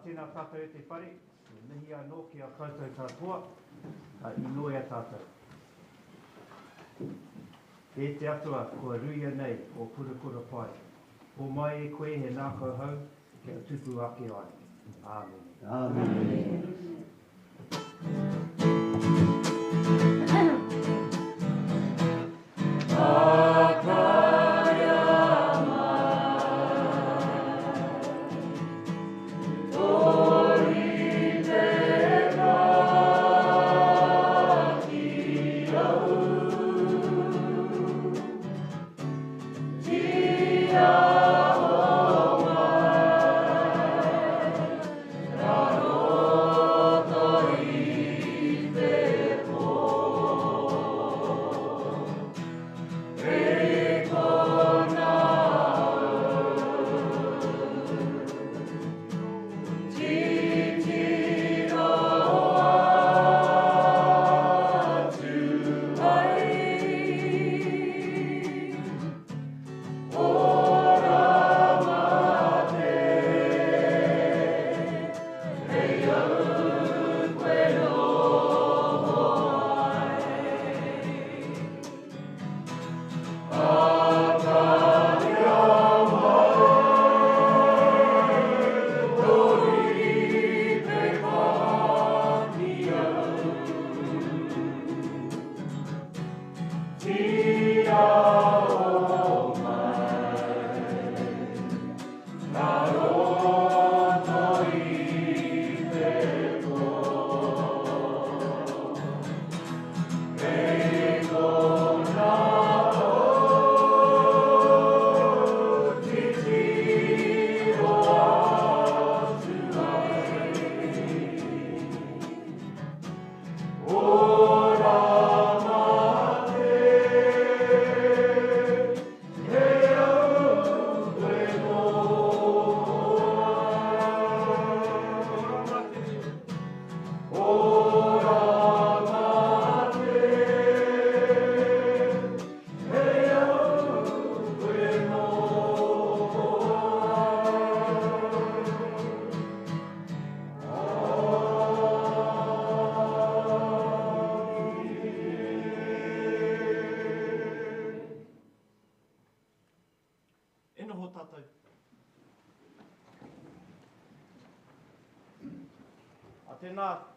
tēnā tātou e te whare, mihi anō ki a koutou tātua, I noi a tātou. E te atua, kua ruia nei o kura pai. Ko mai e koe he nākau hau, kia tupu ake ai. Amen. Amen.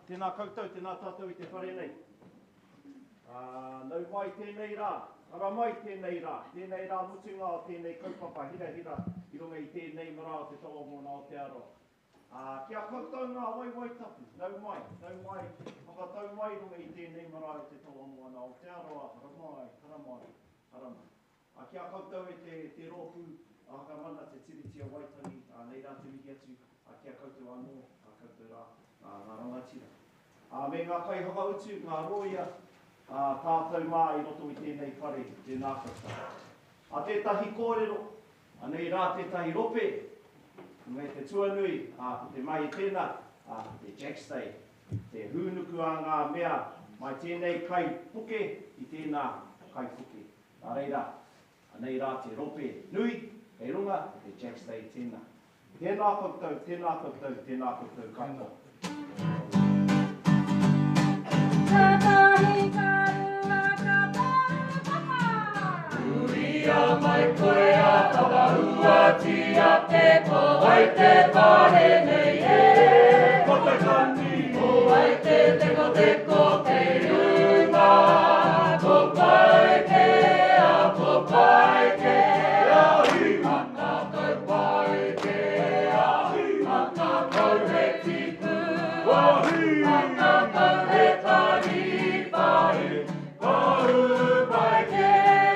Tēnā koutou, tēnā tātou I te whare nei. Nau mai tēnei rā, ara mai tēnei rā mutunga o tēnei kaupapa hira I runga I tēnei mara o te tolomona o te aroa. Kia koutou ngā wai tapu, nau mai, whakatau mai runga I tēnei mara o te tolomona o te aroa, hara mai. Kia koutou e te rōpū, ka mana te tiriti a Waitangi, nei rā te mihi atu, kia koutou anō, koutou rā. Ngā rangatira. Me ngā kai hakautu, ngā roia, tātou mā I roto I tēnei whare, te nākata. Tētahi kōrero, nei rā tētahi rope, me te tuanui, te mai tēnā, te jackstay, te hūnuku a ngā mea, mai tēnei kai puke I tēnā kai puke. Reira, nei rā te rope nui, kei runga, te jackstay tēnā. Tēnā koutou, katoa. Uria mai koe a whakahua tia te koai te whare nei e. Ko te kani. Koai te teko te runga. Ko pai ke a ko pai ke a hi. Maka kau pai ke a hi. Maka kau he tipu a hi. Maka kau he tari pai. Kau pai ke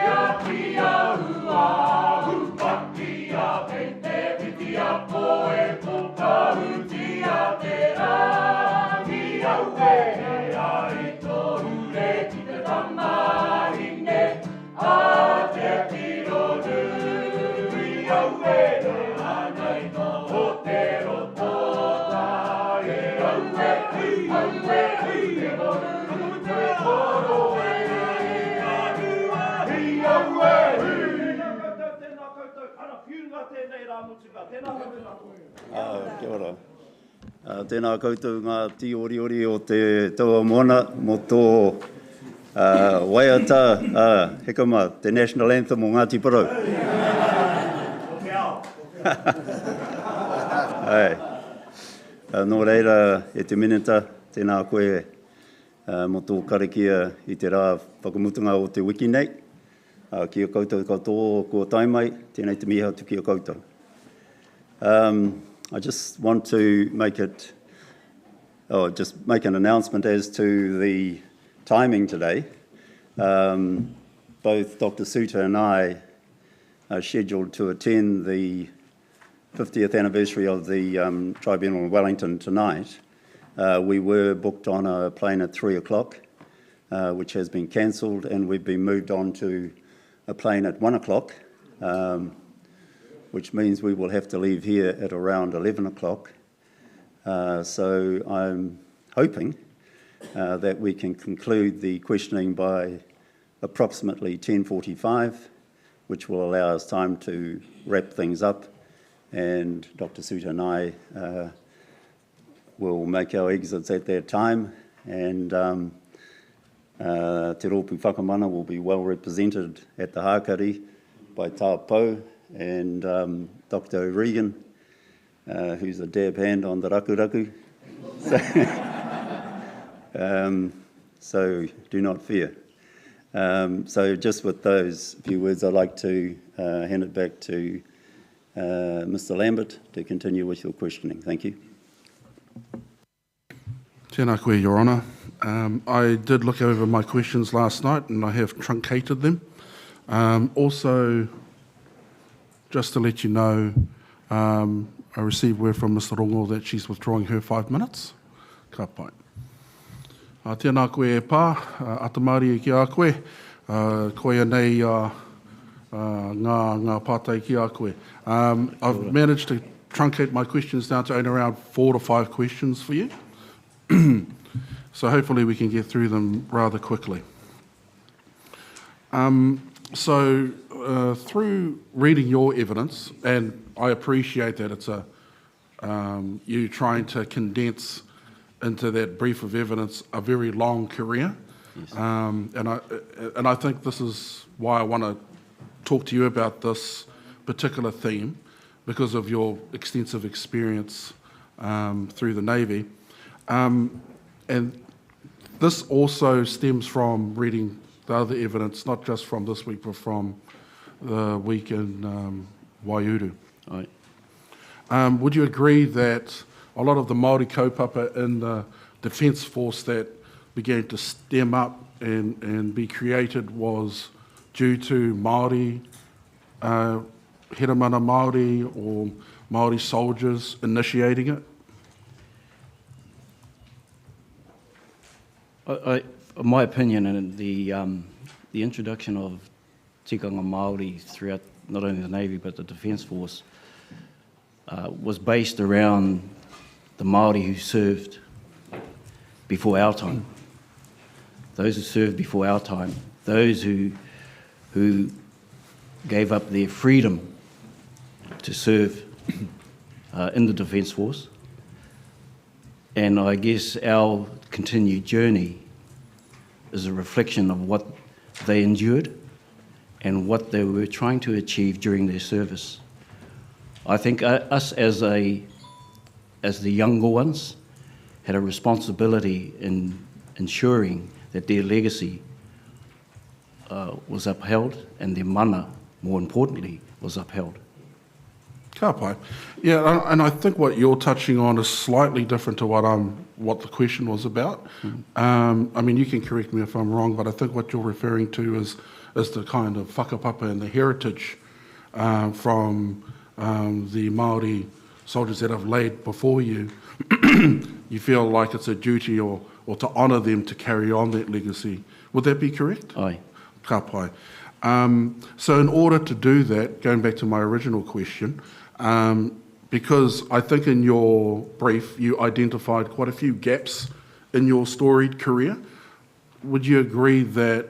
a ki a hua. Hupaki a pente piti a poe. Puka huti a te rangi au e. A I tohu re ki te tamahine. A te tiro nui au e. Anai no o te roto tai au e. Au e, e moru te koro e. Au e, Tēnā koutou, ana whiunga tēnei rā mutuka. Tēnā koutou. Kia ora. Tēnā koutou ngā ti ori o te taua moana mo tō waiata, hekama, te national anthem o Ngāti Porou. Nō reira, e te minita, tēnā koe mo tō karakia I te rā whakamutunga o te wiki nei. Kia koutou katoa ko taimai, tēnei te miha tu kia koutou. I just want to make an announcement as to the timing today. Both Dr. Suter and I are scheduled to attend the 50th anniversary of the tribunal in Wellington tonight. We were booked on a plane at 3 o'clock, which has been cancelled, and we've been moved on to a plane at 1 o'clock, which means we will have to leave here at around 11 o'clock. So I'm hoping that we can conclude the questioning by approximately 10:45, which will allow us time to wrap things up, and Dr. Suter and I will make our exits at that time, and Te Rōpū Whakamana will be well represented at the Hākari by Tāpau and Dr. O'Regan, who's a dab hand on the raku. So do not fear. So just with those few words, I'd like to hand it back to Mr. Lambert to continue with your questioning. Thank you. Tēnā koe, Your Honour. I did look over my questions last night and I have truncated them. Also, just to let you know, I received word from Mr. Rongo that she's withdrawing her 5 minutes. Ka pai. Tēnā koe e pā, atamari e ki a koe, koe nei ngā pātai ki a koe. I've managed to truncate my questions down to only around 4 to 5 questions for you. So hopefully we can get through them rather quickly. Through reading your evidence, and I appreciate that it's you trying to condense into that brief of evidence a very long career. Yes. And I think this is why I want to talk to you about this particular theme, because of your extensive experience through the Navy. And this also stems from reading the other evidence, not just from this week, but from the week in Waiuru. Right. Would you agree that a lot of the Māori kaupapa in the Defence Force that began to stem up and be created was due to Māori, Hiramana Māori or Māori soldiers initiating it? My opinion, and the introduction of tikanga Māori throughout not only the Navy but the Defence Force was based around the Māori who served before our time. Those who served before our time, those who gave up their freedom to serve in the Defence Force. And I guess our continued journey is a reflection of what they endured and what they were trying to achieve during their service. I think us as the younger ones had a responsibility in ensuring that their legacy was upheld and their mana, more importantly, was upheld. Ka pai. Yeah, and I think what you're touching on is slightly different to what the question was about. Mm-hmm. I mean, you can correct me if I'm wrong, but I think what you're referring to is the kind of whakapapa and the heritage from the Māori soldiers that have laid before you. You feel like it's a duty or to honour them to carry on that legacy. Would that be correct? Aye. Ka pai. So in order to do that, going back to my original question, because I think in your brief you identified quite a few gaps in your storied career, would you agree that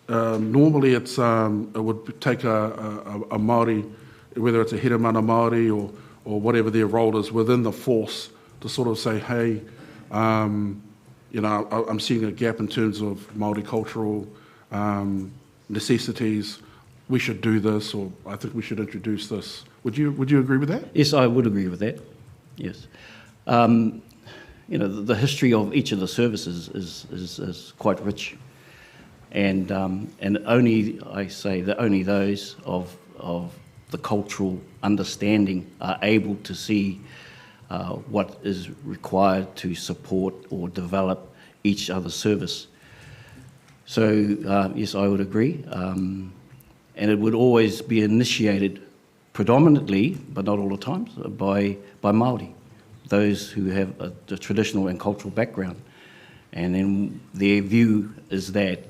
normally it would take a Māori, whether it's a Hiramana Māori or whatever their role is within the force, to sort of say, hey, I'm seeing a gap in terms of multicultural necessities. We should do this, or I think we should introduce this. Would you agree with that? Yes, I would agree with that. Yes. The history of each of the services is quite rich, and only those of the cultural understanding are able to see what is required to support or develop each other service. So yes, I would agree, and it would always be initiated predominantly, but not all the time, by Māori, those who have the traditional and cultural background. And then their view is that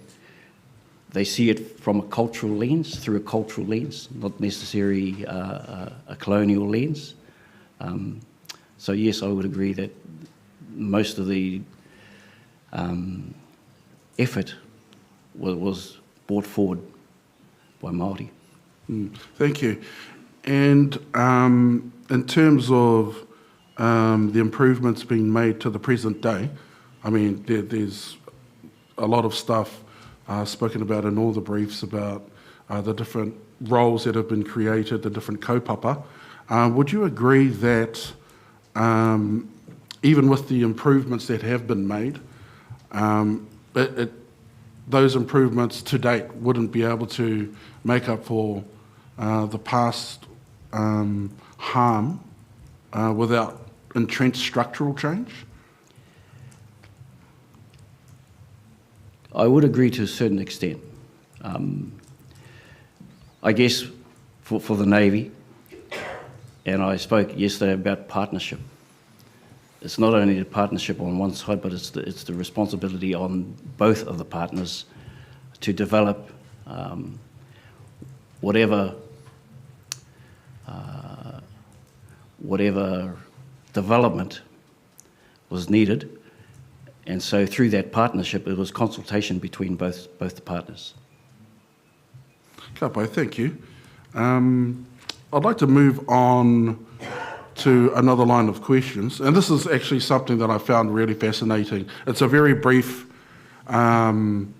they see it from a cultural lens, through a cultural lens, not necessarily a colonial lens. So yes, I would agree that most of the effort was brought forward by Māori. Thank you. And in terms of the improvements being made to the present day, I mean, there's a lot of stuff spoken about in all the briefs about the different roles that have been created, the different kaupapa. Would you agree that even with the improvements that have been made, those improvements to date wouldn't be able to make up for the past harm without entrenched structural change? I would agree to a certain extent. I guess for the Navy, and I spoke yesterday about partnership. It's not only the partnership on one side, but it's the responsibility on both of the partners to develop whatever development was needed. And so through that partnership, it was consultation between both the partners. Kapai, thank you. I'd like to move on to another line of questions, and this is actually something that I found really fascinating. It's a very brief thing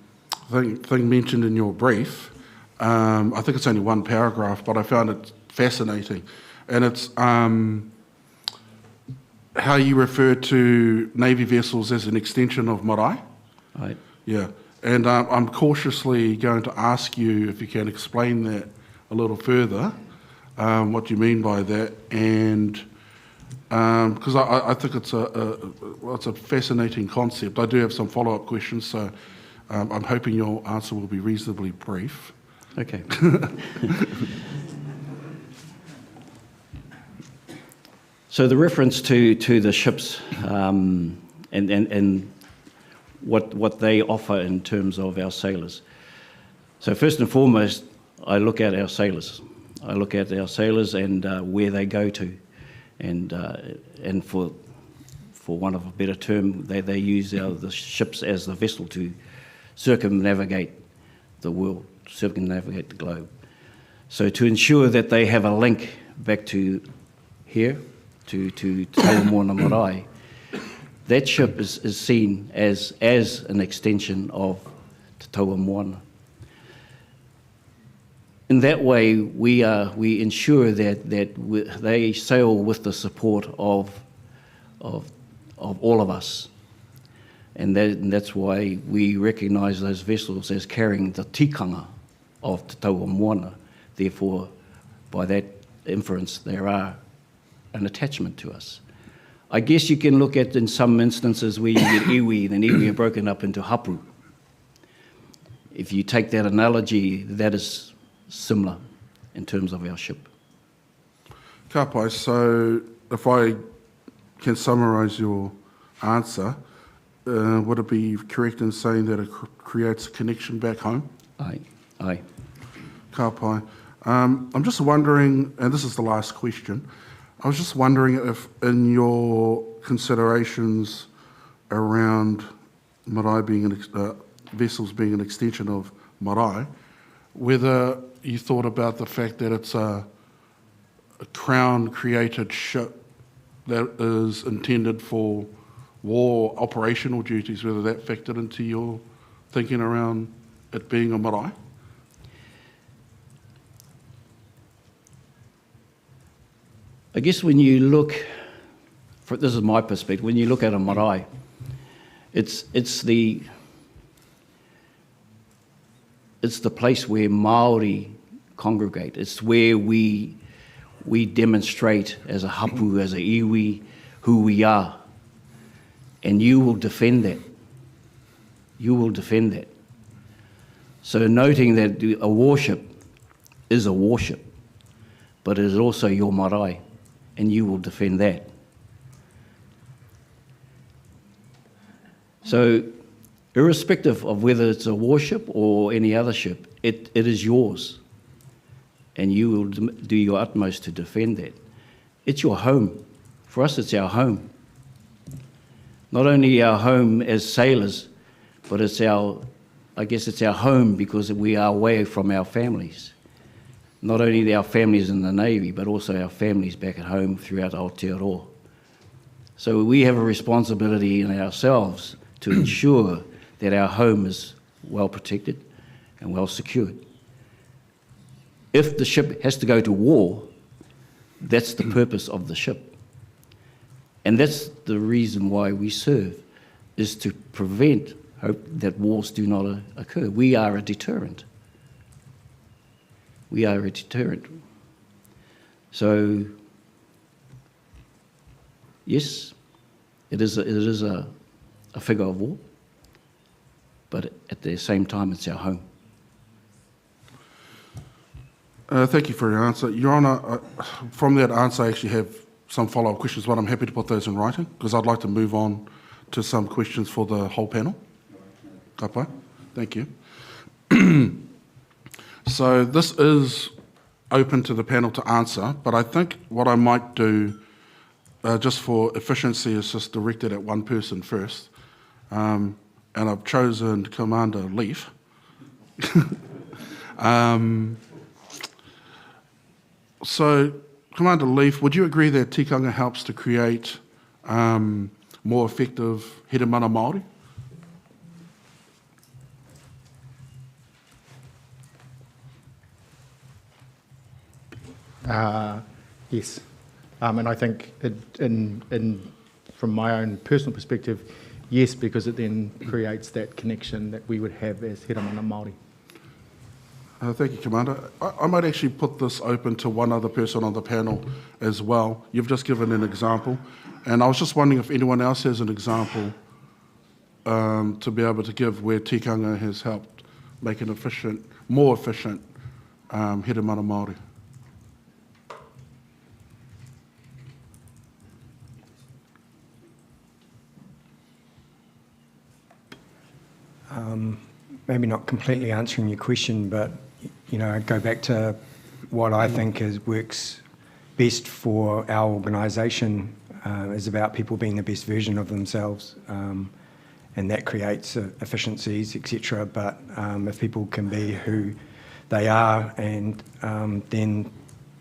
mentioned in your brief. I think it's only one paragraph, but I found it fascinating. And it's how you refer to Navy vessels as an extension of marae. Right. Yeah, and I'm cautiously going to ask you if you can explain that a little further, what you mean by that, and because I think it's a fascinating concept. I do have some follow-up questions, so I'm hoping your answer will be reasonably brief. Okay. So the reference to the ships and what they offer in terms of our sailors. So first and foremost, I look at our sailors. I look at our sailors and where they go to, and for want of a better term, they use the ships as the vessel to circumnavigate the world, circumnavigate the globe. So to ensure that they have a link back to here, to Te Moana Marae, that ship is seen as an extension of Te Taua Moana. In that way, we ensure that they sail with the support of all of us, and that's why we recognise those vessels as carrying the tikanga of Te Taua Moana. Therefore, by that inference, there are an attachment to us. I guess you can look at in some instances where you get iwi, then iwi are broken up into hapu. If you take that analogy, that is similar in terms of our ship. Kapai, so if I can summarise your answer, would it be correct in saying that it creates a connection back home? Aye. Kapai. I'm just wondering, and this is the last question, I was just wondering if in your considerations around marae being vessels being an extension of marae, whether you thought about the fact that it's a crown-created ship that is intended for war operational duties, whether that factored into your thinking around it being a marae? I guess when you look, this is my perspective, when you look at a marae, it's the place where Māori congregate. It's where we demonstrate as a hapu, as a iwi, who we are. And you will defend that. You will defend that. So noting that a worship is a worship, but it is also your marae, and you will defend that. So irrespective of whether it's a worship or any other ship, it is yours. And you will do your utmost to defend that. It's your home. For us, it's our home. Not only our home as sailors, but it's our home because we are away from our families. Not only our families in the Navy, but also our families back at home throughout Aotearoa. So we have a responsibility in ourselves to ensure that our home is well protected and well secured. If the ship has to go to war, that's the purpose of the ship. And that's the reason why we serve, is to prevent that wars do not occur. We are a deterrent. We are a deterrent. So, yes, it is a figure of war, but at the same time, it's our home. Thank you for your answer. Your Honour, from that answer I actually have some follow-up questions, but I'm happy to put those in writing because I'd like to move on to some questions for the whole panel. Kapai. Thank you. So this is open to the panel to answer, but I think what I might do, just for efficiency, is just direct it at one person first. And I've chosen Commander Leaf. So, Commander Leaf, would you agree that tikanga helps to create more effective here mana Māori? Yes, and I think from my own personal perspective, yes, because it then creates that connection that we would have as here mana Māori. Thank you, Commander. I might actually put this open to one other person on the panel as well. You've just given an example, and I was just wondering if anyone else has an example to be able to give where tikanga has helped make an more efficient here mana Māori. Maybe not completely answering your question, but go back to what I think works best for our organisation is about people being the best version of themselves, and that creates efficiencies, etc. But if people can be who they are, and then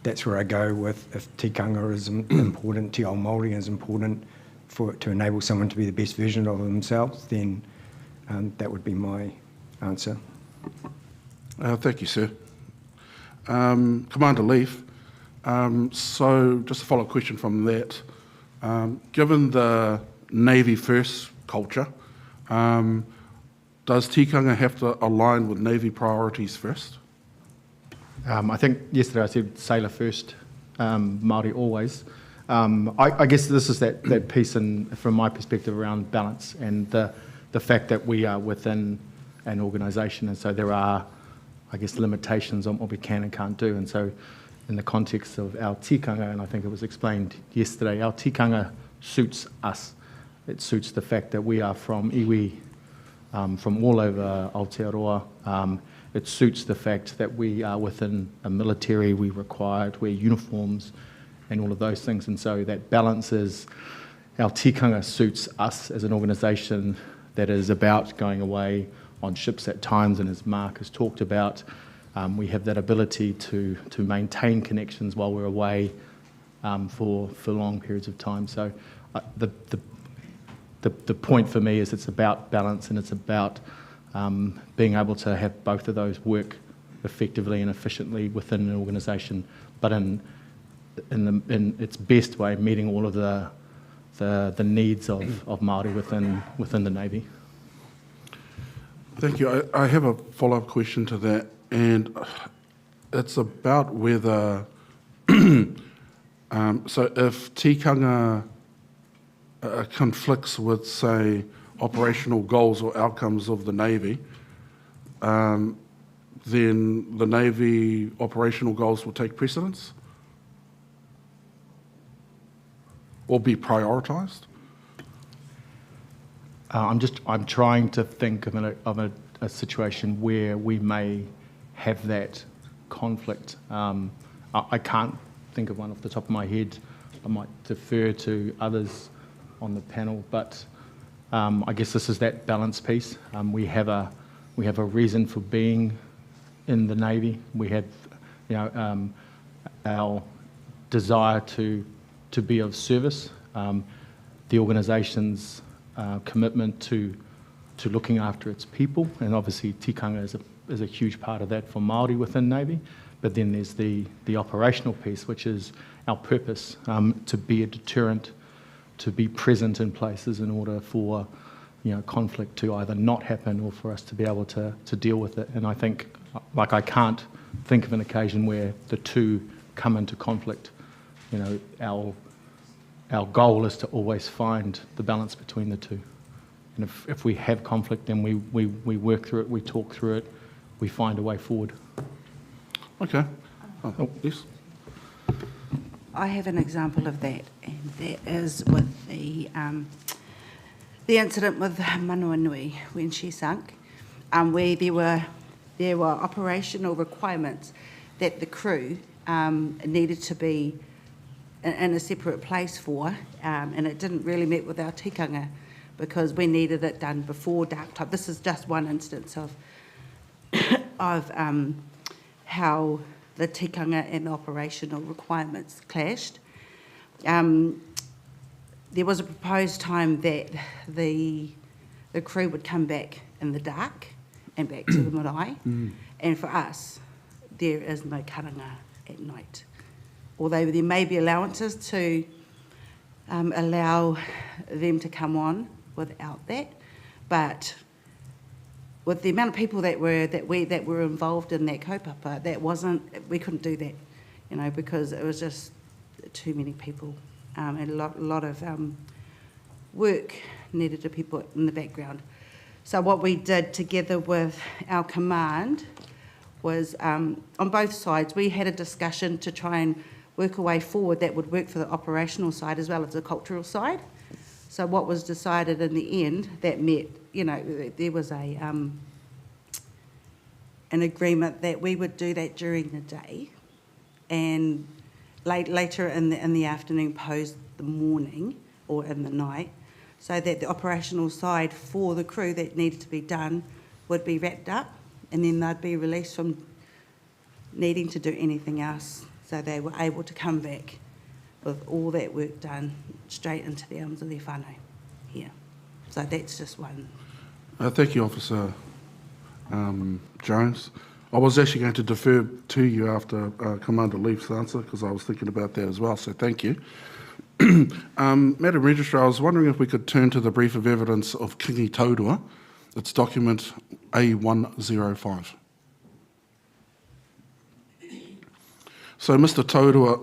that's where I go with if tikanga is important, te ao Māori is important to enable someone to be the best version of themselves, then that would be my answer. Thank you, sir. Commander Leaf, so just a follow-up question from that. Given the Navy first culture, does tikanga have to align with Navy priorities first? I think yesterday I said sailor first, Māori always. I guess this is that piece from my perspective around balance and the fact that we are within an organisation, and so there are, I guess, limitations on what we can and can't do. And so in the context of our tikanga, and I think it was explained yesterday, our tikanga suits us. It suits the fact that we are from iwi, from all over Aotearoa. It suits the fact that we are within a military, we wear uniforms and all of those things. And so that balance is, our tikanga suits us as an organisation that is about going away on ships at times, and as Mark has talked about, we have that ability to maintain connections while we're away for long periods of time. So the point for me is it's about balance, and it's about being able to have both of those work effectively and efficiently within an organisation, but in its best way, meeting all of the needs of Māori within the Navy. Thank you. I have a follow-up question to that, and it's about whether, so if tikanga conflicts with, say, operational goals or outcomes of the Navy, then the Navy operational goals will take precedence or be prioritised? I'm trying to think of a situation where we may have that conflict. I can't think of one off the top of my head. I might defer to others on the panel, but I guess this is that balance piece. We have a reason for being in the Navy. We have, our desire to be of service. The organisation's commitment to looking after its people, and obviously tikanga is a huge part of that for Māori within Navy. But then there's the operational piece, which is our purpose, to be a deterrent, to be present in places in order for conflict to either not happen or for us to be able to deal with it. And I think, I can't think of an occasion where the two come into conflict. Our goal is to always find the balance between the two. And if we have conflict, then we work through it, we talk through it, we find a way forward. Okay. Yes? I have an example of that, and that is with the incident with Manua Nui when she sunk, where there were operational requirements that the crew needed to be in a separate place for, and it didn't really meet with our tikanga because we needed it done before dark time. This is just one instance of how the tikanga and operational requirements clashed. There was a proposed time that the crew would come back in the dark and back to the marae, and for us, there is no karanga at night. Although there may be allowances to allow them to come on without that, but with the amount of people that were involved in that kaupapa, we couldn't do that, because it was just too many people, and a lot of work needed to be put in the background. So what we did together with our command was, on both sides, we had a discussion to try and work a way forward that would work for the operational side as well as the cultural side. So what was decided in the end, that met, there was an agreement that we would do that during the day, and later in the afternoon, post the morning or in the night, so that the operational side for the crew that needed to be done would be wrapped up, and then they'd be released from needing to do anything else, so they were able to come back with all that work done straight into the arms of their whānau here. So that's just one. Thank you, Officer Jones. I was actually going to defer to you after Commander Leaf's answer, because I was thinking about that as well, so thank you. Madam Registrar, I was wondering if we could turn to the brief of evidence of Kingi Taurua. It's document A105. So Mr. Taurua,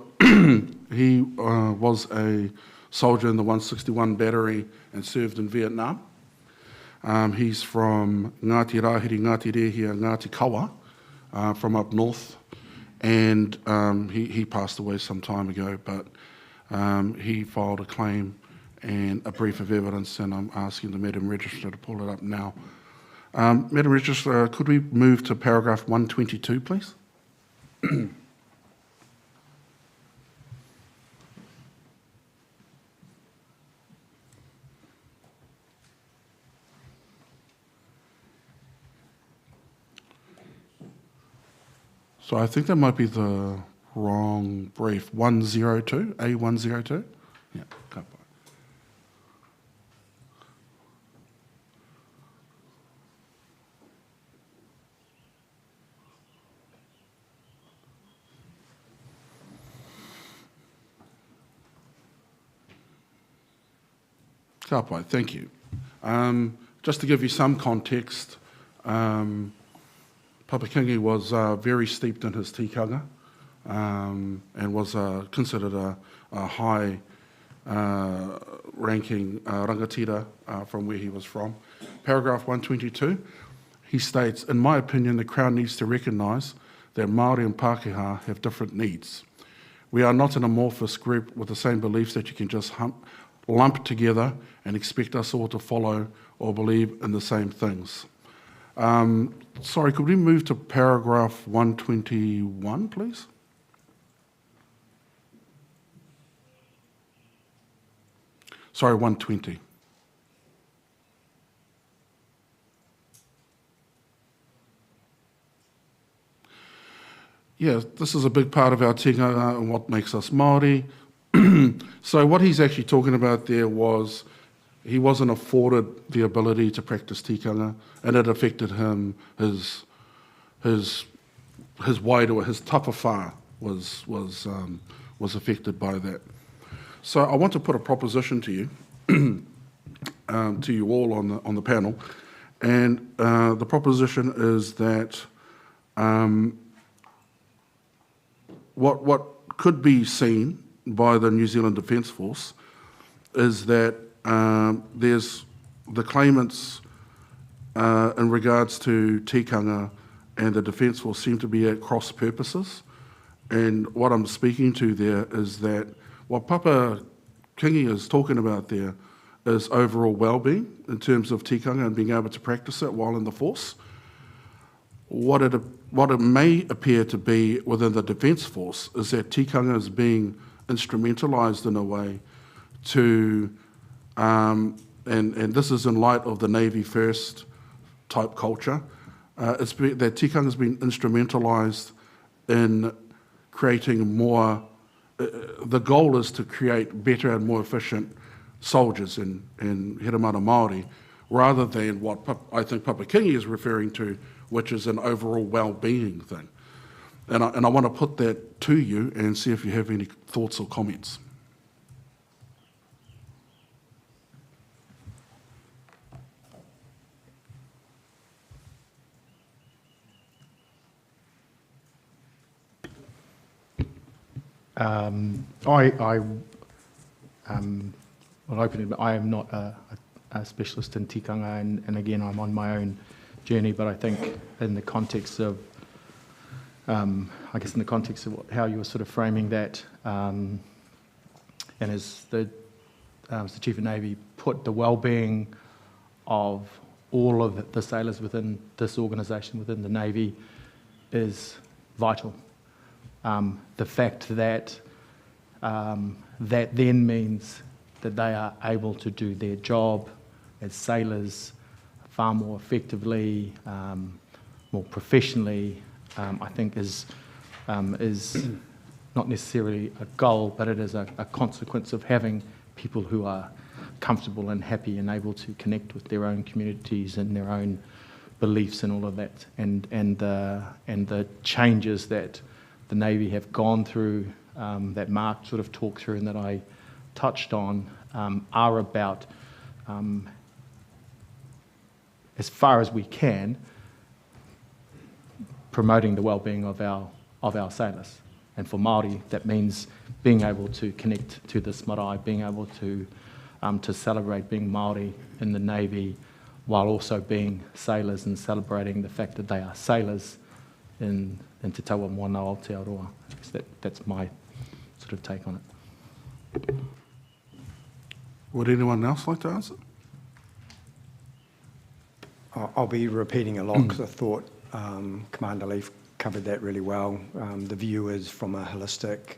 he was a soldier in the 161 Battery and served in Vietnam. He's from Ngāti Rahiri, Ngāti Rehia, Ngāti Kawa, from up north, and he passed away some time ago, but he filed a claim and a brief of evidence, and I'm asking the Madam Registrar to pull it up now. Madam Registrar, could we move to paragraph 122, please? So I think that might be the wrong brief. 102, A102? Yeah, ka pai. Ka pai, thank you. Just to give you some context, Papakingi was very steeped in his tikanga and was considered a high ranking rangatira from where he was from. Paragraph 122, he states, in my opinion, the Crown needs to recognise that Māori and Pākehā have different needs. We are not an amorphous group with the same beliefs that you can just lump together and expect us all to follow or believe in the same things. Sorry, could we move to paragraph 121, please? Sorry, 120. Yeah, this is a big part of our tikanga and what makes us Māori. So what he's actually talking about there was he wasn't afforded the ability to practice tikanga, and it affected him. His wairoa, his tapawhā was affected by that. So I want to put a proposition to you, to you all on the panel, and the proposition is that what could be seen by the New Zealand Defence Force is that there's the claimants in regards to tikanga and the Defence Force seem to be at cross purposes. And what I'm speaking to there is that what Papa Kingi is talking about there is overall well-being in terms of tikanga and being able to practice it while in the force. What it may appear to be within the Defence Force is that tikanga is being instrumentalised in a way to, and this is in light of the Navy First type culture, that tikanga has been instrumentalised in creating more, the goal is to create better and more efficient soldiers in Hiramata Māori, rather than what I think Papa Kingi is referring to, which is an overall well-being thing. And I want to put that to you and see if you have any thoughts or comments. I am not a specialist in tikanga, and again, I'm on my own journey, but I think in the context of, how you were sort of framing that, and as the Chief of Navy put, the well-being of all of the sailors within this organisation, within the Navy, is vital. The fact that that then means that they are able to do their job as sailors far more effectively, more professionally, I think is not necessarily a goal, but it is a consequence of having people who are comfortable and happy and able to connect with their own communities and their own beliefs and all of that, and the changes that the Navy have gone through, that Mark sort of talked through and that I touched on, are about, as far as we can, promoting the well-being of our sailors. And for Māori, that means being able to connect to this marae, being able to celebrate being Māori in the Navy, while also being sailors and celebrating the fact that they are sailors in Te Taua Moana Aotearoa. That's my sort of take on it. Would anyone else like to answer? I'll be repeating a lot because I thought Commander Leaf covered that really well. The view is from a holistic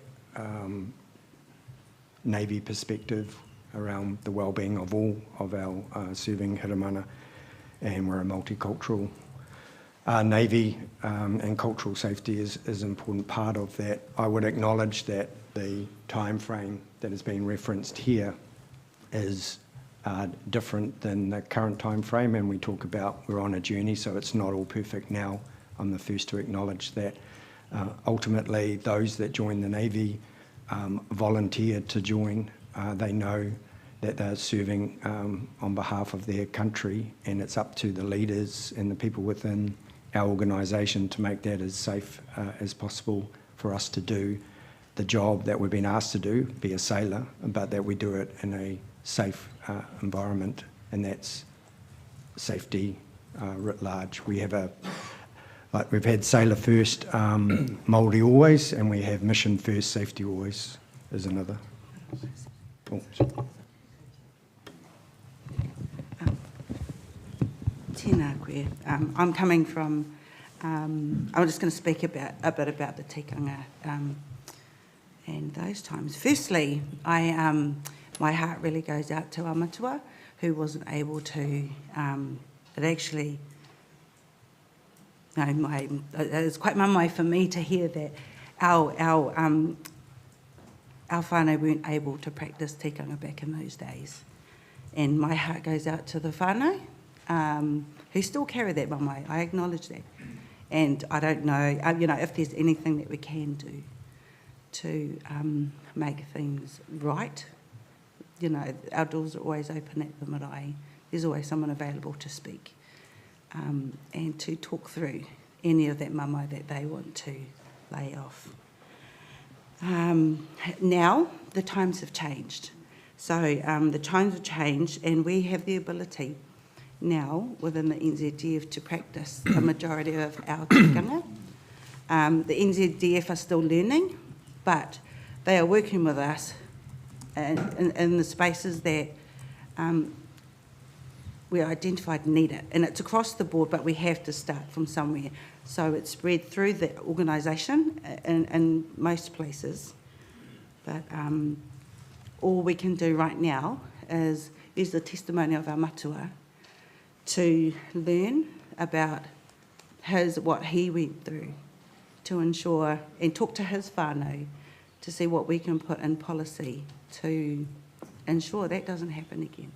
Navy perspective around the well-being of all of our serving Hiramana, and we're a multicultural Navy and cultural safety is an important part of that. I would acknowledge that the time frame that has been referenced here is different than the current time frame, and we talk about we're on a journey, so it's not all perfect now. I'm the first to acknowledge that. Ultimately, those that join the Navy volunteer to join. They know that they're serving on behalf of their country, and it's up to the leaders and the people within our organisation to make that as safe as possible for us to do the job that we've been asked to do, be a sailor, but that we do it in a safe environment, and that's safety writ large. We have we've had sailor first, Māori always, and we have mission first, safety always is another. Oh, Tēnā koe. I'm coming from, I'm just going to speak a bit about the tikanga and those times. Firstly, my heart really goes out to Amatua, who wasn't able to, it actually, it's quite mamae for me to hear that our whānau weren't able to practice tikanga back in those days. And my heart goes out to the whānau who still carry that mamae. I acknowledge that. And I don't know, if there's anything that we can do to make things right. Our doors are always open at the marae. There's always someone available to speak and to talk through any of that mamae that they want to lay off. Now, the times have changed. So the times have changed, and we have the ability now within the NZDF to practice the majority of our tikanga. The NZDF are still learning, but they are working with us in the spaces that we identified need it. And it's across the board, but we have to start from somewhere. So it's spread through the organisation in most places. But all we can do right now is use the testimony of our matua to learn about what he went through, to ensure, and talk to his whānau to see what we can put in policy to ensure that doesn't happen again,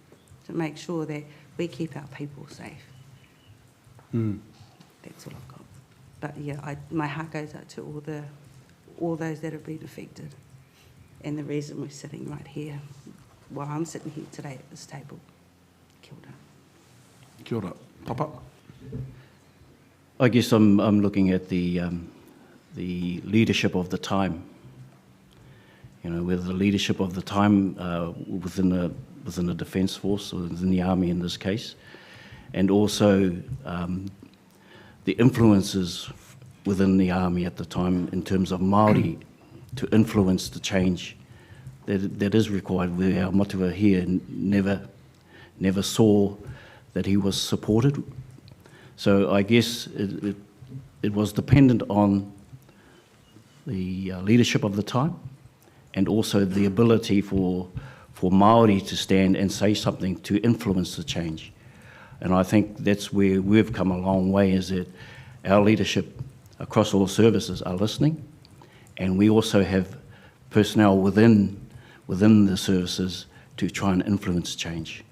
to make sure that we keep our people safe. That's all I've got. But yeah, my heart goes out to all those that have been affected, and the reason we're sitting right here, well, I'm sitting here today at this table. Kia ora. Kia ora. Papa? I guess I'm looking at the leadership of the time. Whether the leadership of the time within the Defence Force, or within the Army in this case, and also the influences within the Army at the time in terms of Māori to influence the change that is required, where our matua here never saw that he was supported. So I guess it was dependent on the leadership of the time, and also the ability for Māori to stand and say something to influence the change. And I think that's where we've come a long way, is that our leadership across all services are listening, and we also have personnel within the services to try and influence change.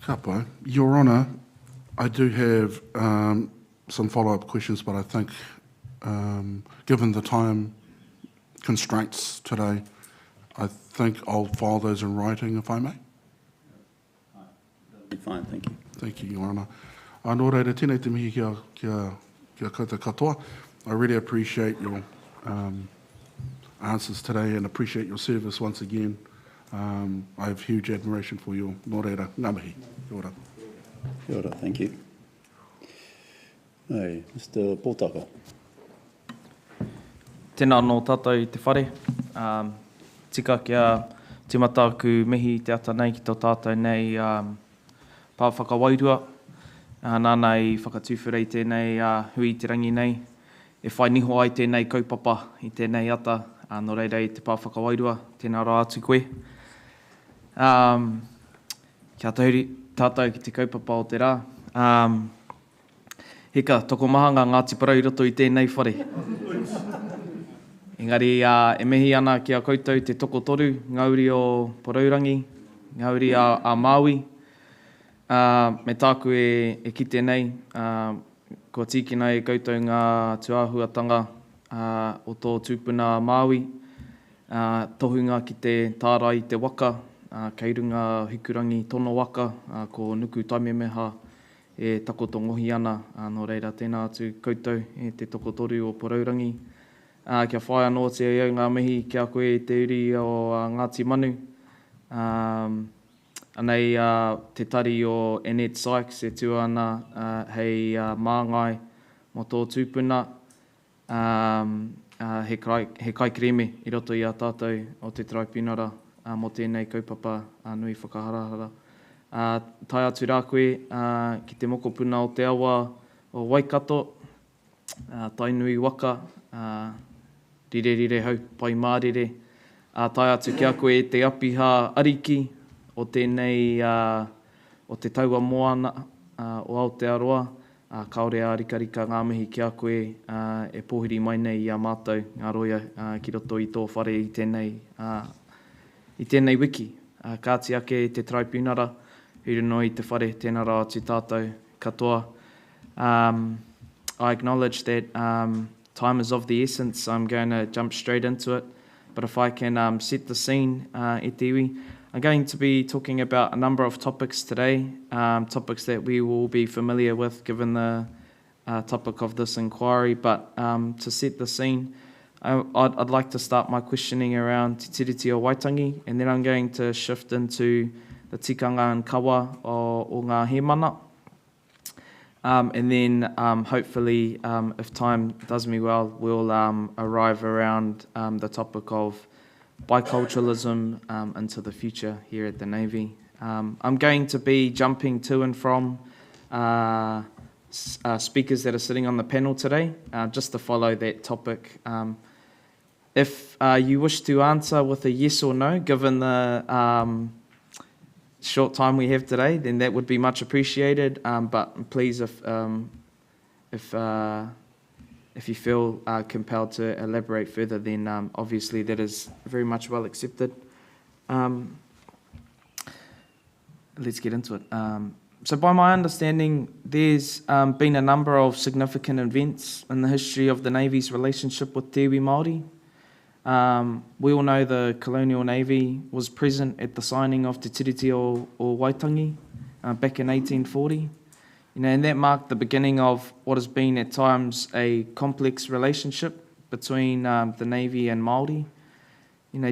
Kapo. Your Honour, I do have some follow-up questions, but I think given the time constraints today, I think I'll file those in writing, if I may. That'll be fine, thank you. Thank you, Your Honour. Nō reira, tēnei te mihi kia koutou katoa. I really appreciate your answers today and appreciate your service once again. I have huge admiration for you. Nō reira, ngā mihi. Kia ora. Kia ora, thank you. Hey, Mr. Pōtaka. Tēnā nō tātou i te whare. Tika kia te mataku mihi te ata nei ki tō tātou nei pāwhakawairua. Nānei whakatūwhirei tēnei hui te rangi nei. e whai niho ai tēnei kaupapa i tēnei ata, no reira i te pāwhakawairua, tēnā rā atu koe. Kia tātou ki te kaupapa o te rā. Hika, toko maha ngā Ngāti Parau i roto i tēnei whare. Engari, e mihi ana ki a koutou te toko toru, ngauri o Poraurangi, ngauri a Māui. Me tāku e ki tēnei, kua tīkina e koutou ngā tuāhuatanga o tō tūpuna Māui. Tohunga ki te tārai te waka, kei runga hikurangi tono waka, ko nuku taimemeha e takoto ngohi ana, no reira tēnā atu koutou e te toko toru o Poraurangi. Kia whae anō te iau ngā mihi kia koe te uri o Ngāti Manu. Anei te tari o Annette Sykes e tua ana hei māngai mo tō tūpuna. He kaikireme i roto i a tātou o te traipinara mo tēnei kaupapa nui whakaharahara. Tai atu rā koe ki te mokopuna o te awa o Waikato, tainui waka, rire hau, pai mārire. Tai atu kia koe te apiha ariki o tēnei, o te taua moana o Aotearoa. Kaore a rikarika ngā mihi kia koe e pōhiri mai nei i a mātou ngā roia ki roto i tō whare i tēnei wiki. Kāti ake te traipinara, huri no i te whare, tēnā rā atu tātou katoa. I acknowledge that time is of the essence. I'm going to jump straight into it. But if I can set the scene, e te iwi, I'm going to be talking about a number of topics today, topics that we will be familiar with given the topic of this inquiry. But to set the scene, I'd like to start my questioning around te tiriti o Waitangi, and then I'm going to shift into the tikanga and kawa o ngā hemana. And then hopefully, if time does me well, we'll arrive around the topic of biculturalism into the future here at the Navy. I'm going to be jumping to and from speakers that are sitting on the panel today, just to follow that topic. If you wish to answer with a yes or no, given the short time we have today, then that would be much appreciated. But please, if you feel compelled to elaborate further, then obviously that is very much well accepted. Let's get into it. So by my understanding, there's been a number of significant events in the history of the Navy's relationship with Te iwi Māori. We all know the Colonial Navy was present at the signing of Te Tiriti o Waitangi back in 1840. And that marked the beginning of what has been at times a complex relationship between the Navy and Māori.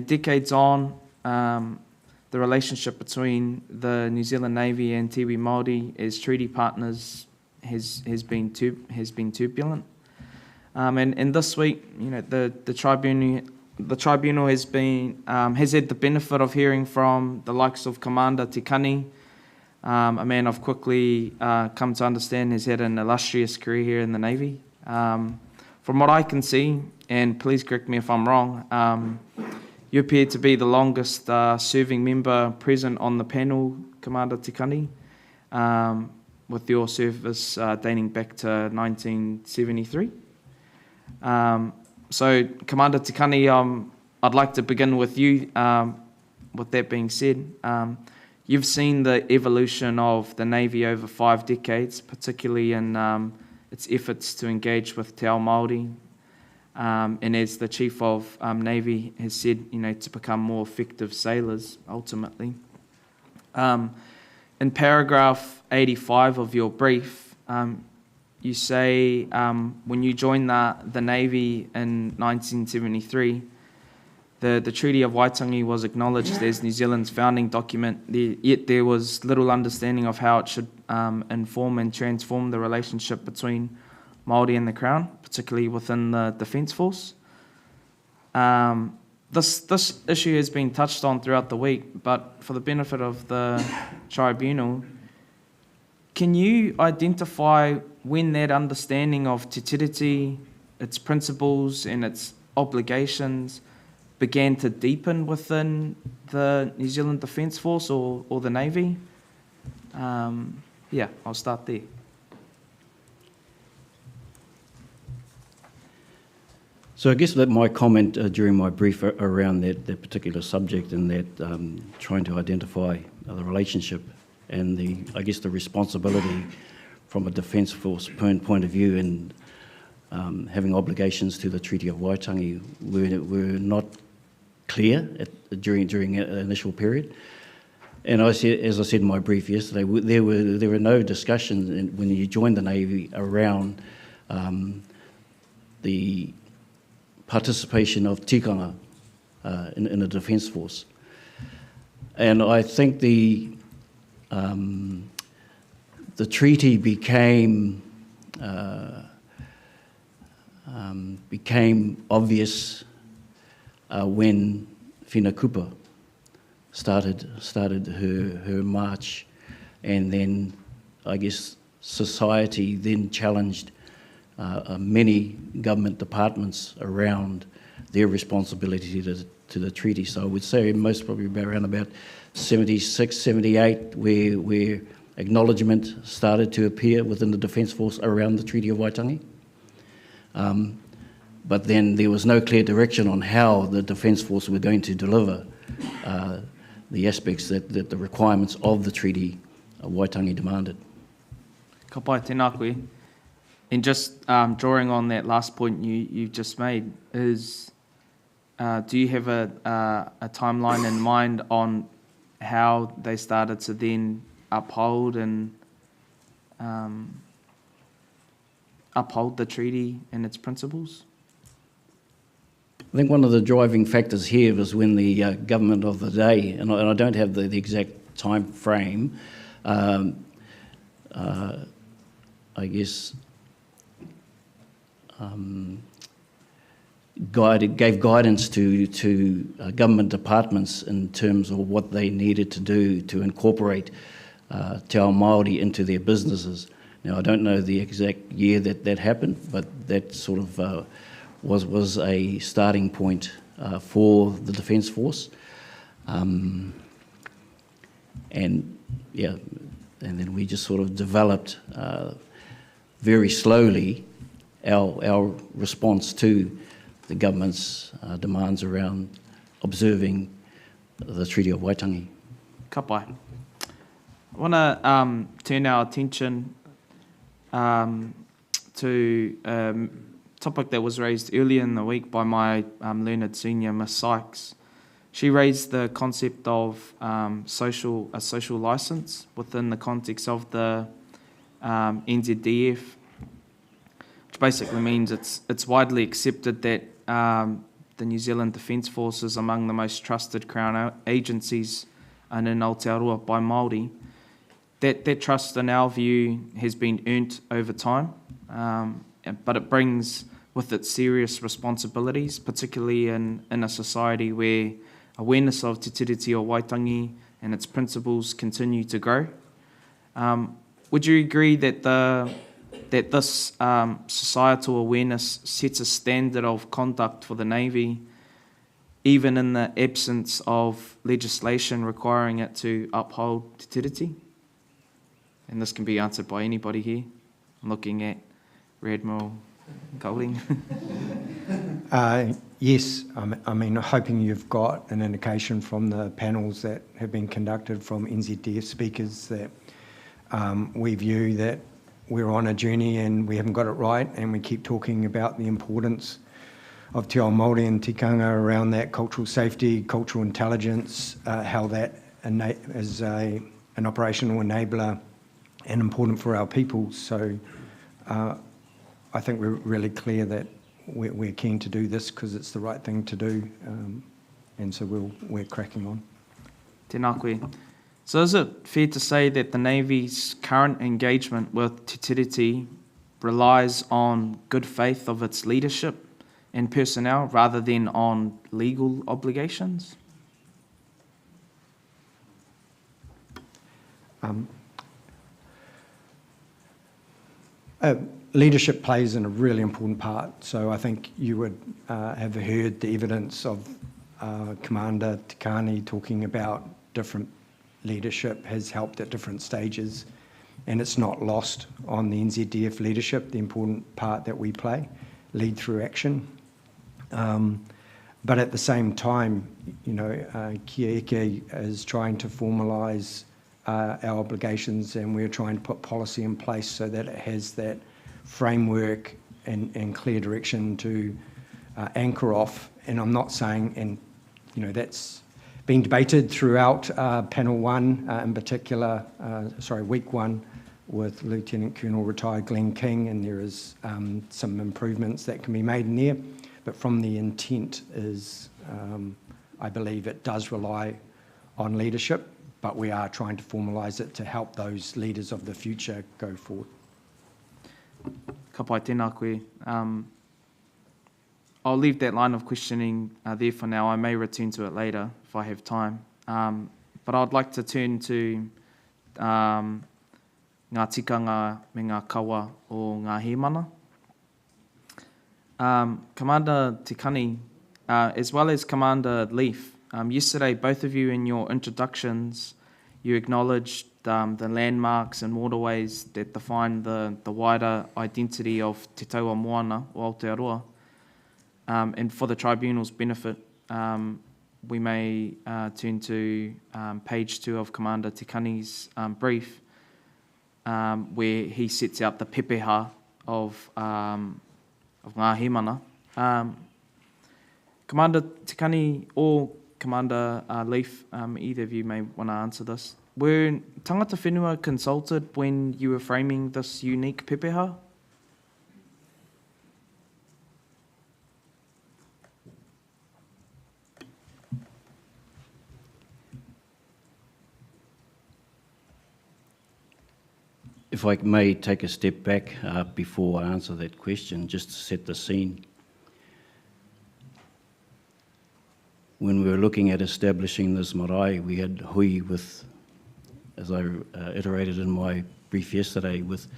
Decades on, the relationship between the New Zealand Navy and Te iwi Māori as treaty partners has been turbulent. And this week, the tribunal has had the benefit of hearing from the likes of Commander Tikani, a man I've quickly come to understand has had an illustrious career here in the Navy. From what I can see, and please correct me if I'm wrong, you appear to be the longest serving member present on the panel, Commander Tikani, with your service dating back to 1973. So, Commander Tikani, I'd like to begin with you. With that being said, you've seen the evolution of the Navy over 5 decades, particularly in its efforts to engage with Te Ao Māori, and as the Chief of Navy has said, to become more effective sailors, ultimately. In paragraph 85 of your brief, you say when you joined the Navy in 1973, the Treaty of Waitangi was acknowledged as New Zealand's founding document, yet there was little understanding of how it should inform and transform the relationship between Māori and the Crown, particularly within the Defence Force. This issue has been touched on throughout the week, but for the benefit of the tribunal, can you identify when that understanding of te tiriti its principles and its obligations began to deepen within the New Zealand Defence Force or the Navy? Yeah, I'll start there. So I guess that my comment during my brief around that particular subject and that trying to identify the relationship and I guess the responsibility from a Defence Force point of view and having obligations to the Treaty of Waitangi were not clear during an initial period. And as I said in my brief yesterday, there were no discussions when you joined the Navy around the participation of tikanga in the Defence Force. And I think the treaty became obvious when Whina Kupa started her march, and then I guess society then challenged many government departments around their responsibility to the treaty. So I would say most probably around about 76, 78, where acknowledgement started to appear within the Defence Force around the Treaty of Waitangi. But then there was no clear direction on how the Defence Force were going to deliver the aspects that the requirements of the Treaty of Waitangi demanded. Ka pai tēnā koe. And just drawing on that last point you've just made, is do you have a timeline in mind on how they started to then uphold the treaty and its principles? I think one of the driving factors here was when the government of the day, and I don't have the exact time frame, I guess gave guidance to government departments in terms of what they needed to do to incorporate Te Ao Māori into their businesses. Now, I don't know the exact year that happened, but that sort of was a starting point for the Defence Force. And then we just sort of developed very slowly our response to the government's demands around observing the Treaty of Waitangi. Ka pai. I want to turn our attention to a topic that was raised earlier in the week by my learned senior, Miss Sykes. She raised the concept of a social licence within the context of the NZDF, which basically means it's widely accepted that the New Zealand Defence Force is among the most trusted Crown agencies in Aotearoa by Māori. That trust, in our view, has been earned over time, but it brings with it serious responsibilities, particularly in a society where awareness of Te Tiriti o Waitangi and its principles continue to grow. Would you agree that this societal awareness sets a standard of conduct for the Navy, even in the absence of legislation requiring it to uphold Te Tiriti? And this can be answered by anybody here. I'm looking at Admiral Golding. Yes, I mean, hoping you've got an indication from the panels that have been conducted from NZDF speakers that we view that we're on a journey and we haven't got it right, and we keep talking about the importance of Te Ao Māori and tikanga around that cultural safety, cultural intelligence, how that is an operational enabler and important for our people. So I think we're really clear that we're keen to do this because it's the right thing to do, and so we're cracking on. Tēnā koe. So is it fair to say that the Navy's current engagement with Te Tiriti relies on good faith of its leadership and personnel rather than on legal obligations? leadership plays in a really important part. So I think you would have heard the evidence of Commander Tikani talking about different leadership has helped at different stages, and it's not lost on the NZDF leadership, the important part that we play, lead through action. But at the same time, you know, Kia Eke is trying to formalise our obligations, and we're trying to put policy in place so that it has that framework and clear direction to anchor off. And I'm not saying, and you know, that's been debated throughout panel one, in particular, week one, with Lieutenant Colonel retired Glenn King, and there is some improvements that can be made in there. But from the intent is, I believe it does rely on leadership, but we are trying to formalise it to help those leaders of the future go forward. Ka pai tēnā koe. I'll leave that line of questioning there for now. I may return to it later if I have time. But I'd like to turn to ngā tikanga me ngā kawa o ngā hēmana. Commander Tikani, as well as Commander Leaf, yesterday both of you in your introductions, you acknowledged the landmarks and waterways that define the wider identity of Te Taua Moana o Aotearoa. And for the tribunal's benefit, we may turn to page 2 of Commander Tikani's brief, where he sets out the pepeha of ngā hēmana. Commander Tikani or Commander Leaf, either of you may want to answer this. Were tangata whenua consulted when you were framing this unique pepeha? If I may take a step back before I answer that question, just to set the scene. When we were looking at establishing this marae, we had hui with, as I iterated in my brief yesterday, with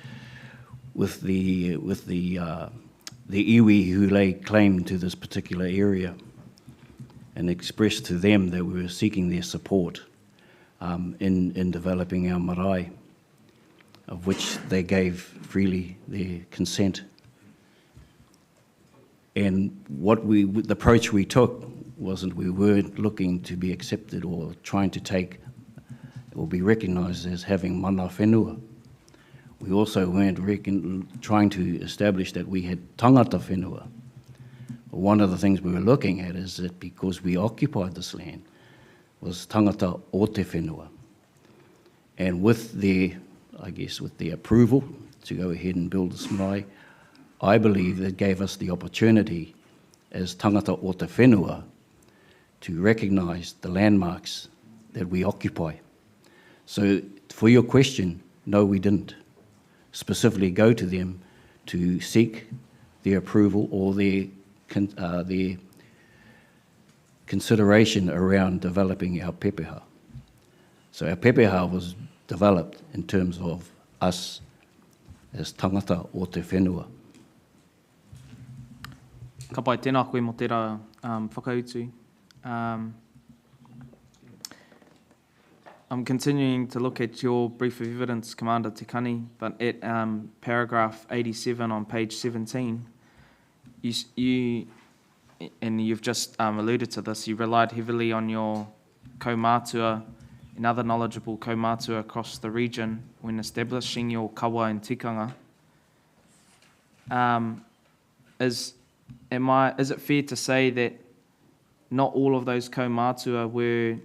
the iwi who lay claim to this particular area, and expressed to them that we were seeking their support in developing our marae, of which they gave freely their consent. And the approach we took wasn't, we weren't looking to be accepted or trying to take or be recognised as having mana whenua. We also weren't trying to establish that we had tangata whenua. One of the things we were looking at is that because we occupied this land, was tangata o te whenua. And with the approval to go ahead and build this marae, I believe that gave us the opportunity as tangata o te whenua to recognise the landmarks that we occupy. So for your question, no, we didn't specifically go to them to seek their approval or their consideration around developing our pepeha. So our pepeha was developed in terms of us as tangata o te whenua. Ka pai tēnā koe mo tērā whakautu. I'm continuing to look at your brief of evidence, Commander Tikani, but at paragraph 87 on page 17, you and you've just alluded to this, you relied heavily on your kaumātua and other knowledgeable kaumātua across the region when establishing your kawa and tikanga. Is it fair to say that not all of those kaumātua were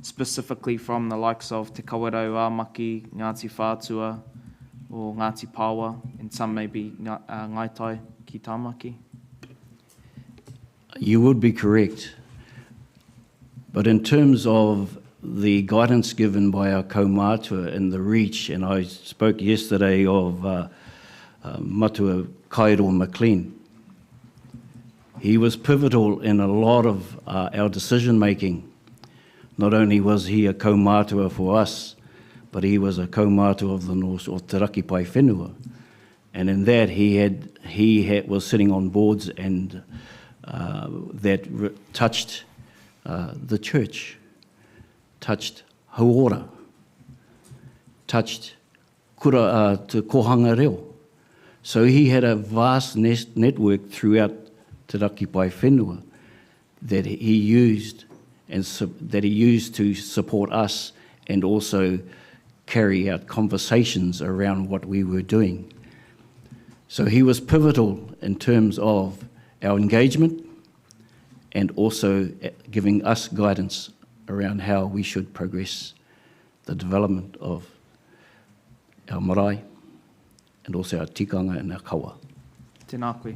specifically from the likes of Te Kawerau Āmaki, Ngāti Whātua, or Ngāti Pāwa, and some maybe Ngaitai ki Tāmaki? You would be correct. But in terms of the guidance given by our kaumātua and the reach, and I spoke yesterday of Matua Kairo McLean, he was pivotal in a lot of our decision making. Not only was he a kaumātua for us, but he was a kaumātua of the North, or Te Raki Pai Whenua. And in that, was sitting on boards and touched the church, touched hauora, touched kura te kohanga reo. So he had a vast network throughout Te Raki Pai Whenua that he used to support us and also carry out conversations around what we were doing. So he was pivotal in terms of our engagement and also giving us guidance around how we should progress the development of our marae and also our tikanga and our kawa. Tēnā koe.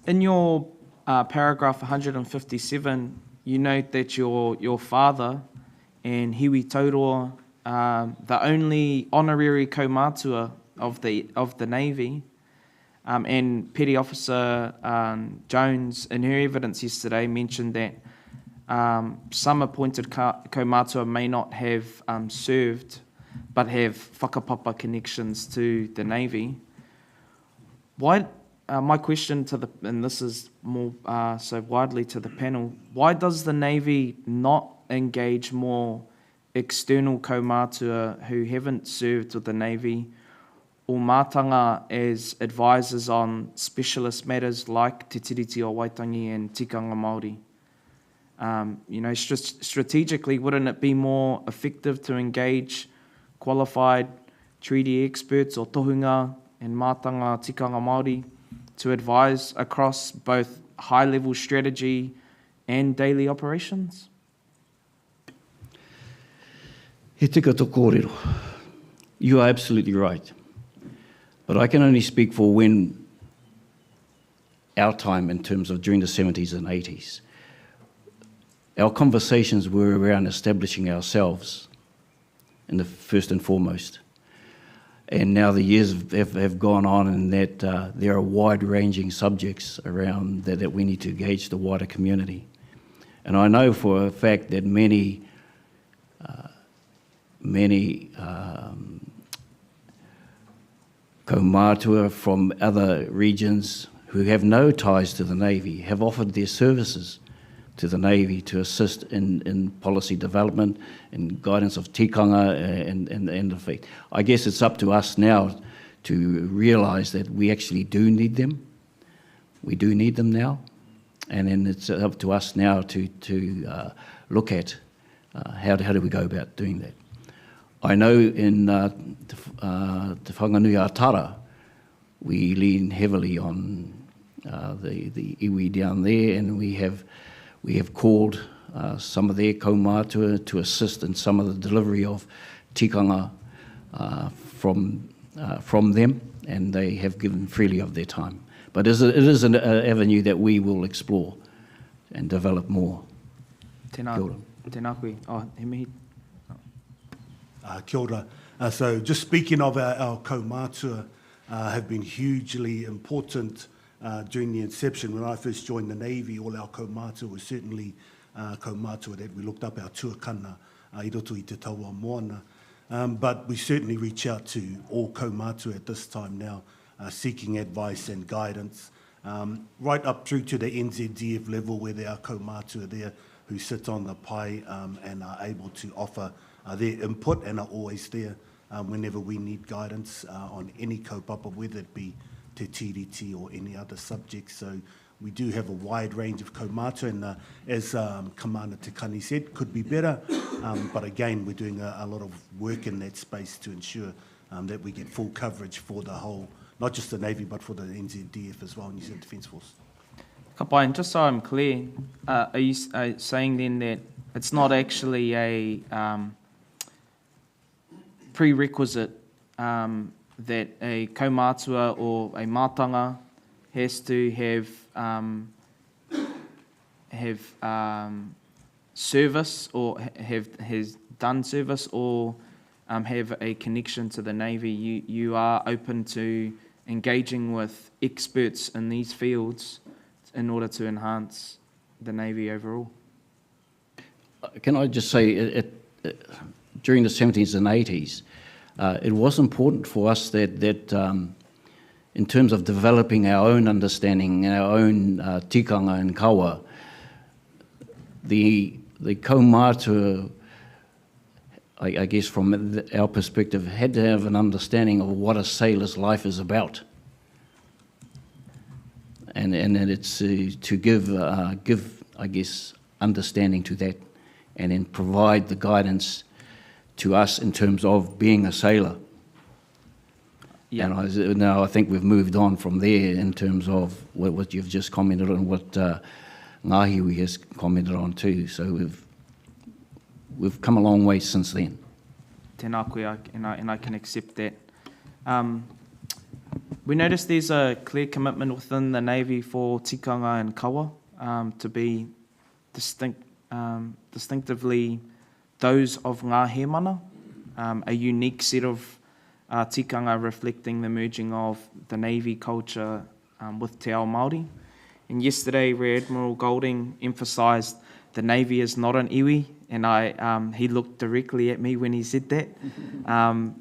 In your paragraph 157, you note that your father and Hiwi Tauroa, the only honorary kaumātua of the Navy, and Petty Officer Jones, in her evidence yesterday, mentioned that some appointed kaumātua may not have served, but have whakapapa connections to the Navy. Why? My question and this is more so widely to the panel, why does the Navy not engage more external kaumātua who haven't served with the Navy or mātanga as advisors on specialist matters like Te Tiriti o Waitangi and tikanga Māori? Strategically, wouldn't it be more effective to engage qualified treaty experts or tohunga and mātanga tikanga Māori to advise across both high-level strategy and daily operations? He tika tō kōrero. You are absolutely right. But I can only speak for when our time in terms of during the 70s and 80s. Our conversations were around establishing ourselves in the first and foremost. And now the years have gone on and that there are wide-ranging subjects around that we need to engage the wider community. And I know for a fact that many kaumātua from other regions who have no ties to the Navy have offered their services to the Navy to assist in policy development and guidance of tikanga and the fact. I guess it's up to us now to realise that we actually do need them. We do need them now. And then it's up to us now to look at how do we go about doing that. I know in Te Whanganui a Tara, we lean heavily on the iwi down there, and we have called some of their kaumātua to assist in some of the delivery of tikanga from them, and they have given freely of their time. But it is an avenue that we will explore and develop more. Tēnā koe. Oh, he mihi. Kia ora. So just speaking of our kaumātua have been hugely important during the inception. When I first joined the Navy, all our kaumātua were certainly kaumātua that we looked up, our tuakana, I roto I te taua moana. But we certainly reach out to all kaumātua at this time now, seeking advice and guidance, right up through to the NZDF level where there are kaumātua there who sit on the pai and are able to offer their input and are always there whenever we need guidance on any kaupapa, whether it be te tiriti or any other subject. So we do have a wide range of kaumātua, and as Kamana Tekani said, could be better, but again, we're doing a lot of work in that space to ensure that we get full coverage for the whole, not just the Navy, but for the NZDF as well, New Zealand Defence Force. Ka pai, and just so I'm clear, are you saying then that it's not actually a prerequisite that a kaumātua or a mātanga has to have service or has done service or have a connection to the Navy? You are open to engaging with experts in these fields in order to enhance the Navy overall? Can I just say, during the 70s and 80s, it was important for us that in terms of developing our own understanding, our own tikanga and kawa, the kaumātua, I guess from our perspective, had to have an understanding of what a sailor's life is about. And it's to give, I guess, understanding to that, and then provide the guidance to us in terms of being a sailor. Yeah. And now I think we've moved on from there in terms of what you've just commented on, what Ngahiwi has commented on too. So we've come a long way since then. Tēnā koe, and I can accept that. We notice there's a clear commitment within the Navy for tikanga and kawa to be distinctively those of ngā he mana, a unique set of tikanga reflecting the merging of the Navy culture with te ao Māori. And yesterday, Rear Admiral Golding emphasised the Navy is not an iwi, and he looked directly at me when he said that,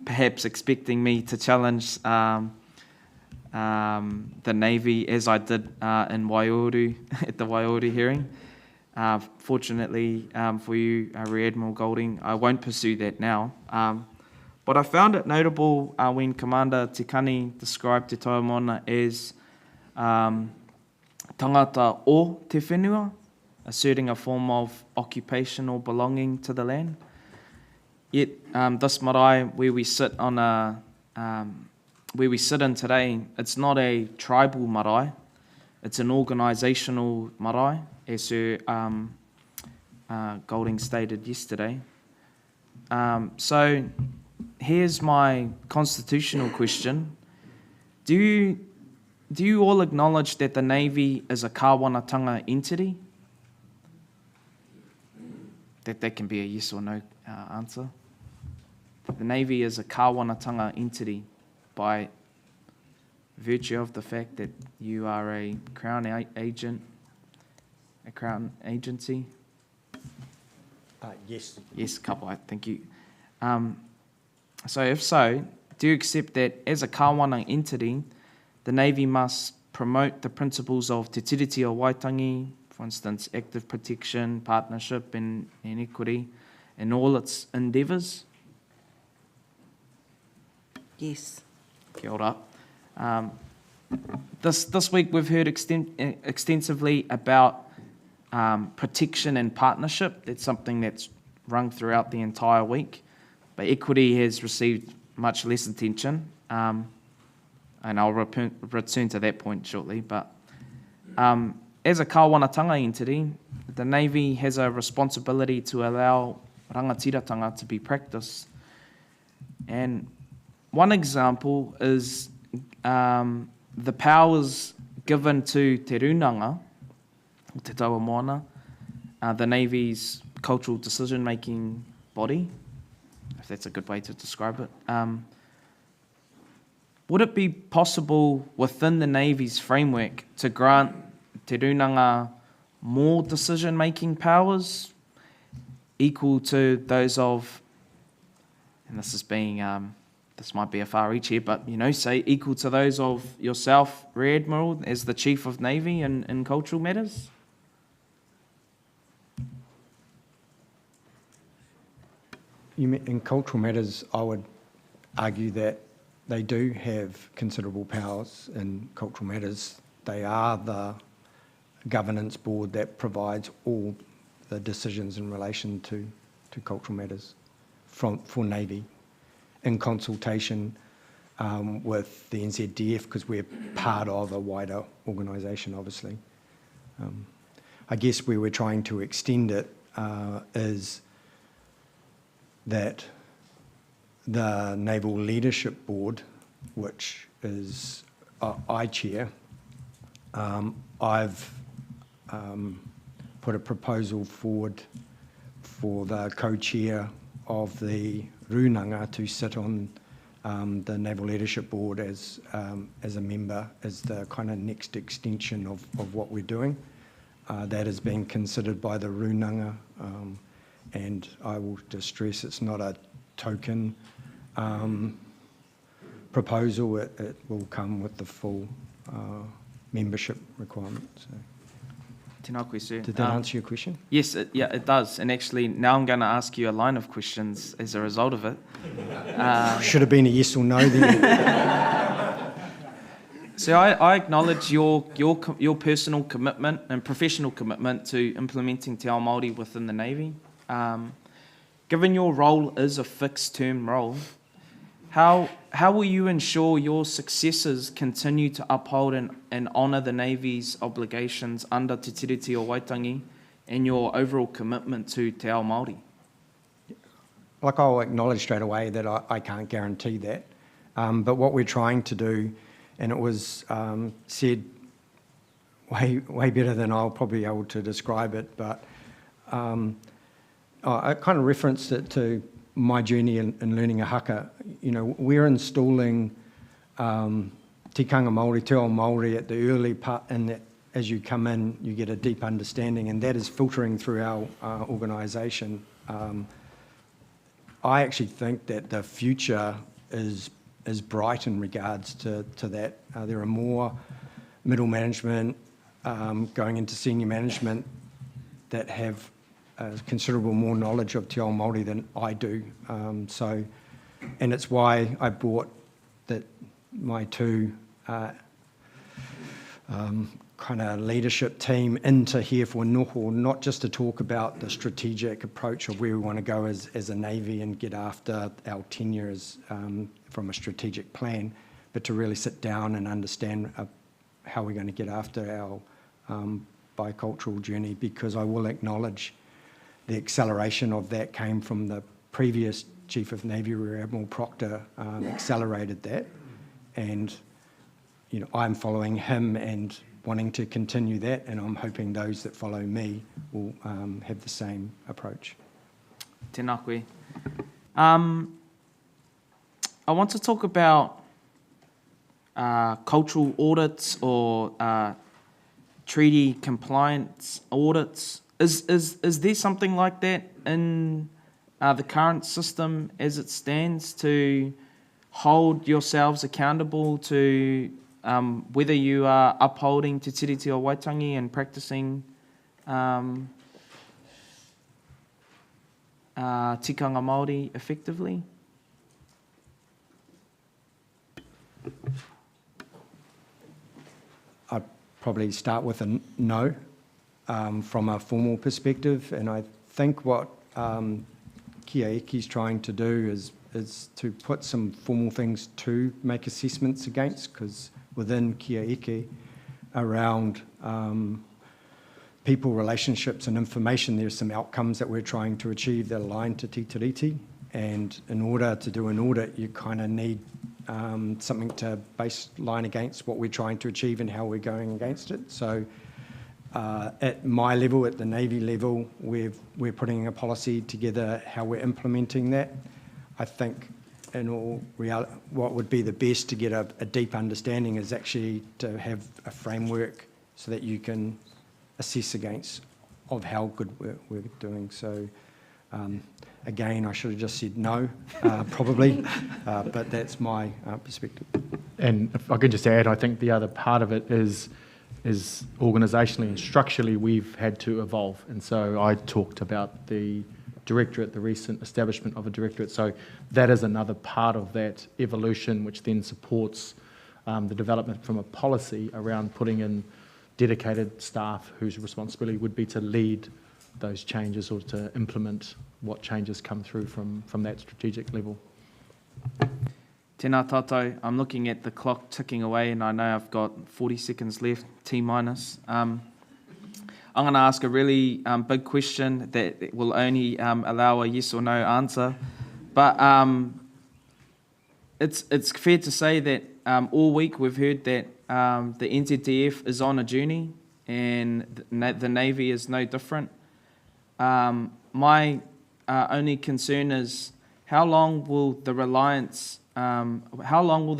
perhaps expecting me to challenge the Navy as I did in Waiuru at the Waiuru hearing. Fortunately for you, Rear Admiral Golding, I won't pursue that now. But I found it notable when Commander Tikani described Te Tauamona as tangata o te whenua, asserting a form of occupation or belonging to the land. Yet this marae where we sit in today, it's not a tribal marae, it's an organisational marae, as Sir Golding stated yesterday. So here's my constitutional question. Do you all acknowledge that the Navy is a kāwanatanga entity? That can be a yes or no answer. The Navy is a kāwanatanga entity by virtue of the fact that you are a Crown agent, a Crown agency? Yes. Yes, kapai, thank you. So if so, do you accept that as a kāwana entity, the Navy must promote the principles of te tiriti o Waitangi, for instance, active protection, partnership and equity, in all its endeavours? Yes. Kia ora. This week we've heard extensively about protection and partnership. That's something that's rung throughout the entire week. But equity has received much less attention, and I'll return to that point shortly. But as a kāwanatanga entity, the Navy has a responsibility to allow rangatiratanga to be practiced. And one example is the powers given to te runanga, te Tauamona, the Navy's cultural decision-making body, if that's a good way to describe it. Would it be possible within the Navy's framework to grant te runanga more decision-making powers equal to those of, and this is being, this might be a far reach here, but say equal to those of yourself, Rear Admiral, as the Chief of Navy in cultural matters? In cultural matters, I would argue that they do have considerable powers in cultural matters. They are the governance board that provides all the decisions in relation to cultural matters for Navy, in consultation with the NZDF, because we're part of a wider organisation, obviously. I guess where we're trying to extend it is that the Naval Leadership Board, which is I chair, I've put a proposal forward for the co-chair of the Runanga to sit on the Naval Leadership Board as a member, as the kind of next extension of what we're doing. That is being considered by the Runanga, And I will just stress it's not a token proposal. It will come with the full membership requirement. So. Tēnā koe, sir. Did that answer your question? Yes, it does. And actually, now I'm going to ask you a line of questions as a result of it. Should have been a yes or no then. So I acknowledge your personal commitment and professional commitment to implementing Te Ao Māori within the Navy. Given your role is a fixed-term role, how will you ensure your successors continue to uphold and honour the Navy's obligations under Te Tiriti o Waitangi and your overall commitment to Te Ao Māori? Like, I'll acknowledge straight away that I can't guarantee that. But what we're trying to do, and it was said way better than I'll probably be able to describe it, but I kind of referenced it to my journey in learning a haka. You know, we're installing tikanga Māori, te ao Māori at the early part, and that as you come in, you get a deep understanding, and that is filtering through our organisation. I actually think that the future is bright in regards to that. There are more middle management going into senior management that have considerable more knowledge of Te Ao Māori than I do. And it's why I brought my two kind of leadership team into here for noho, not just to talk about the strategic approach of where we want to go as a Navy and get after our tenure as, from a strategic plan, but to really sit down and understand how we're going to get after our bicultural journey, because I will acknowledge the acceleration of that came from the previous Chief of Navy, Rear Admiral Proctor, accelerated that, and you know, I'm following him and wanting to continue that, and I'm hoping those that follow me will have the same approach. Tēnā koe. I want to talk about cultural audits or treaty compliance audits. Is there something like that in the current system as it stands to hold yourselves accountable to whether you are upholding Te Tiriti o Waitangi and practising tikanga Māori effectively? I'd probably start with a no from a formal perspective, and I think what Kia Iki's trying to do is to put some formal things to make assessments against, because within Kia Iki around people, relationships and information, there's some outcomes that we're trying to achieve that align to Te Tiriti, and in order to do an audit you kind of need something to baseline against what we're trying to achieve and how we're going against it. So at my level, at the Navy level, we're putting a policy together how we're implementing that. I think in all reality, what would be the best to get a deep understanding is actually to have a framework so that you can assess against of how good we're doing. So again, I should have just said no, probably, but that's my perspective. And if I could just add, I think the other part of it is organisationally and structurally we've had to evolve. And so I talked about the directorate, the recent establishment of a directorate. So that is another part of that evolution, which then supports the development from a policy around putting in dedicated staff whose responsibility would be to lead those changes or to implement what changes come through from that strategic level. Tēnā tātou, I'm looking at the clock ticking away and I know I've got 40 seconds left, T minus. I'm going to ask a really big question that will only allow a yes or no answer. But it's fair to say that all week we've heard that the NZTF is on a journey and the Navy is no different. My only concern is how long will the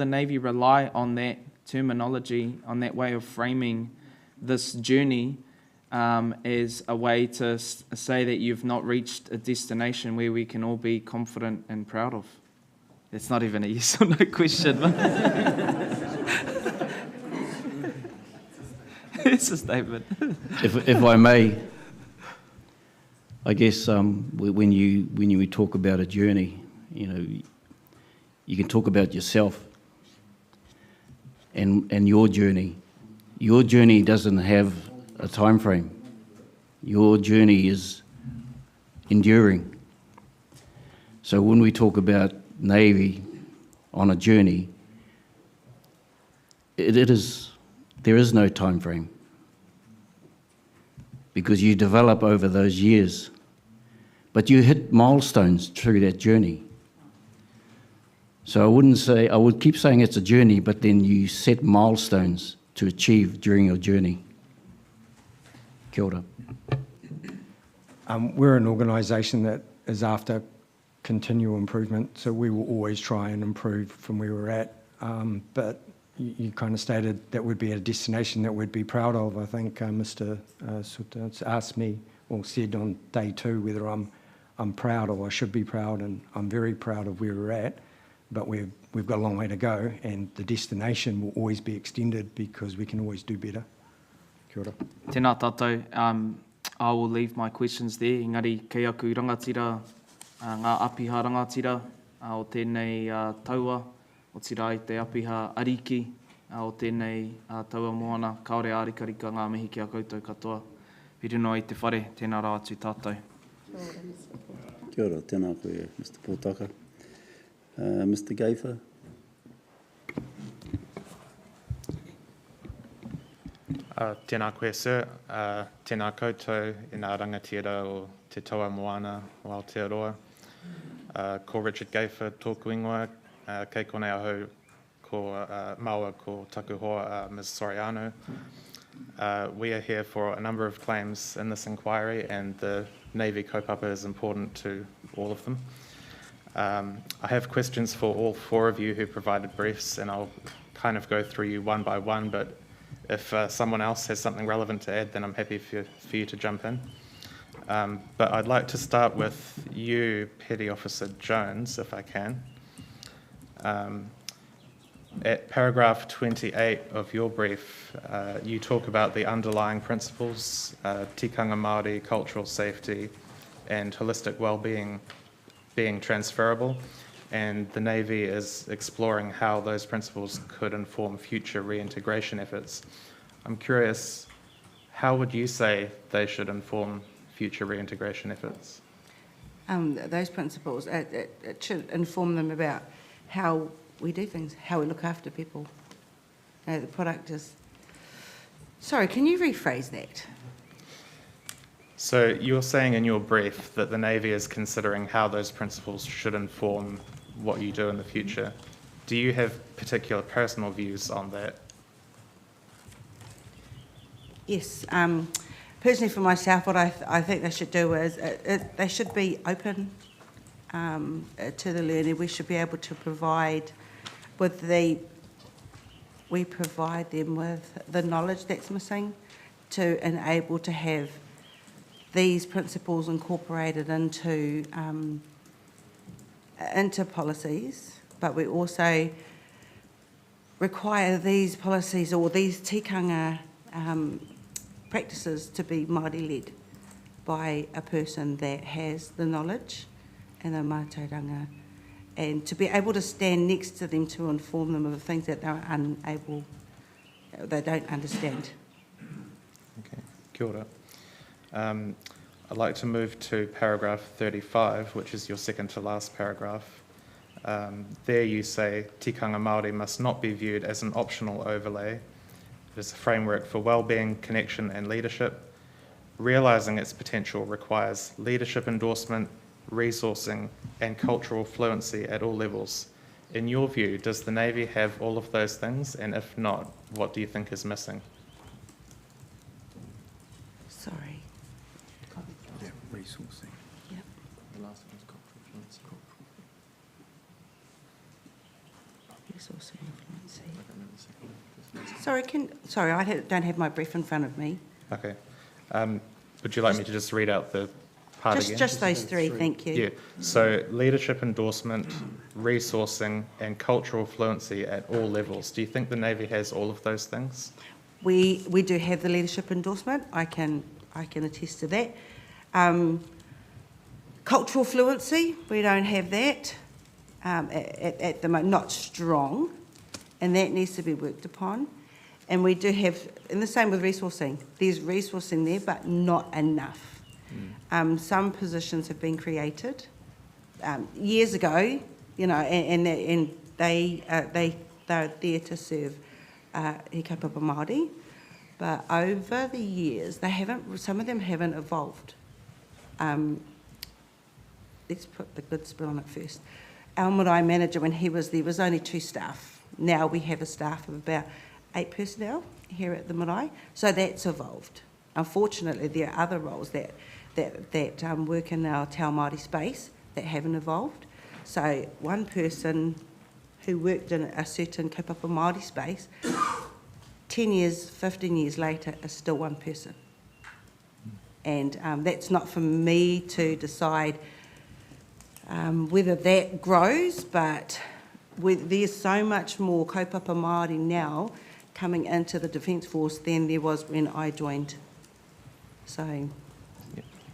Navy rely on that terminology, on that way of framing this journey, as a way to say that you've not reached a destination where we can all be confident and proud of? It's not even a yes or no question. It's a statement. If I may, I guess when you talk about a journey, you can talk about yourself and your journey. Your journey doesn't have a time frame. Your journey is enduring. So when we talk about Navy on a journey, there is no time frame, because you develop over those years, but you hit milestones through that journey. So I would keep saying it's a journey, but then you set milestones to achieve during your journey. Kia ora. We're an organisation that is after continual improvement, so we will always try and improve from where we're at. But you kind of stated that would be a destination that we'd be proud of. I think Mr. Suta asked me, or said on day 2, whether I'm proud or I should be proud, and I'm very proud of where we're at. But we've got a long way to go, and the destination will always be extended because we can always do better. Kia ora. Tēnā tātou. I will leave my questions there. Engari, kei aku rangatira, ngā apiha rangatira, o tēnei taua, o tira i te apiha ariki, o tēnei taua moana, kaore ārikarika ngā mihi ki a koutou katoa. Whirino i te whare, tēnā rā atu tātou. Kia ora, tēnā koe, Mr. Pōtaka. Mr. Gaifer. Tēnā koe, sir. Tēnā koutou i ngā rangatira o te taua moana o Aotearoa. Ko Richard Gaifer tōku ingoa, kei konei ahau ko Maua ko taku hoa Ms. Soriano. We are here for a number of claims in this inquiry, and the Navy kaupapa is important to all of them. I have questions for all 4 of you who provided briefs, and I'll kind of go through you one by one, but if someone else has something relevant to add, then I'm happy for you to jump in. But I'd like to start with you, Petty Officer Jones, if I can. At paragraph 28 of your brief, you talk about the underlying principles, tikanga Māori, cultural safety, and holistic well-being being transferable, and the Navy is exploring how those principles could inform future reintegration efforts. I'm curious, how would you say they should inform future reintegration efforts? Those principles, it should inform them about how we do things, how we look after people. The product is... Sorry, can you rephrase that? So you're saying in your brief that the Navy is considering how those principles should inform what you do in the future. Do you have particular personal views on that? Yes. Personally for myself, what I think they should do is they should be open to the learner. We should be able to provide we provide them with the knowledge that's missing to enable to have these principles incorporated into policies, but we also require these policies or these tikanga practices to be Māori-led by a person that has the knowledge and the mātauranga, and to be able to stand next to them to inform them of the things that they don't understand. Okay, kia ora. I'd like to move to paragraph 35, which is your second to last paragraph. There you say, tikanga Māori must not be viewed as an optional overlay. It is a framework for well-being, connection and leadership. Realising its potential requires leadership endorsement, resourcing and cultural fluency at all levels. In your view, does the Navy have all of those things? And if not, what do you think is missing? Sorry. Yeah, resourcing. Yep. The last one was cultural fluency. Resourcing and fluency. Sorry, I don't have my brief in front of me. Okay. Would you like me to just read out the part again? Just those three, thank you. Yeah, so leadership endorsement, resourcing, and cultural fluency at all levels. Do you think the Navy has all of those things? We do have the leadership endorsement. I can attest to that. Cultural fluency, we don't have that at the moment, not strong, and that needs to be worked upon. And we do have, and the same with resourcing. There's resourcing there, but not enough. Some positions have been created years ago, you know, and they're there to serve he kaupapa Māori, but over the years some of them haven't evolved. Let's put the good spin on it first. Our marae manager, when he was there, was only 2 staff. Now we have a staff of about 8 personnel here at the marae, so that's evolved. Unfortunately, there are other roles that work in our Te Ao Māori space that haven't evolved. So one person who worked in a certain kaupapa Māori space, 10 years, 15 years later, is still one person. And that's not for me to decide whether that grows, but there's so much more kaupapa Māori now coming into the Defence Force than there was when I joined. So,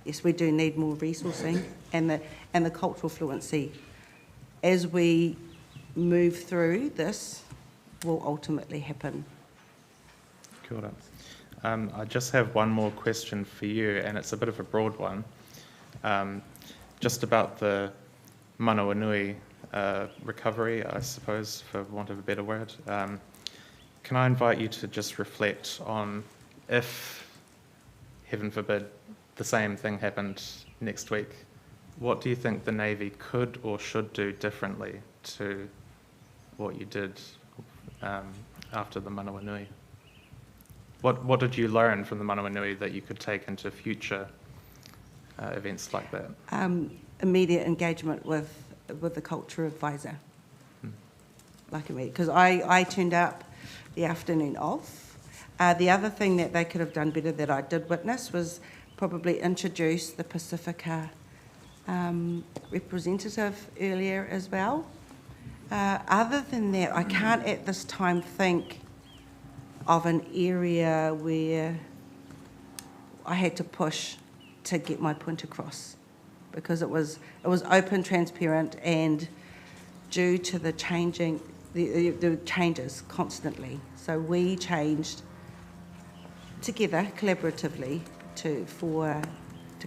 yes, we do need more resourcing and the cultural fluency. As we move through this, will ultimately happen. Kia ora. I just have one more question for you, and it's a bit of a broad one. Just about the Manawanui recovery, I suppose, for want of a better word. Can I invite you to just reflect on if, heaven forbid, the same thing happened next week, what do you think the Navy could or should do differently to what you did after the Manawanui? What did you learn from the Manawanui that you could take into future events like that? Immediate engagement with the culture advisor. Like immediate, because I turned up the afternoon off. The other thing that they could have done better that I did witness was probably introduce the Pacifica representative earlier as well. Other than that, I can't at this time think of an area where I had to push to get my point across, because it was open, transparent, and due to the changing, the changes constantly. So we changed together, collaboratively, to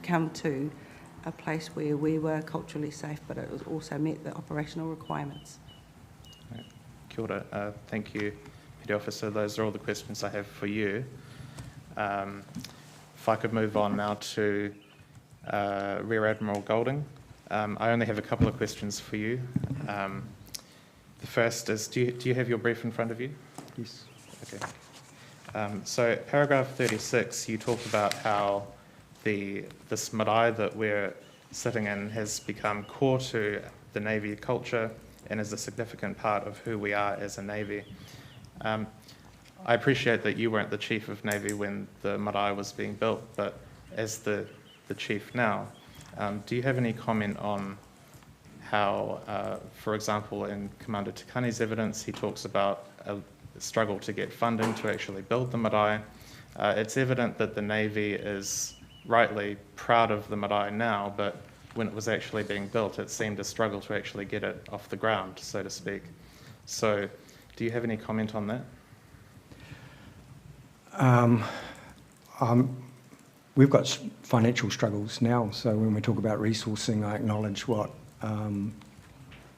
come to a place where we were culturally safe, but it was also met the operational requirements. Right. Kia ora. Thank you, Petty Officer. Those are all the questions I have for you. If I could move on now to Rear Admiral Golding. I only have a couple of questions for you. The first is, do you have your brief in front of you? Yes. Okay. So paragraph 36, you talk about how this marae that we're sitting in has become core to the Navy culture and is a significant part of who we are as a Navy. I appreciate that you weren't the Chief of Navy when the marae was being built, but as the Chief now, do you have any comment on how, for example, in Commander Tikani's evidence, he talks about a struggle to get funding to actually build the marae. It's evident that the Navy is rightly proud of the marae now, but when it was actually being built, it seemed a struggle to actually get it off the ground, so to speak. So, do you have any comment on that? We've got financial struggles now, so when we talk about resourcing, I acknowledge what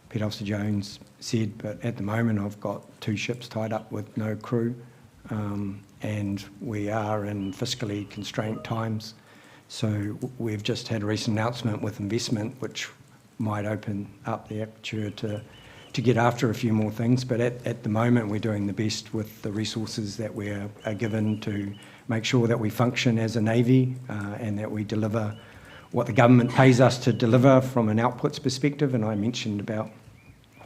Petty Officer Jones said, but at the moment I've got 2 ships tied up with no crew, and we are in fiscally constrained times. So we've just had a recent announcement with investment, which might open up the aperture to get after a few more things. But at the moment, we're doing the best with the resources that we are given to make sure that we function as a Navy and that we deliver what the government pays us to deliver from an outputs perspective. And I mentioned about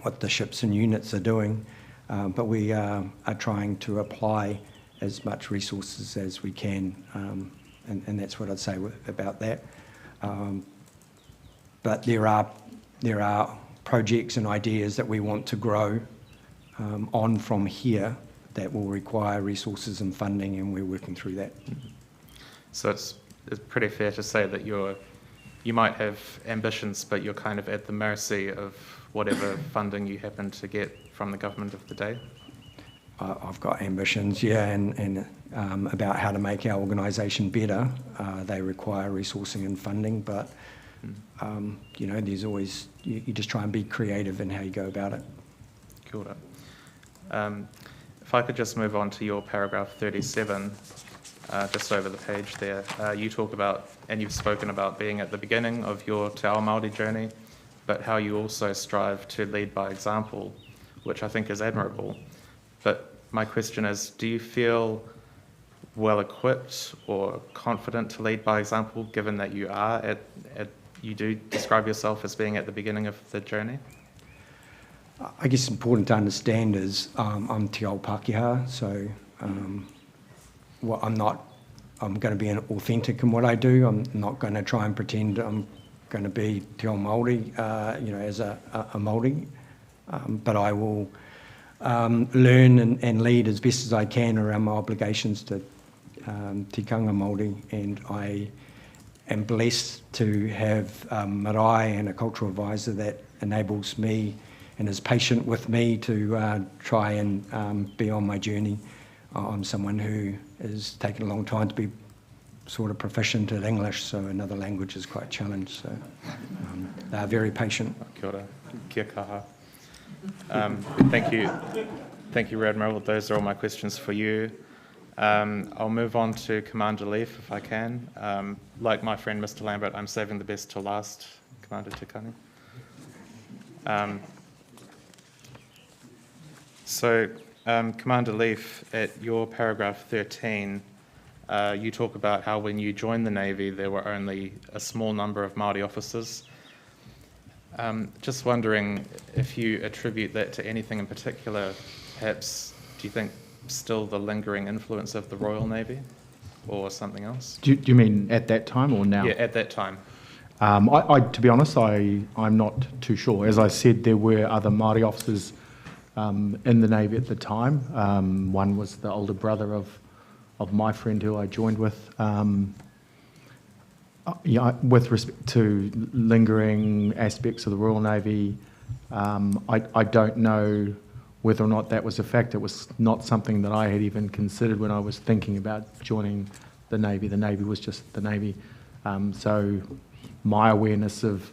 what the ships and units are doing, but we are trying to apply as much resources as we can and that's what I'd say about that. But there are projects and ideas that we want to grow on from here that will require resources and funding, and we're working through that. So it's pretty fair to say that you might have ambitions, but you're kind of at the mercy of whatever funding you happen to get from the government of the day? I've got ambitions, yeah, and about how to make our organisation better. They require resourcing and funding, but you know, there's always, you just try and be creative in how you go about it. Kia ora. If I could just move on to your paragraph 37, just over the page there. You talk about, and you've spoken about being at the beginning of your Te Ao Māori journey, but how you also strive to lead by example, which I think is admirable. But my question is, do you feel well equipped or confident to lead by example, given that you are you do describe yourself as being at the beginning of the journey? I guess it's important to understand is I'm Te Ao Pākehā, so I'm going to be authentic in what I do. I'm not going to try and pretend I'm going to be Te Ao Māori, you know, as a Māori, but I will learn and lead as best as I can around my obligations to tikanga Māori, and I am blessed to have marae and a cultural advisor that enables me and is patient with me to try and be on my journey. I'm someone who has taken a long time to be sort of proficient at English, so another language is quite challenged. So they're very patient. Kia ora. Kia kaha. Thank you, Admiral. Those are all my questions for you. I'll move on to Commander Leaf if I can. Like my friend Mr. Lambert, I'm saving the best till last, Commander Tikani. Commander Leaf, at your paragraph 13, you talk about how when you joined the Navy there were only a small number of Māori officers. Just wondering if you attribute that to anything in particular. Perhaps, do you think still the lingering influence of the Royal Navy or something else? Do you mean at that time or now? Yeah, at that time. To be honest, I'm not too sure. As I said, there were other Māori officers in the Navy at the time. One was the older brother of my friend who I joined with. With respect to lingering aspects of the Royal Navy, I don't know whether or not that was a fact. It was not something that I had even considered when I was thinking about joining the Navy. The Navy was just the Navy. So my awareness of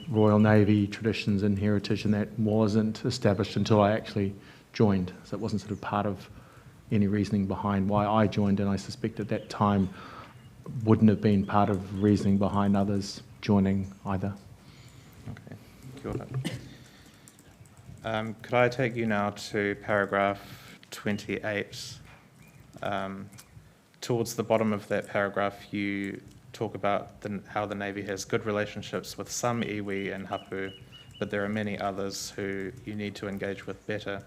Royal Navy traditions and heritage and that wasn't established until I actually joined. So it wasn't sort of part of any reasoning behind why I joined, and I suspect at that time wouldn't have been part of reasoning behind others joining either. Okay, kia ora. Could I take you now to paragraph 28? Towards the bottom of that paragraph, you talk about how the Navy has good relationships with some iwi and hapu, but there are many others who you need to engage with better.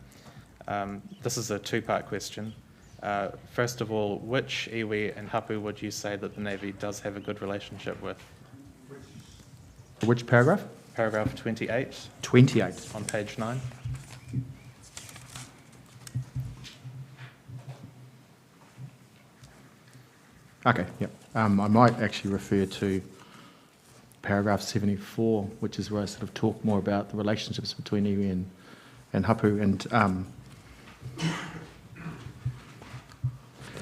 This is a two-part question. First of all, which iwi and hapu would you say that the Navy does have a good relationship with? Which paragraph? Paragraph 28. 28. On page 9. Okay, yep. I might actually refer to paragraph 74, which is where I sort of talk more about the relationships between iwi and hapu. And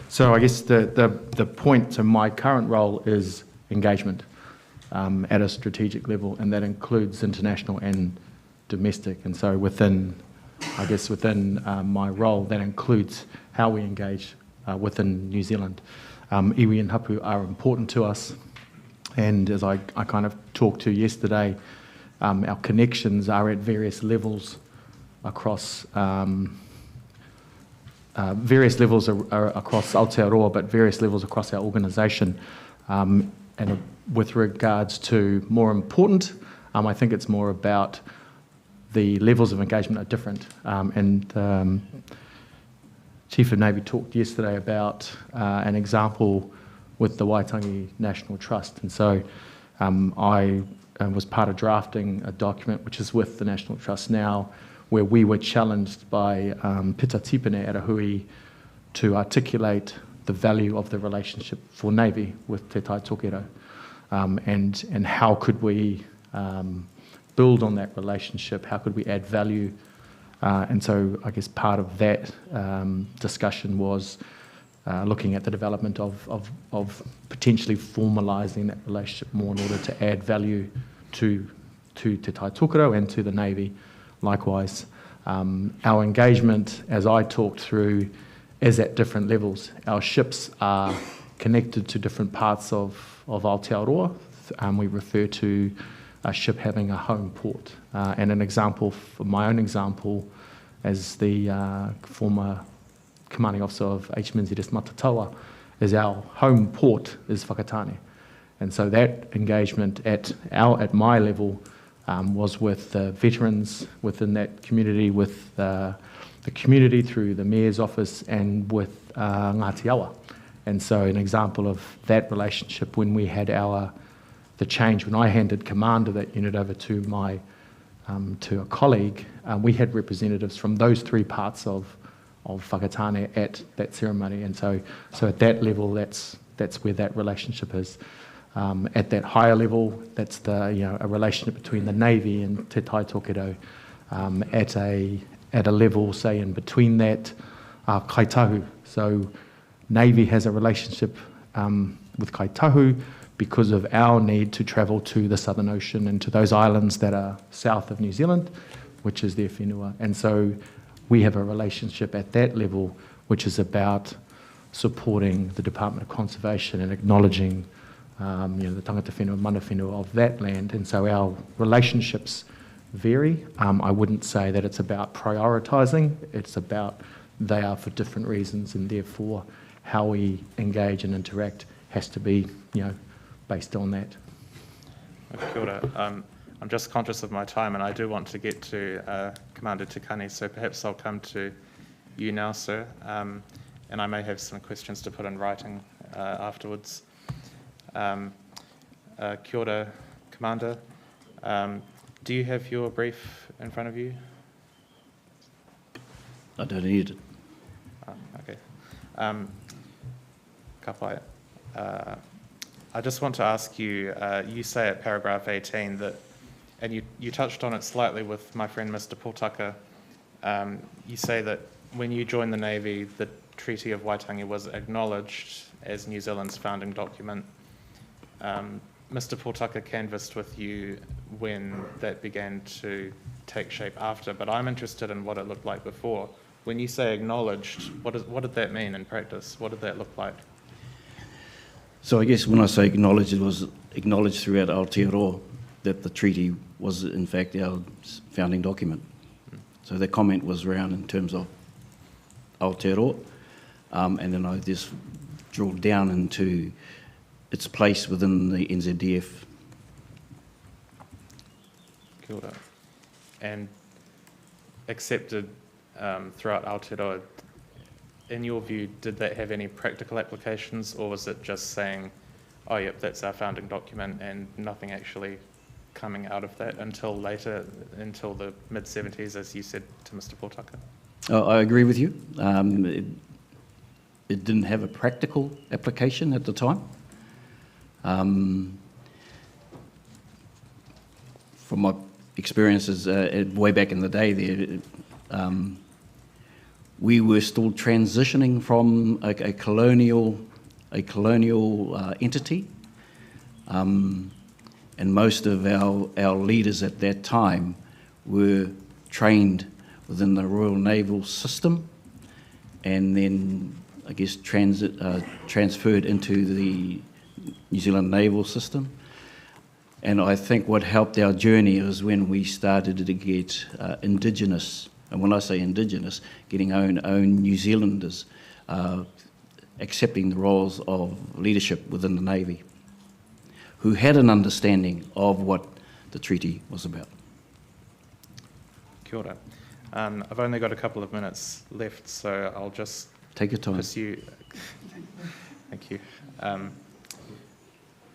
so I guess the point to my current role is engagement at a strategic level, and that includes international and domestic. And so within my role, that includes how we engage within New Zealand. Iwi and hapu are important to us, and as I kind of talked to yesterday, our connections are at various levels across across Aotearoa, but various levels across our organisation. And with regards to more important, I think it's more about the levels of engagement are different. Chief of Navy talked yesterday about an example with the Waitangi National Trust. And so I was part of drafting a document which is with the National Trust now, where we were challenged by Pita Tipene Arahui to articulate the value of the relationship for Navy with Te Tai Tokero, and how could we build on that relationship, how could we add value. And so I guess part of that discussion was looking at the development of potentially formalising that relationship more in order to add value to Te Tai Tokero and to the Navy. Likewise, our engagement, as I talked through, is at different levels. Our ships are connected to different parts of Aotearoa. We refer to a ship having a home port. And an example, for my own example, as the former commanding officer of HMNZS Matatawa, is our home port is Whakatane. And so that engagement at my level was with veterans within that community, with the community through the Mayor's office, and with Ngāti Awa. And so an example of that relationship, when we had the change, when I handed command of that unit over to to a colleague, we had representatives from those three parts of Whakatane at that ceremony. And so at that level, that's where that relationship is. At that higher level, that's a relationship between the Navy and Te Tai Tokero. At a level, say, in between that, Kaitahu. So Navy has a relationship with Kaitahu because of our need to travel to the Southern Ocean and to those islands that are south of New Zealand, which is their whenua. And so we have a relationship at that level, which is about supporting the Department of Conservation and acknowledging the tangata whenua, mana whenua of that land. And so our relationships vary. I wouldn't say that it's about prioritising. It's about they are for different reasons, and therefore how we engage and interact has to be, based on that. Kia ora. I'm just conscious of my time, and I do want to get to Commander Tikani, so perhaps I'll come to you now, sir, and I may have some questions to put in writing afterwards. Kia ora, Commander. Do you have your brief in front of you? I don't need it. Okay. Ka pai. I just want to ask you, you say at paragraph 18 that, and you touched on it slightly with my friend Mr. Potaka, you say that when you joined the Navy, the Treaty of Waitangi was acknowledged as New Zealand's founding document. Mr. Potaka canvassed with you when that began to take shape after, but I'm interested in what it looked like before. When you say acknowledged, what did that mean in practice? What did that look like? So I guess when I say acknowledged, it was acknowledged throughout Aotearoa that the treaty was in fact our founding document. So that comment was around in terms of Aotearoa, and then I just drilled down into its place within the NZDF. Kia ora. And accepted throughout Aotearoa, in your view, did that have any practical applications, or was it just saying, oh yep, that's our founding document, and nothing actually coming out of that until later, until the mid-70s, as you said to Mr. Potaka? I agree with you. It didn't have a practical application at the time. From my experiences way back in the day there, we were still transitioning from a colonial entity, and most of our leaders at that time were trained within the Royal Naval System, and then I guess transferred into the New Zealand Naval System. And I think what helped our journey was when we started to get Indigenous, and when I say Indigenous, getting own New Zealanders accepting the roles of leadership within the Navy, who had an understanding of what the treaty was about. Kia ora. I've only got a couple of minutes left, so I'll just take your time. Pursue. Thank you.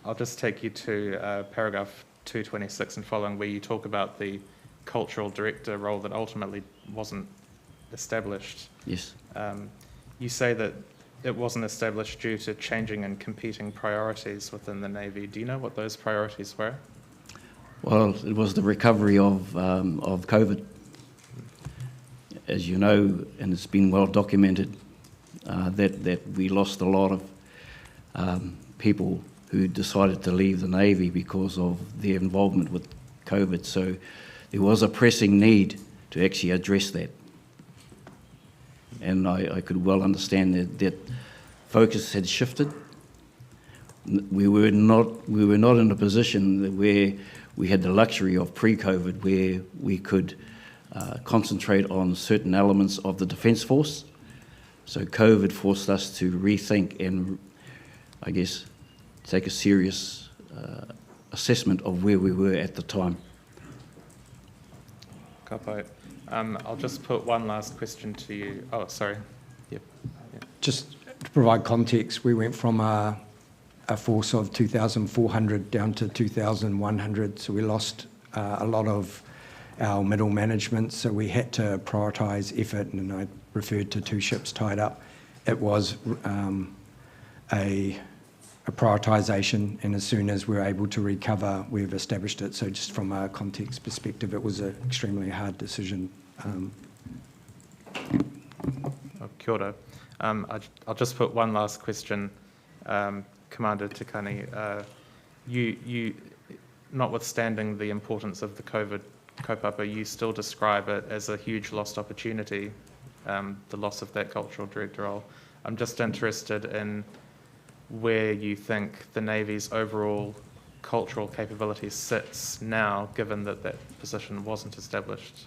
I'll just take you to paragraph 226 and following, where you talk about the cultural director role that ultimately wasn't established. Yes. You say that it wasn't established due to changing and competing priorities within the Navy. Do you know what those priorities were? Well, it was the recovery of COVID. As you know, and it's been well documented, that we lost a lot of people who decided to leave the Navy because of their involvement with COVID. So there was a pressing need to actually address that. And I could well understand that focus had shifted. We were not in a position where we had the luxury of pre-COVID, where we could concentrate on certain elements of the Defence Force. So COVID forced us to rethink and, I guess, take a serious assessment of where we were at the time. Kapai. I'll just put one last question to you. Oh, sorry. Yep. Just to provide context, we went from a force of 2,400 down to 2,100, so we lost a lot of our middle management, so we had to prioritise effort, and I referred to 2 ships tied up. It was a prioritisation, and as soon as we were able to recover, we've established it. So just from a context perspective, it was an extremely hard decision. Kia ora. I'll just put one last question. Commander Tikani, you, notwithstanding the importance of the COVID kaupapa, you still describe it as a huge lost opportunity, the loss of that cultural director role. I'm just interested in where you think the Navy's overall cultural capability sits now, given that that position wasn't established.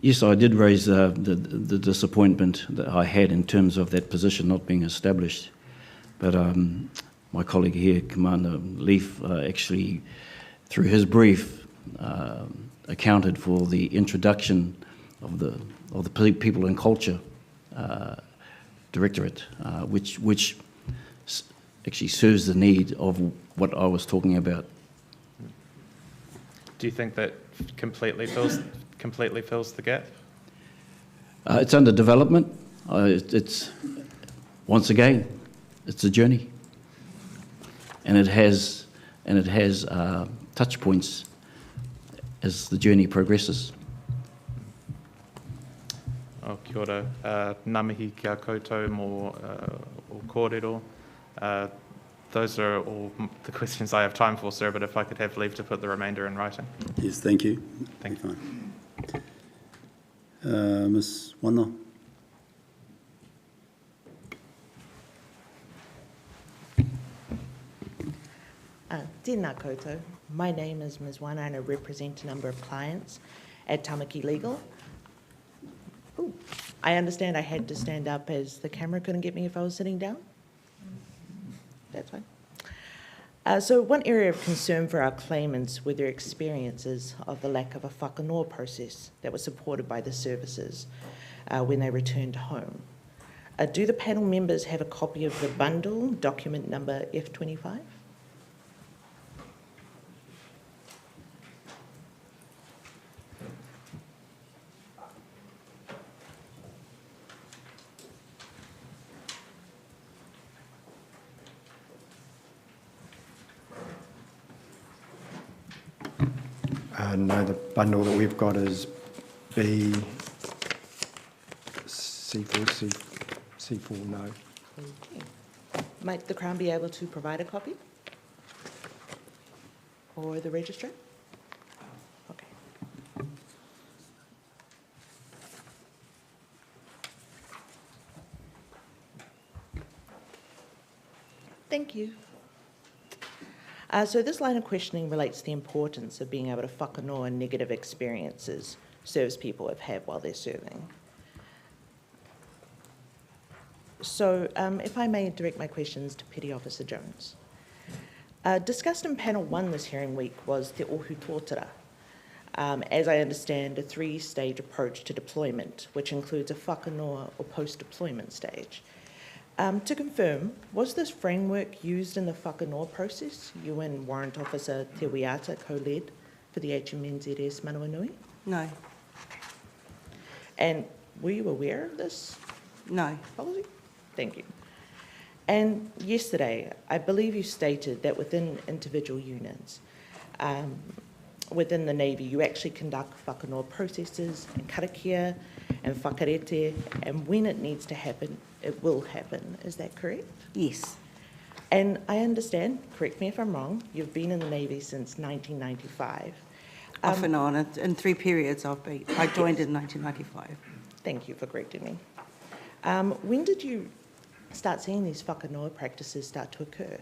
Yes, I did raise the disappointment that I had in terms of that position not being established. But my colleague here, Commander Leaf, actually, through his brief, accounted for the introduction of the People and Culture Directorate, which actually serves the need of what I was talking about. Do you think that completely fills the gap? It's under development. It's once again, it's a journey, and it has touch points as the journey progresses. O kia ora. Ngā mihi kia koutou mō o kōrero. Those are all the questions I have time for, sir, but if I could have leave to put the remainder in writing. Yes, thank you. Thank you. Ms. Wano. Tēnā koutou. My name is Ms. Wana and I represent a number of clients at Tamaki Legal. Ooh, I understand I had to stand up as the camera couldn't get me if I was sitting down. That's fine. So one area of concern for our claimants were their experiences of the lack of a whakanoa process that was supported by the services when they returned home. Do the panel members have a copy of the bundle, document number F25? No, the bundle that we've got is B, C4, C4, no. Okay. Might the Crown be able to provide a copy? Or the registrar? Okay. Thank you. So this line of questioning relates to the importance of being able to whakanoa negative experiences service people have had while they're serving. So if I may direct my questions to Petty Officer Jones. Discussed in panel 1 this hearing week was te ohu tōtara. As I understand, a 3-stage approach to deployment, which includes a whakanoa or post-deployment stage. To confirm, was this framework used in the whakanoa process you and Warrant Officer Te Wiata co-led for the HMNZS Manawanui? No, And were you aware of this no. policy? Thank you. And yesterday, I believe you stated that within individual units, within the Navy, you actually conduct whakanoa processes and karakia and whakarete, and when it needs to happen, it will happen. Is that correct? Yes, And I understand, correct me if I'm wrong, you've been in the Navy since 1995. off and on, in 3 periods I've been. I joined in 1995. Thank you for correcting me. When did you start seeing these whakanoa practices start to occur?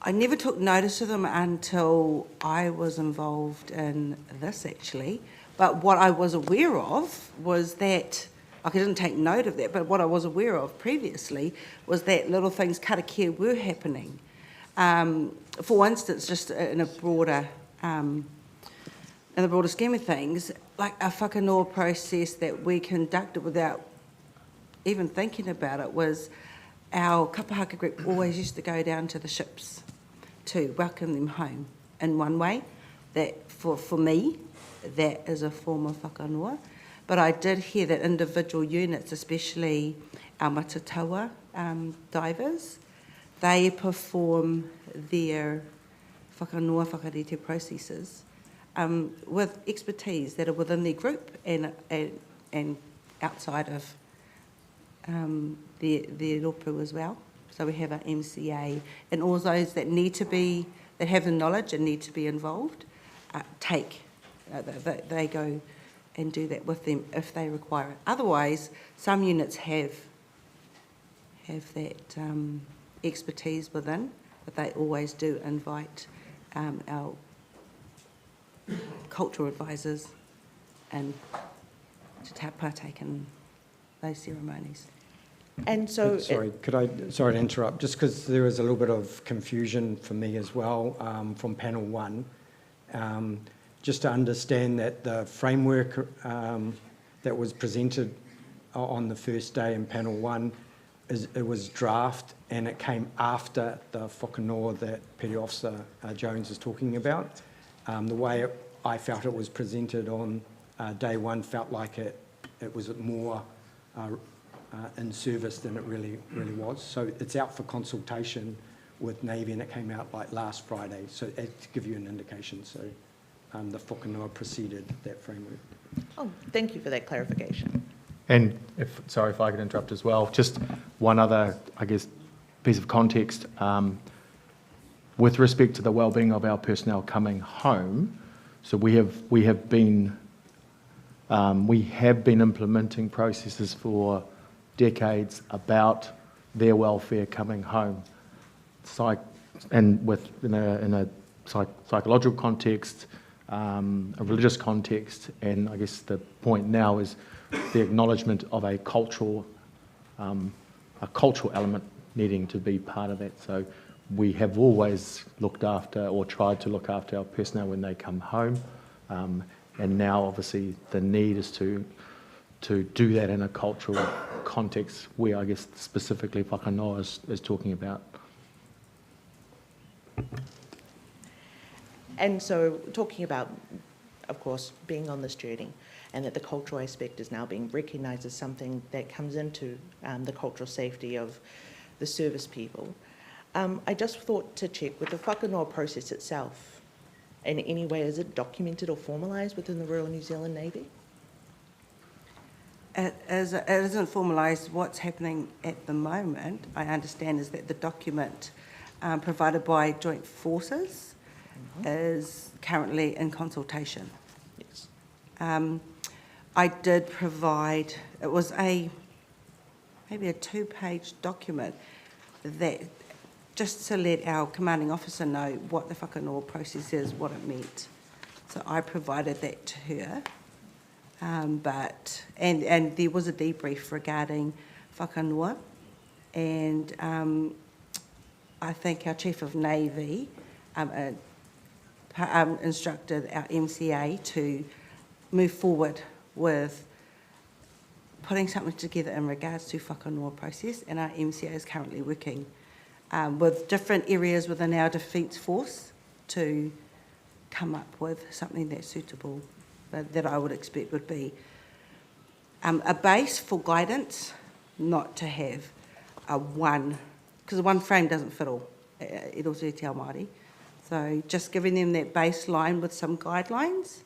I never took notice of them until I was involved in this, actually. But what I was aware of was that, like I didn't take note of that, but what I was aware of previously was that little things, karakia, were happening. For instance, just in a broader scheme of things, like a whakanoa process that we conducted without even thinking about it was our kapahaka group always used to go down to the ships to welcome them home in one way. That for me, that is a form of whakanoa. But I did hear that individual units, especially our matatawa divers, they perform their whakanoa, whakarete processes with expertise that are within their group and outside of their ropu as well. So we have our MCA, and all those that need to be, that have the knowledge and need to be involved, they go and do that with them if they require it. Otherwise, some units have that expertise within, but they always do invite our cultural advisors and to partake in those ceremonies. And so... Sorry to interrupt, just because there was a little bit of confusion for me as well from panel 1. Just to understand that the framework that was presented on the first day in panel 1, it was draft and it came after the whakanoa that Petty Officer Jones is talking about. The way I felt it was presented on day 1 felt like it was more in service than it really was. So it's out for consultation with Navy and it came out like last Friday, so to give you an indication. So the whakanoa preceded that framework. Oh, thank you for that clarification. And sorry if I could interrupt as well, just one other, I guess, piece of context. With respect to the well-being of our personnel coming home, so we have been implementing processes for decades about their welfare coming home, and in a psychological context, a religious context, and I guess the point now is the acknowledgement of a cultural element needing to be part of that. So we have always looked after or tried to look after our personnel when they come home, and now obviously the need is to do that in a cultural context where I guess specifically whakanoa is talking about. And so talking about, of course, being on this journey and that the cultural aspect is now being recognised as something that comes into the cultural safety of the service people, I just thought to check with the whakanoa process itself, in any way is it documented or formalised within the Royal New Zealand Navy? It isn't formalised. What's happening at the moment, I understand, is that the document provided by Joint Forces is currently in consultation. Yes. I did provide, it was maybe a 2-page document that just to let our commanding officer know what the whakanoa process is, what it meant. So I provided that to her. And there was a debrief regarding whakanoa, and I think our Chief of Navy instructed our MCA to move forward with putting something together in regards to whakanoa process, and our MCA is currently working with different areas within our defence force to come up with something that's suitable, that I would expect would be a base for guidance, not to have a one, because one frame doesn't fit all, it also te ao Māori. So just giving them that baseline with some guidelines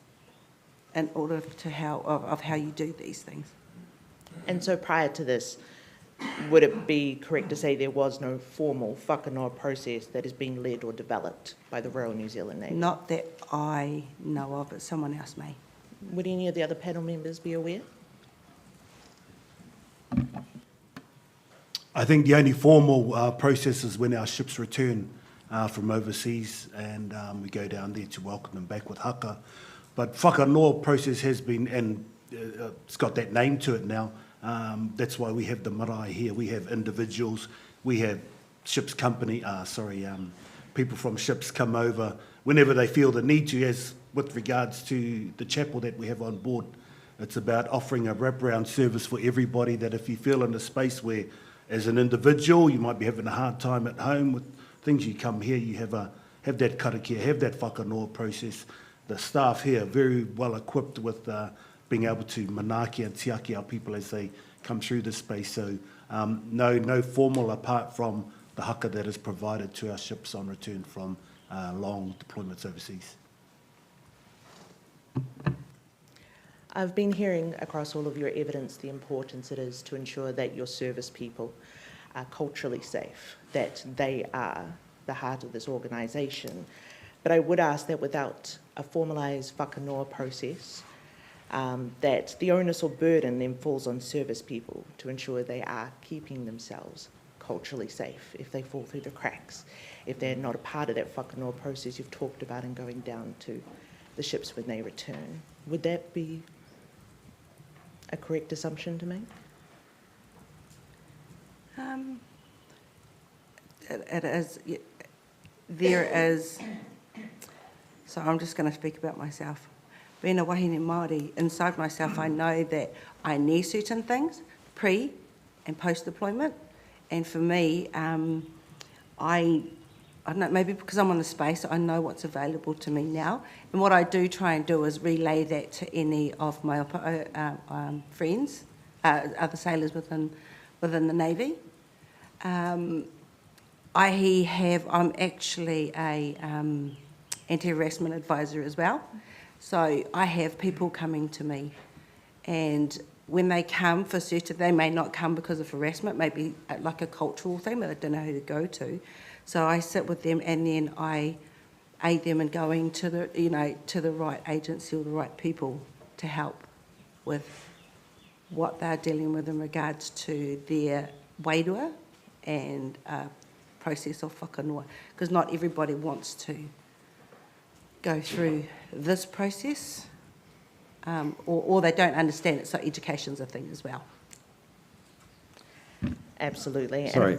in order to of how you do these things. And so prior to this, would it be correct to say there was no formal whakanoa process that is being led or developed by the Royal New Zealand Navy? Not that I know of, but someone else may. Would any of the other panel members be aware? I think the only formal process is when our ships return from overseas, and we go down there to welcome them back with haka. But whakanoa process has been, and it's got that name to it now. That's why we have the marae here. We have individuals, we have ships company, people from ships come over whenever they feel the need to, as with regards to the chapel that we have on board. It's about offering a wraparound service for everybody, that if you feel in a space where, as an individual, you might be having a hard time at home with things, you come here, you have that karakia, have that whakanoa process. The staff here are very well equipped with being able to manaaki and tiaki our people as they come through this space. So no formal apart from the haka that is provided to our ships on return from long deployments overseas. I've been hearing across all of your evidence the importance it is to ensure that your service people are culturally safe, that they are the heart of this organisation. But I would ask that without a formalised whakanoa process, that the onus or burden then falls on service people to ensure they are keeping themselves culturally safe if they fall through the cracks, if they're not a part of that whakanoa process you've talked about and going down to the ships when they return. Would that be a correct assumption to make? It is. There is. So I'm just going to speak about myself. Being a wahine Māori, inside myself I know that I need certain things pre and post deployment, and for me, I don't know, maybe because I'm on the space, I know what's available to me now. And what I do try and do is relay that to any of my friends, other sailors within the Navy. I'm actually a anti-harassment advisor as well. So I have people coming to me, and when they come for certain, they may not come because of harassment, maybe like a cultural thing, but they don't know who to go to. So I sit with them, and then I aid them in going to the right agency or the right people to help with what they're dealing with in regards to their wairua and process of whakanoa, because not everybody wants to go through this process, or they don't understand it, so education's a thing as well. Absolutely. Sorry,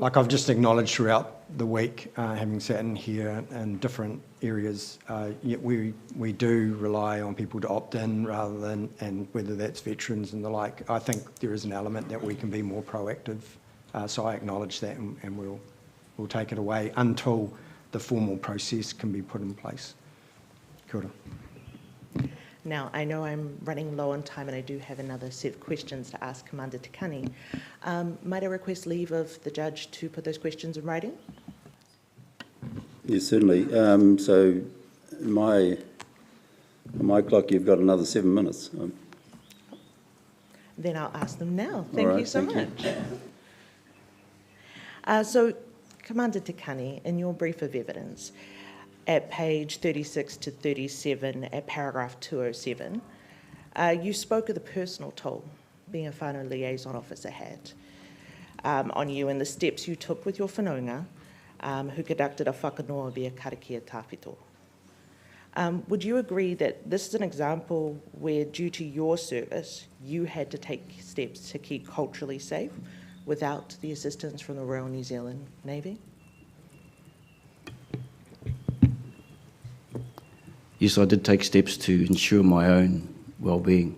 I've just acknowledged throughout the week, having sat in here in different areas, yet we do rely on people to opt in rather than, and whether that's veterans and the like. I think there is an element that we can be more proactive. So I acknowledge that, and we'll take it away until the formal process can be put in place. Kia ora. Now, I know I'm running low on time and I do have another set of questions to ask Commander Tikani. Might I request leave of the judge to put those questions in writing? Yes, certainly. So on my clock, you've got another 7 minutes. Then I'll ask them now. Thank you so much. You. So, Commander Tikani, in your brief of evidence, at page 36 to 37, at paragraph 207, you spoke of the personal toll being a whānau liaison officer had on you and the steps you took with your whanaunga who conducted a whakanoa via karakia tāwhito. Would you agree that this is an example where, due to your service, you had to take steps to keep culturally safe without the assistance from the Royal New Zealand Navy? Yes, I did take steps to ensure my own well-being.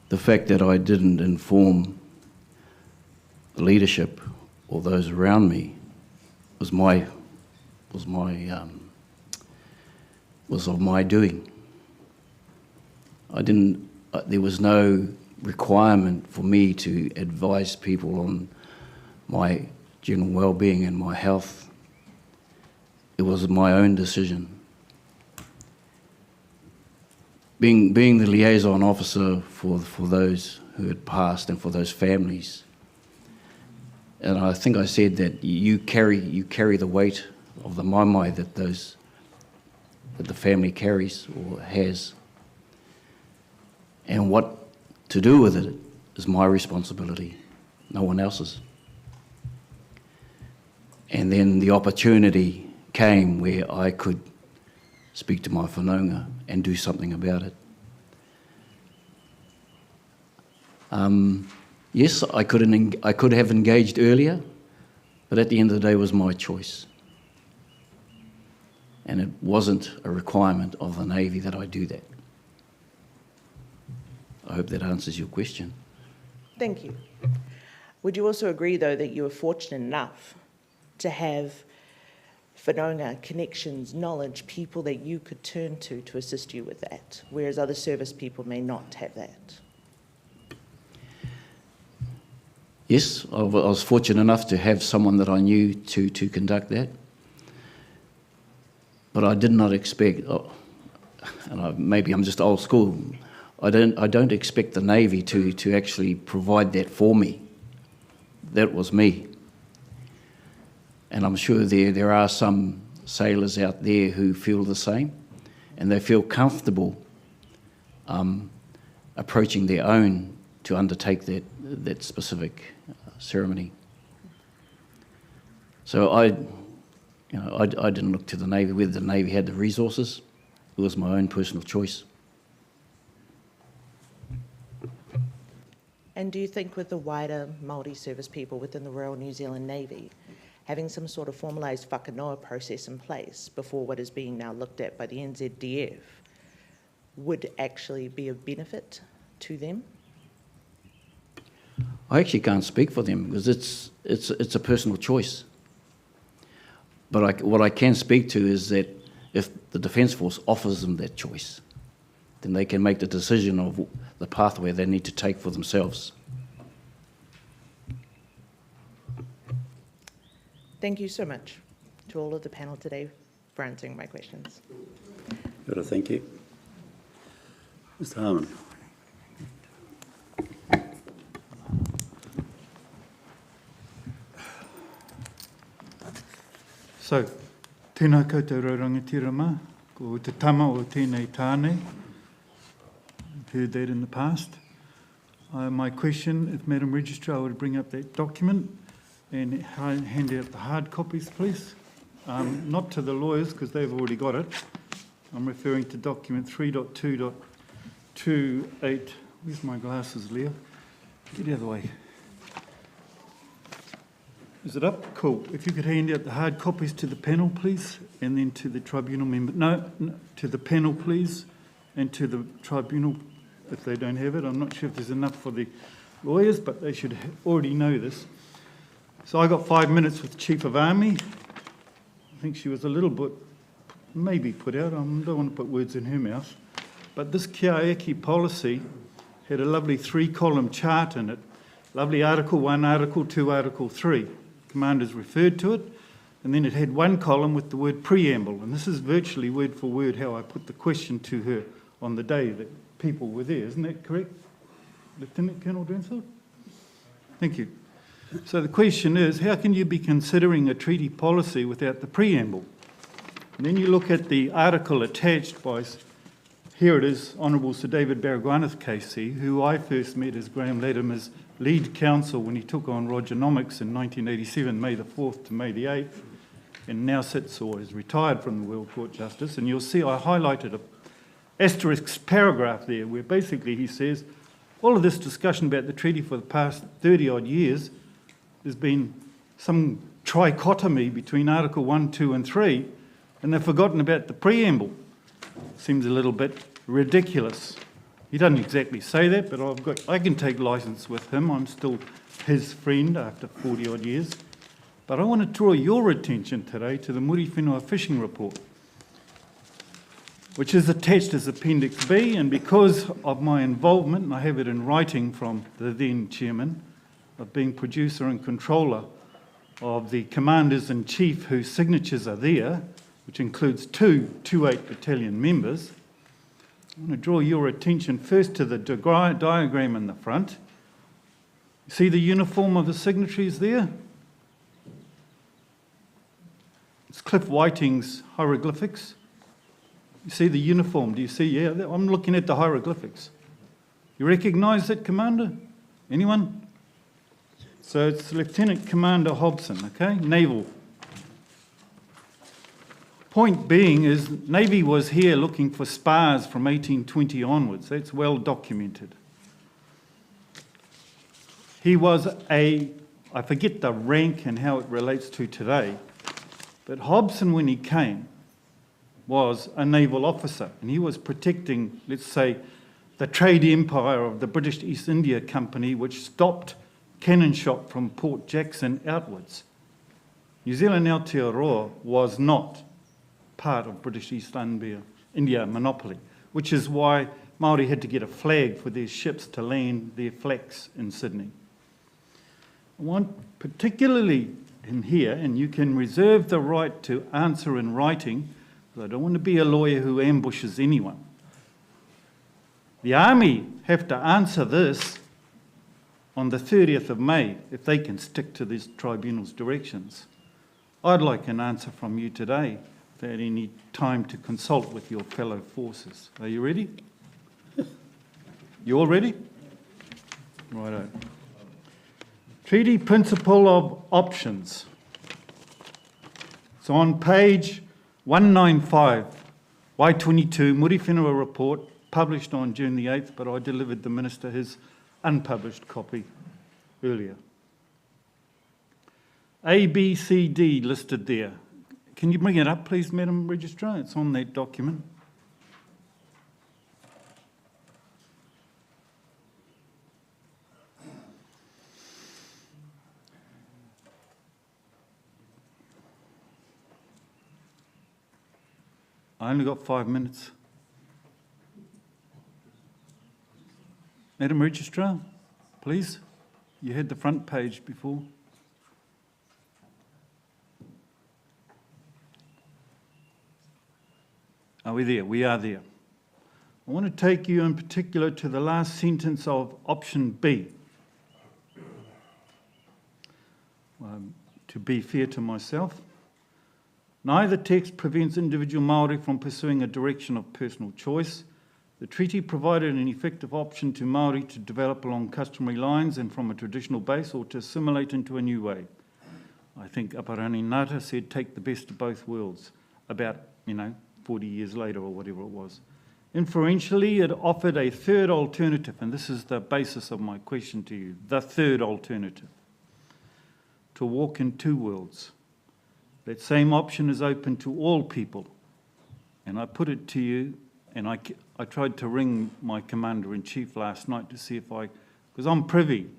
the fact that I didn't inform the leadership or those around me was of my doing. There was no requirement for me to advise people on my general well-being and my health. It was my own decision. Being the liaison officer for those who had passed and for those families, and I think I said that you carry the weight of the maimai that the family carries or has, and what to do with it is my responsibility, no one else's. And then the opportunity came where I could speak to my whanaunga and do something about it. Yes, I could have engaged earlier, but at the end of the day it was my choice. And it wasn't a requirement of the Navy that I do that. I hope that answers your question. Thank you. Would you also agree, though, that you were fortunate enough to have whanaunga, connections, knowledge, people that you could turn to assist you with that, whereas other service people may not have that? Yes, I was fortunate enough to have someone that I knew to conduct that. But I did not expect, maybe I'm just old school, I don't expect the Navy to actually provide that for me. That was me. And I'm sure there are some sailors out there who feel the same, and they feel comfortable approaching their own to undertake that specific ceremony. So I didn't look to the Navy whether the Navy had the resources. It was my own personal choice. And do you think with the wider Māori service people within the Royal New Zealand Navy, having some sort of formalised whakanoa process in place before what is being now looked at by the NZDF would actually be of benefit to them? I actually can't speak for them because it's a personal choice. But what I can speak to is that if the Defence Force offers them that choice, then they can make the decision of the pathway they need to take for themselves. Thank you so much to all of the panel today for answering my questions. Good, thank you. Mr. Harmon. So, tēnā koutou raurangatira mā, ko te tama o tēnei tāne. I've heard that in the past. My question, if Madam Registrar would bring up that document and hand out the hard copies, please. Not to the lawyers, because they've already got it. I'm referring to document 3.2.28. Where's my glasses, Leah? Get out of the way. Is it up? Cool. If you could hand out the hard copies to the panel, please, and then to the tribunal member. No, to the panel, please, and to the tribunal, if they don't have it. I'm not sure if there's enough for the lawyers, but they should already know this. So I got 5 minutes with Chief of Army. I think she was a little bit maybe put out. I don't want to put words in her mouth. But this kia eke policy had a lovely 3-column chart in it. Lovely Article 1, Article 2, Article 3. Commanders referred to it, and then it had one column with the word preamble, and this is virtually word for word how I put the question to her on the day that people were there. Isn't that correct, Lieutenant Colonel Drenfield? Thank you. So the question is, how can you be considering a treaty policy without the preamble? And then you look at the article attached by, here it is, Honourable Sir David Baragwanath KC, who I first met as Graham Latimer's lead counsel when he took on Rogernomics in 1987, May the 4th to May the 8th, and now sits or is retired from the World Court Justice. And you'll see I highlighted an asterisk paragraph there where basically he says, all of this discussion about the treaty for the past 30-odd years, there's been some trichotomy between Article 1, 2 and 3, and they've forgotten about the preamble. Seems a little bit ridiculous. He doesn't exactly say that, but I can take licence with him. I'm still his friend after 40 odd years. But I want to draw your attention today to the Muri Whenua Fishing Report, which is attached as Appendix B, and because of my involvement, and I have it in writing from the then chairman, of being producer and controller of the Commanders-in-Chief whose signatures are there, which includes two 2/8 Battalion members, I want to draw your attention first to the diagram in the front. You see the uniform of the signatories there? It's Cliff Whiting's hieroglyphics. You see the uniform, do you see? Yeah, I'm looking at the hieroglyphics. You recognise that, Commander? Anyone? So it's Lieutenant Commander Hobson, okay? Naval. Point being is Navy was here looking for spars from 1820 onwards. That's well documented. He was I forget the rank and how it relates to today, but Hobson, when he came, was a naval officer, and he was protecting, let's say, the trade empire of the British East India Company, which stopped cannon shot from Port Jackson outwards. New Zealand Aotearoa was not part of British East India monopoly, which is why Māori had to get a flag for their ships to land their flags in Sydney. I want particularly in here, and you can reserve the right to answer in writing, I don't want to be a lawyer who ambushes anyone. The Army have to answer this on the 30th of May if they can stick to this tribunal's directions. I'd like an answer from you today if you had any time to consult with your fellow forces. Are you ready? You all ready? Righto. Treaty Principle of Options. So on page 195, Y22, Muri Whenua Report, published on June the 8th, but I delivered the Minister his unpublished copy earlier. A, B, C, D listed there. Can you bring it up, please, Madam Registrar? It's on that document. I only got 5 minutes. Madam Registrar, please. You had the front page before. Are we there? We are there. I want to take you in particular to the last sentence of option B. To be fair to myself, neither text prevents individual Māori from pursuing a direction of personal choice. The treaty provided an effective option to Māori to develop along customary lines and from a traditional base, or to assimilate into a new way. I think Aparani Ngata said, take the best of both worlds, about, 40 years later or whatever it was. Inferentially, it offered a third alternative, and this is the basis of my question to you, the third alternative, to walk in two worlds. That same option is open to all people. And I put it to you, and I tried to ring my Commander-in-Chief last night to see if because I'm privy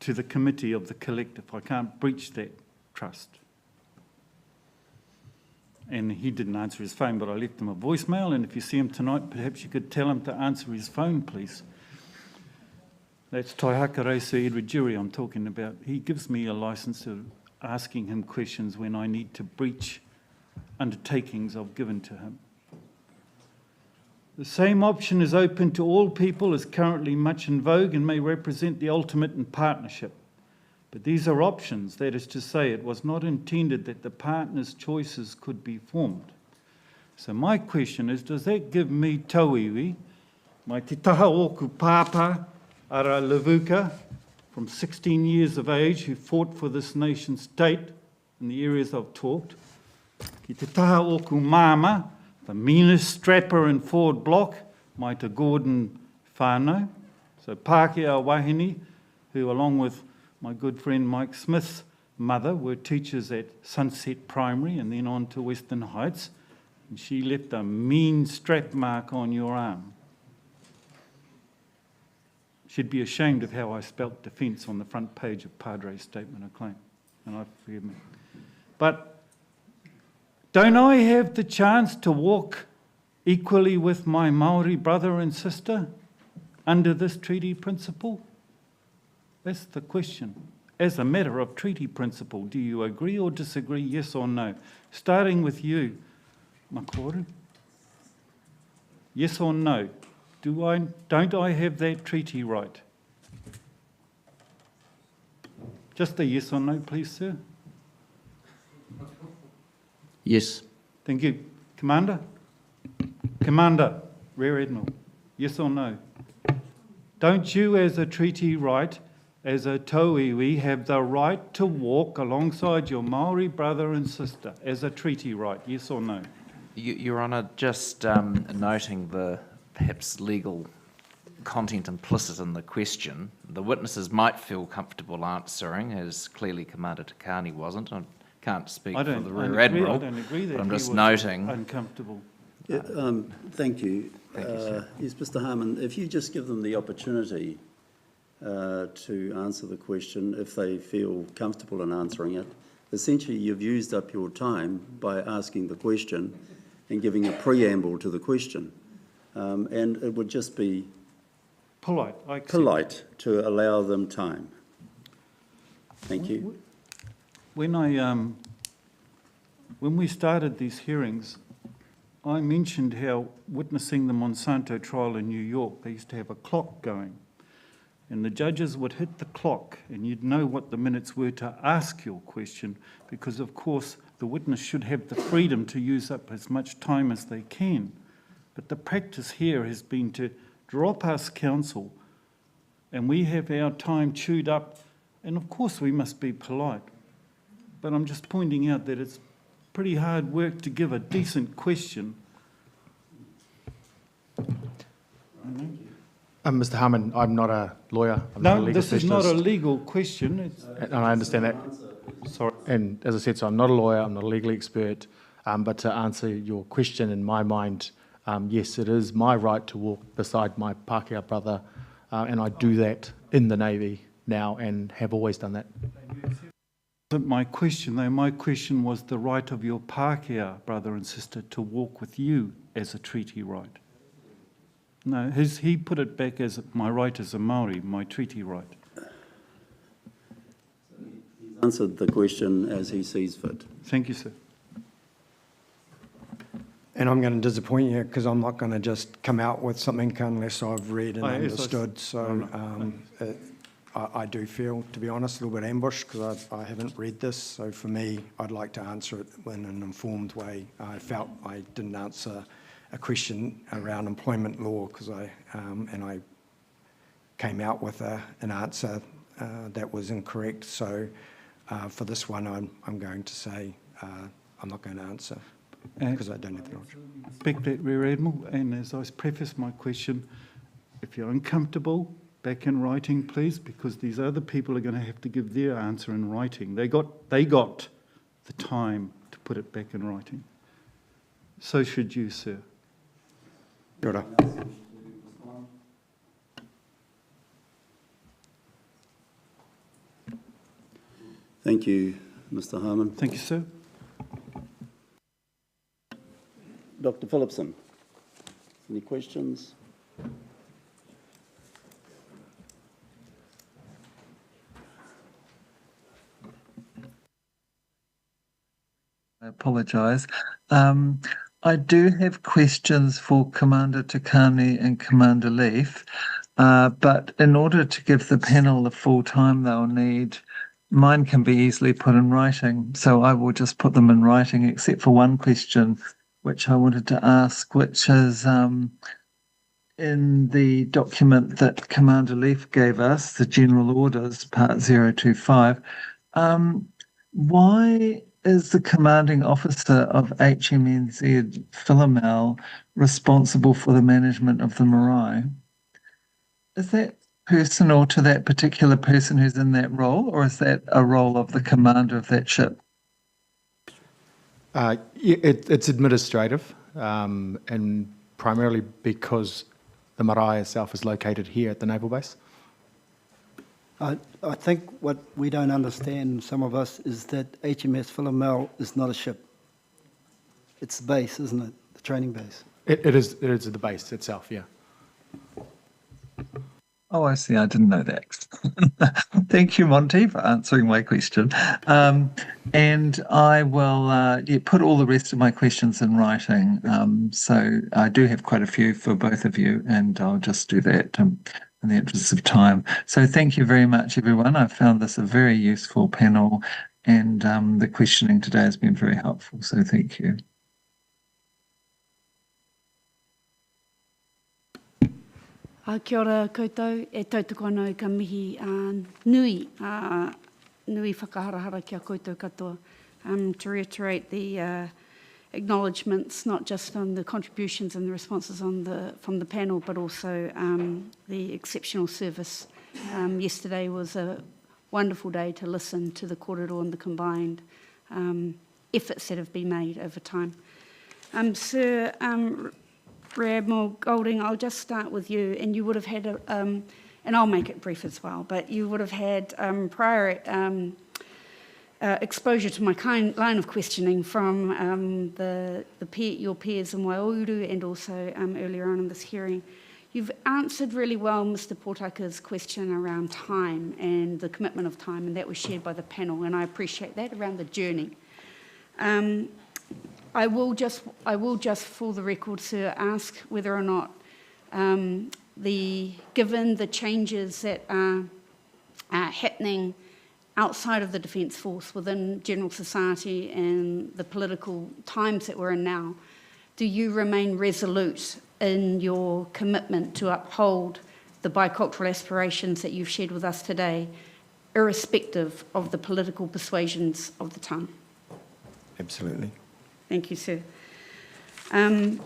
to the committee of the collective. I can't breach that trust. And he didn't answer his phone, but I left him a voicemail, and if you see him tonight, perhaps you could tell him to answer his phone, please. That's Taihaka Sir Edward Jury I'm talking about. He gives me a licence to asking him questions when I need to breach undertakings I've given to him. The same option is open to all people, is currently much in vogue and may represent the ultimate in partnership. But these are options, that is to say, it was not intended that the partners' choices could be formed. So my question is, does that give me tauiwi, mai te taha oku pāpā, ara Levuka, from 16 years of age, who fought for this nation state in the areas I've talked, ki te taha oku māma, the meanest strapper in forward block, mai te Gordon whānau, so Pākehā Wahine, who along with my good friend Mike Smith's mother were teachers at Sunset Primary and then on to Western Heights, and she left a mean strap mark on your arm. She'd be ashamed of how I spelt defence on the front page of Padre's statement of claim. And I forgive me. But don't I have the chance to walk equally with my Māori brother and sister under this treaty principle? That's the question. As a matter of treaty principle, do you agree or disagree, yes or no? Starting with you, Makoru. Yes or no? Don't I have that treaty right? Just a yes or no, please, sir. Yes. Thank you. Commander? Commander, Rear Admiral, yes or no? Don't you, as a treaty right, as a tauiwi, have the right to walk alongside your Māori brother and sister as a treaty right, yes or no? Your Honour, just noting the perhaps legal content implicit in the question, the witnesses might feel comfortable answering, as clearly Commander Takani wasn't. I can't speak for the Rear Admiral, I don't agree that but I'm he just was noting. uncomfortable. Yeah, thank you. Thank you, sir. Yes, Mr. Harmon, if you just give them the opportunity to answer the question if they feel comfortable in answering it. Essentially, you've used up your time by asking the question and giving a preamble to the question. And it would just be polite to allow them time. Thank you. When we started these hearings, I mentioned how witnessing the Monsanto trial in New York, they used to have a clock going. And the judges would hit the clock and you'd know what the minutes were to ask your question because, of course, the witness should have the freedom to use up as much time as they can. But the practice here has been to drop us counsel and we have our time chewed up. And, of course, we must be polite. But I'm just pointing out that it's pretty hard work to give a decent question. Mr. Harmon, I'm not a lawyer. I'm not a legal this is not a specialist. legal question. And I understand that. Sorry. And as I said, so I'm not a lawyer, I'm not a legal expert. But to answer your question, in my mind, yes, it is my right to walk beside my Pākehā brother, and I do that in the Navy now and have always done that. Wasn't my question, though. My question was the right of your Pākehā brother and sister to walk with you as a treaty right. No, he put it back as my right as a Māori, my treaty right. He's answered the question as he sees fit. Thank you, sir. And I'm going to disappoint you because I'm not going to just come out with something unless I've read and understood. So I do feel, to be honest, a little bit ambushed because I haven't read this. So for me, I'd like to answer it in an informed way. I felt I didn't answer a question around employment law because I came out with an answer that was incorrect. So for this one, I'm going to say I'm not going to answer because I don't have the knowledge. Respect that, Rear Admiral. And as I prefaced my question, if you're uncomfortable, back in writing, please, because these other people are going to have to give their answer in writing. They got the time to put it back in writing. So should you, sir. Kia ora. Thank you, Mr. Harmon. Thank you, sir. Dr. Phillipson, any questions? I apologise. I do have questions for Commander Takani and Commander Leaf, but in order to give the panel the full time they'll need, mine can be easily put in writing, so I will just put them in writing, except for one question which I wanted to ask, which is in the document that Commander Leaf gave us, the General Orders, Part 025, why is the commanding officer of HMNZ Philomel responsible for the management of the marae? Is that personal to that particular person who's in that role, or is that a role of the commander of that ship? It's administrative, and primarily because the marae itself is located here at the naval base. I think what we don't understand, some of us, is that HMS Philomel is not a ship. It's the base, isn't it? The training base. It is the base itself, yeah. Oh, I see. I didn't know that. Thank you, Monty, for answering my question. And I will put all the rest of my questions in writing. So I do have quite a few for both of you, and I'll just do that in the interest of time. So thank you very much, everyone. I found this a very useful panel, and the questioning today has been very helpful. So thank you. Kia ora koutou, e tautoko anō ka mihi nui whakaharahara kia koutou katoa. To reiterate the acknowledgements, not just on the contributions and the responses from the panel, but also the exceptional service. Yesterday was a wonderful day to listen to the kōrero and the combined efforts that have been made over time. Sir, Readmiral Golding, I'll just start with you, and you would have had, and I'll make it brief as well, but you would have had prior exposure to my line of questioning from your peers in Waiuru and also earlier on in this hearing. You've answered really well Mr. Portaka's question around time and the commitment of time, and that was shared by the panel, and I appreciate that, around the journey. I will just, for the record, sir, ask whether or not, given the changes that are happening outside of the Defence Force, within general society and the political times that we're in now, do you remain resolute in your commitment to uphold the bicultural aspirations that you've shared with us today, irrespective of the political persuasions of the time? Absolutely. Thank you, sir. And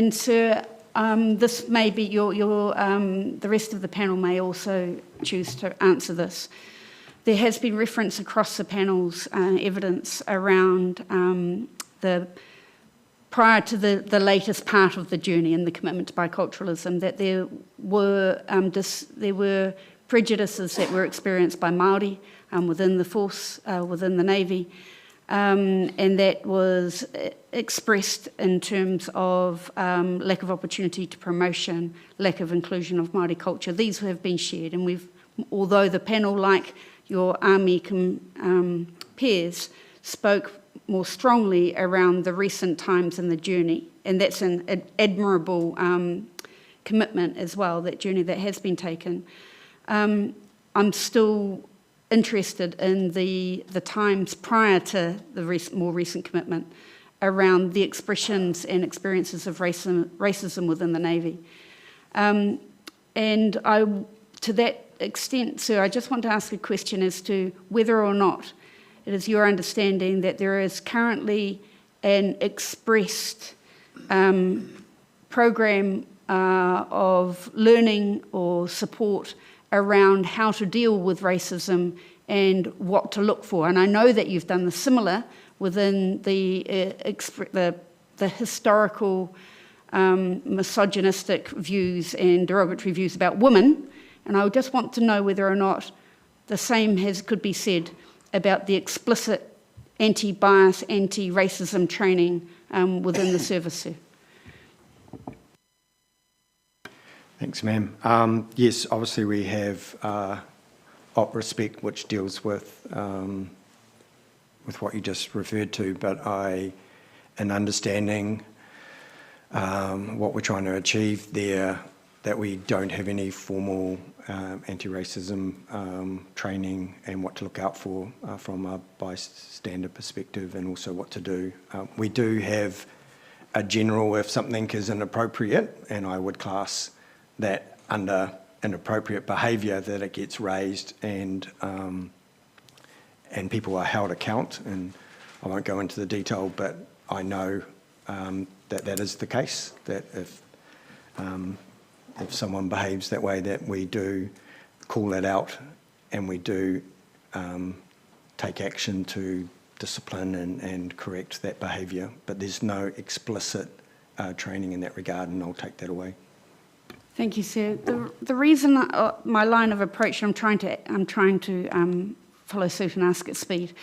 sir, this may be the rest of the panel may also choose to answer this. There has been reference across the panel's evidence around prior to the latest part of the journey and the commitment to biculturalism, that there were prejudices that were experienced by Māori within the force, within the Navy, and that was expressed in terms of lack of opportunity to promotion, lack of inclusion of Māori culture. These have been shared, and although the panel, like your Army peers, spoke more strongly around the recent times in the journey, and that's an admirable commitment as well, that journey that has been taken. I'm still interested in the times prior to the more recent commitment around the expressions and experiences of racism within the Navy. And to that extent, sir, I just want to ask a question as to whether or not it is your understanding that there is currently an expressed program of learning or support around how to deal with racism and what to look for. And I know that you've done the similar within the historical misogynistic views and derogatory views about women. And I just want to know whether or not the same could be said about the explicit anti-bias, anti-racism training within the service, sir. Thanks, ma'am. Yes, obviously we have op respect, which deals with what you just referred to, but in understanding what we're trying to achieve there, that we don't have any formal anti-racism training and what to look out for from a bystander perspective, and also what to do. We do have a general, if something is inappropriate, and I would class that under inappropriate behaviour, that it gets raised and people are held account. And I won't go into the detail, but I know that is the case, that if someone behaves that way, that we do call that out and we do take action to discipline and correct that behaviour. But there's no explicit training in that regard, and I'll take that away. Thank you, sir. The reason my line of approach, I'm trying to follow suit and ask at speed.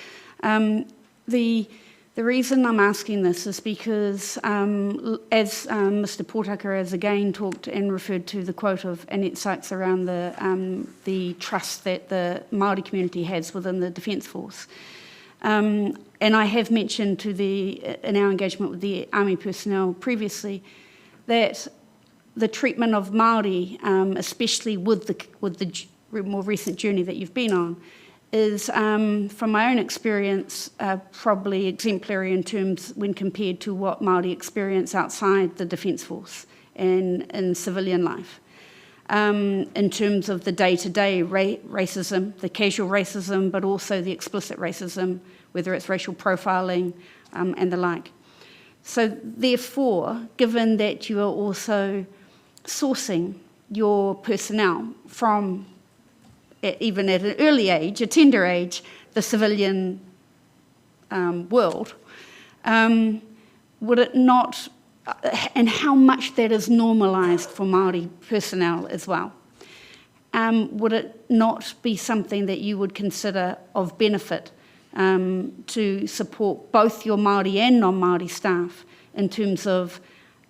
The reason I'm asking this is because, as Mr. Portaka has again talked and referred to the quote of Annette Sykes around the trust that the Māori community has within the Defence Force. And I have mentioned in our engagement with the Army personnel previously that the treatment of Māori, especially with the more recent journey that you've been on, is, from my own experience, probably exemplary in terms when compared to what Māori experience outside the Defence Force and in civilian life. In terms of the day-to-day racism, the casual racism, but also the explicit racism, whether it's racial profiling and the like. So therefore, given that you are also sourcing your personnel from, even at an early age, a tender age, the civilian world, would it not, and how much that is normalised for Māori personnel as well, would it not be something that you would consider of benefit to support both your Māori and non-Māori staff in terms of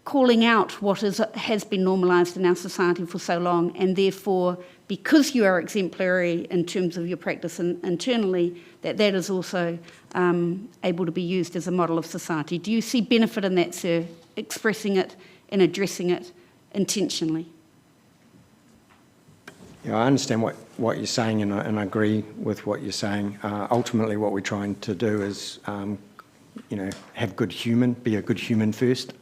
calling out what has been normalised in our society for so long, and therefore, because you are exemplary in terms of your practice internally, that is also able to be used as a model of society. Do you see benefit in that, sir, expressing it and addressing it intentionally? Yeah, I understand what you're saying, and I agree with what you're saying. Ultimately, what we're trying to do is, have good human, be a good human first.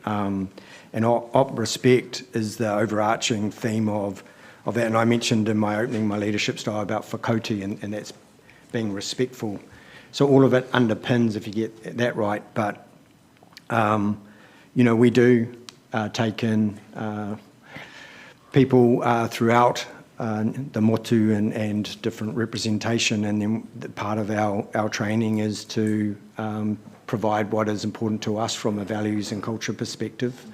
And op respect is the overarching theme of that. And I mentioned in my opening my leadership style about whakauti, and that's being respectful. So all of it underpins if you get that right. But, we do take in people throughout the motu and different representation, and then part of our training is to provide what is important to us from a values and culture perspective.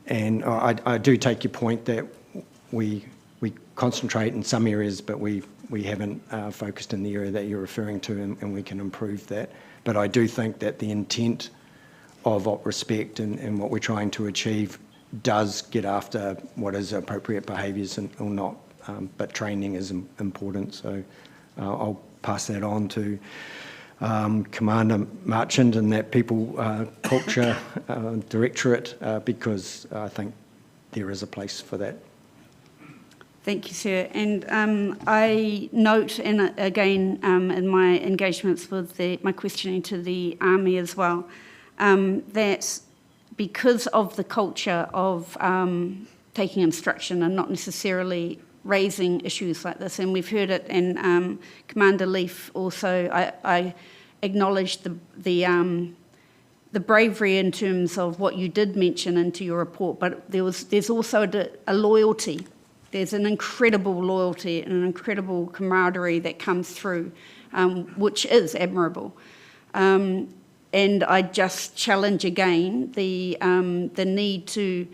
And I do take your point that we concentrate in some areas, but we haven't focused in the area that you're referring to, and we can improve that. But I do think that the intent of op respect and what we're trying to achieve does get after what is appropriate behaviours or not. But training is important, so I'll pass that on to Commander Marchand and that People Culture Directorate, because I think there is a place for that. Thank you, sir. And I note, and again, in my engagements with my questioning to the Army as well, that because of the culture of taking instruction and not necessarily raising issues like this, and we've heard it, and Commander Leaf also, I acknowledged the bravery in terms of what you did mention into your report, but there's also a loyalty. There's an incredible loyalty and an incredible camaraderie that comes through, which is admirable. And I just challenge again the need to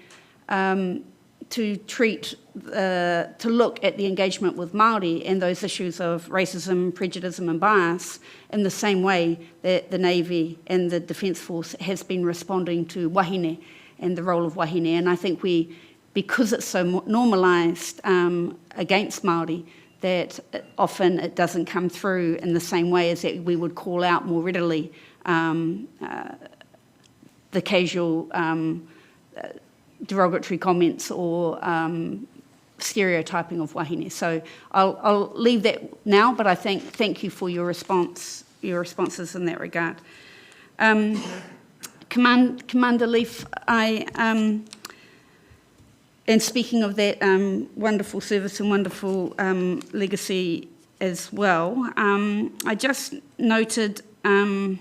look at the engagement with Māori and those issues of racism, prejudice and bias in the same way that the Navy and the Defence Force has been responding to wahine and the role of wahine. And I think because it's so normalised against Māori, that often it doesn't come through in the same way as that we would call out more readily the casual derogatory comments or stereotyping of wahine. So I'll leave that now, but I thank you for your responses in that regard. Commander Leaf, and speaking of that wonderful service and wonderful legacy as well, I just noted that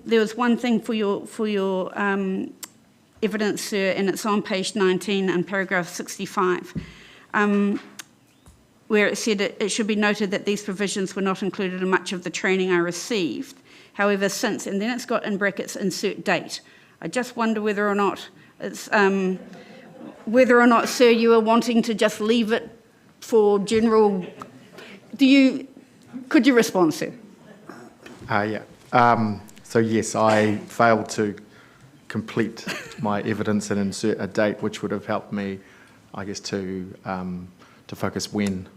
there was one thing for your evidence, sir, and it's on page 19 and paragraph 65, where it said it should be noted that these provisions were not included in much of the training I received. However, since, and then it's got in brackets, insert date. I just wonder whether or not it's whether or not, sir, you are wanting to just leave it for general... Could you respond, sir? Yeah. So yes, I failed to complete my evidence and insert a date, which would have helped me, I guess, to focus when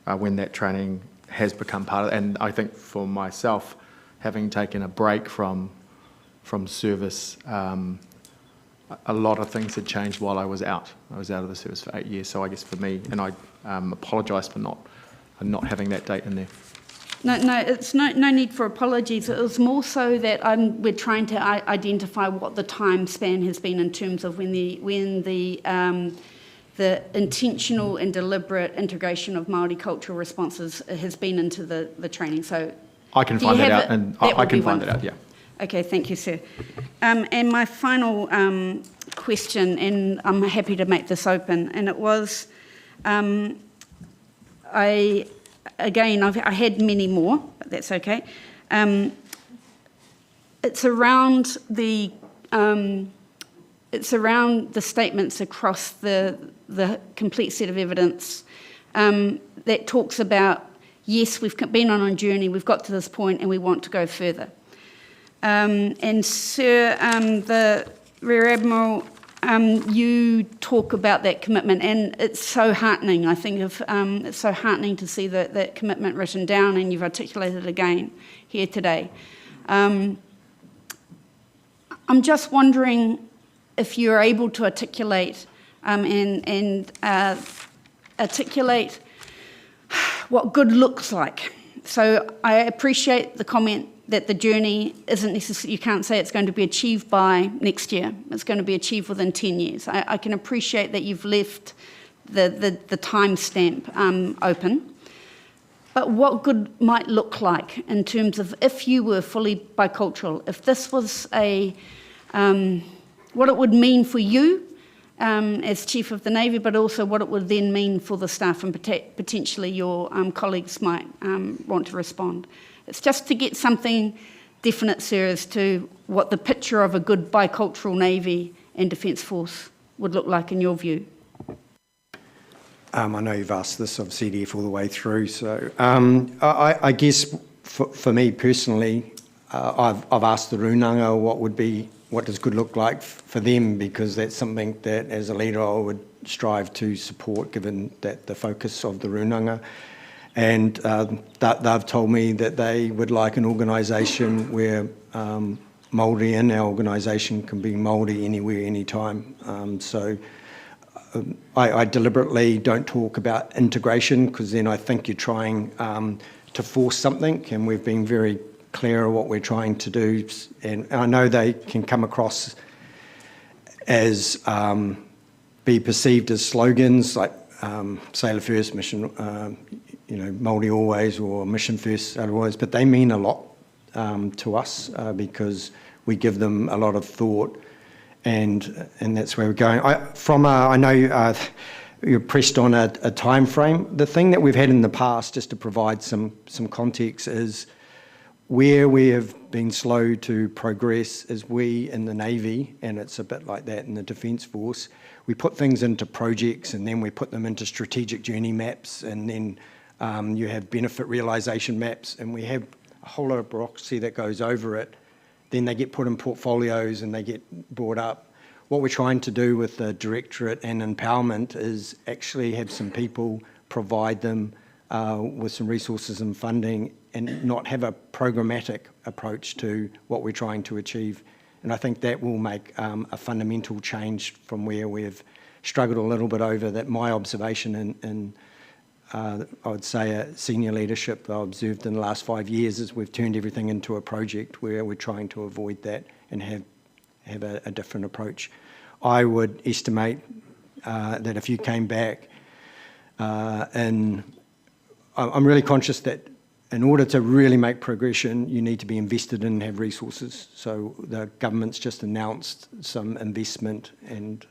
that training has become part of it. And I think for myself, having taken a break from service, a lot of things had changed while I was out. I was out of the service for 8 years. So I guess for me, and I apologise for not having that date in there. No, it's no need for apologies. It was more so that we're trying to identify what the time span has been in terms of when the intentional and deliberate integration of Māori cultural responses has been into the training. So I can find that out, and I can find that out. Yeah. Okay, thank you, sir. And my final question, and I'm happy to make this open, and it was, I had many more, but that's okay. It's around the statements across the complete set of evidence that talks about, yes, we've been on a journey, we've got to this point, and we want to go further. And sir, the Rear Admiral, you talk about that commitment, and it's so heartening. I think it's so heartening to see that commitment written down, and you've articulated it again here today. I'm just wondering if you're able to articulate articulate what good looks like. So I appreciate the comment that the journey isn't necessarily, you can't say it's going to be achieved by next year. It's going to be achieved within 10 years. I can appreciate that you've left the time stamp open. But what good might look like in terms of if you were fully bicultural, if this was what it would mean for you as Chief of the Navy, but also what it would then mean for the staff and potentially your colleagues might want to respond. It's just to get something definite, sir, as to what the picture of a good bicultural Navy and Defence Force would look like in your view. I know you've asked this of CDF all the way through, so I guess for me personally, I've asked the Runanga what does good look like for them, because that's something that as a leader I would strive to support, given that the focus of the Runanga. And that they've told me that they would like an organisation where Māori in our organisation can be Māori anywhere, anytime. So I deliberately don't talk about integration, because then I think you're trying to force something, and we've been very clear of what we're trying to do. And I know they can come across as be perceived as slogans like Sailor First, Mission, Māori Always, or Mission First, Always, but they mean a lot to us because we give them a lot of thought, and that's where we're going. I know you're pressed on a time frame. The thing that we've had in the past, just to provide some context, is where we have been slow to progress is we in the Navy, and it's a bit like that in the Defence Force, we put things into projects and then we put them into strategic journey maps, and then you have benefit realisation maps, and we have a whole lot of bureaucracy that goes over it. Then they get put in portfolios and they get brought up. What we're trying to do with the Directorate and Empowerment is actually have some people provide them with some resources and funding, and not have a programmatic approach to what we're trying to achieve. And I think that will make a fundamental change from where we've struggled a little bit over that. My observation in I would say a senior leadership I observed in the last 5 years is we've turned everything into a project where we're trying to avoid that and have a different approach. I would estimate that if you came back I'm really conscious that in order to really make progression, you need to be invested in and have resources. So the government's just announced some investment, and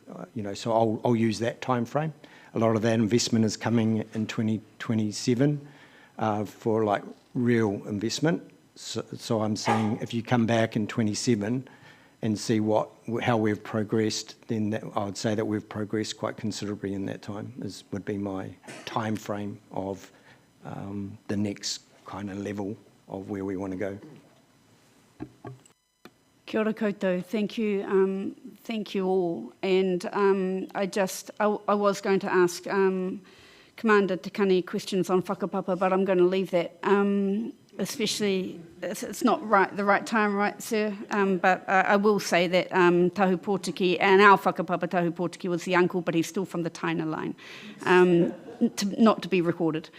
so I'll use that time frame. A lot of that investment is coming in 2027 for like real investment. So I'm saying if you come back in 27, and see how we've progressed, then I would say that we've progressed quite considerably in that time, would be my time frame of the next kind of level of where we want to go. Kia ora koutou. Thank you all. And I was going to ask Commander Takani questions on whakapapa, but I'm going to leave that. Especially, it's not the right time, right, sir? But I will say that Tahu Pōtiki, and our whakapapa Tahu Pōtiki was the uncle, but he's still from the Taina line, not to be recorded.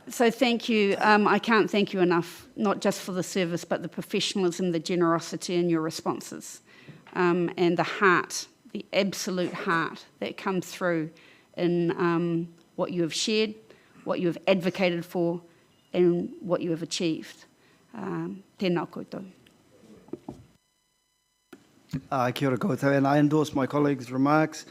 So thank you. I can't thank you enough, not just for the service, but the professionalism, the generosity in your responses, and the heart, the absolute heart that comes through in what you have shared, what you have advocated for, and what you have achieved. Tēnā koutou. Kia ora koutou, and I endorse my colleagues' remarks.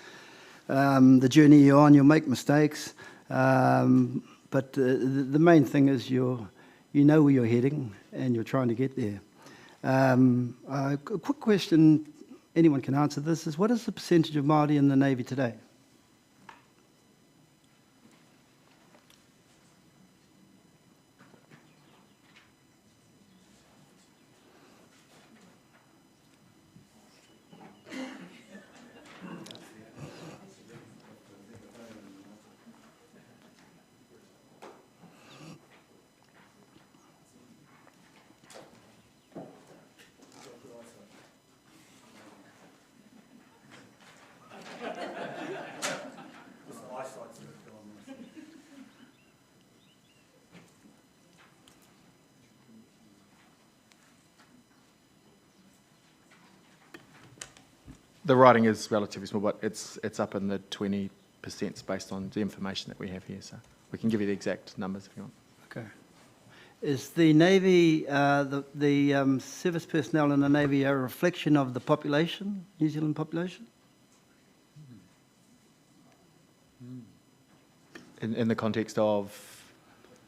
The journey you're on, you'll make mistakes, but the main thing is you know where you're heading and you're trying to get there. A quick question, anyone can answer this, is what is the percentage of Māori in the Navy today? The writing is relatively small, but it's up in the 20% based on the information that we have here. So we can give you the exact numbers if you want. Okay. Is the Navy, the service personnel in the Navy a reflection of the population, New Zealand population? In the context of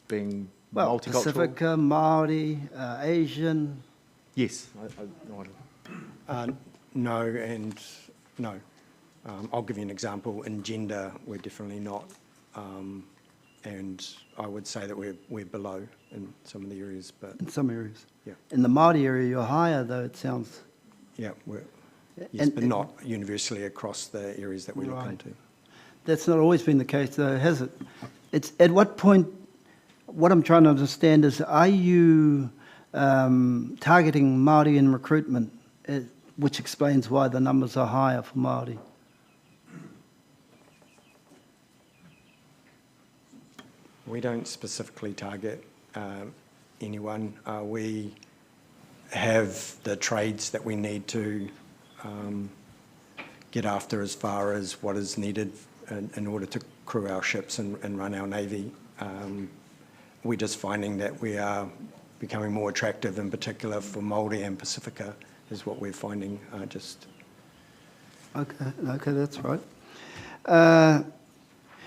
being Well, multicultural? Pacifica, Māori, Asian? Yes. No and no. I'll give you an example. In gender, we're definitely not. And I would say that we're below in some of the areas. But In some areas? Yeah. In the Māori area, you're higher, though, it sounds. Yeah, yes, but not universally across the areas that we look Right. into. That's not always been the case, though, has it? It's at what point, what I'm trying to understand is, are you targeting Māori in recruitment, which explains why the numbers are higher for Māori? We don't specifically target anyone. We have the trades that we need to get after as far as what is needed in order to crew our ships and run our Navy. We're just finding that we are becoming more attractive, in particular for Māori and Pacifica, is what we're finding. Okay, that's right.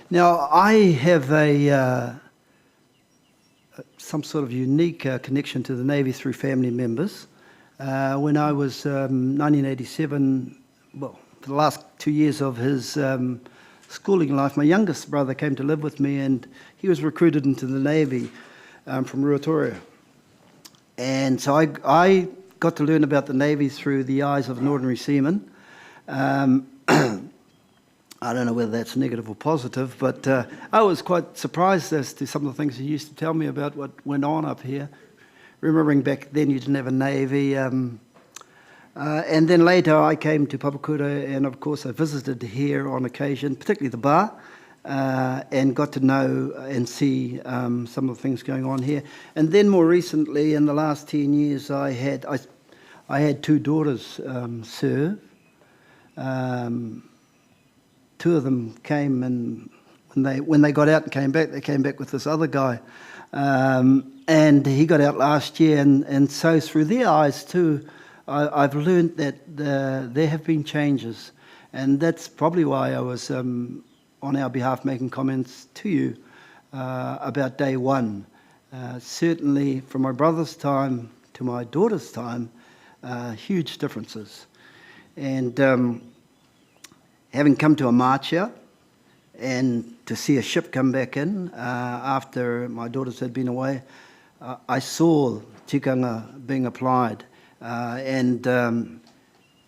Now, I have some sort of unique connection to the Navy through family members. When I was 1987, well, for the last 2 years of his schooling life, my youngest brother came to live with me, and he was recruited into the Navy from Ruatoria. And so I got to learn about the Navy through the eyes of an ordinary seaman. I don't know whether that's negative or positive, but I was quite surprised as to some of the things he used to tell me about what went on up here. Remembering back then you didn't have a Navy. And then later I came to Papakura, and of course I visited here on occasion, particularly the bar, and got to know and see some of the things going on here. And then more recently, in the last 10 years, I had two daughters serve. Two of them came, and when they got out and came back, they came back with this other guy. And he got out last year, and so through their eyes too, I've learned that there have been changes. And that's probably why I was, on our behalf, making comments to you about day one. Certainly from my brother's time to my daughter's time, huge differences. And having come to a marcha and to see a ship come back in after my daughters had been away, I saw tikanga being applied, and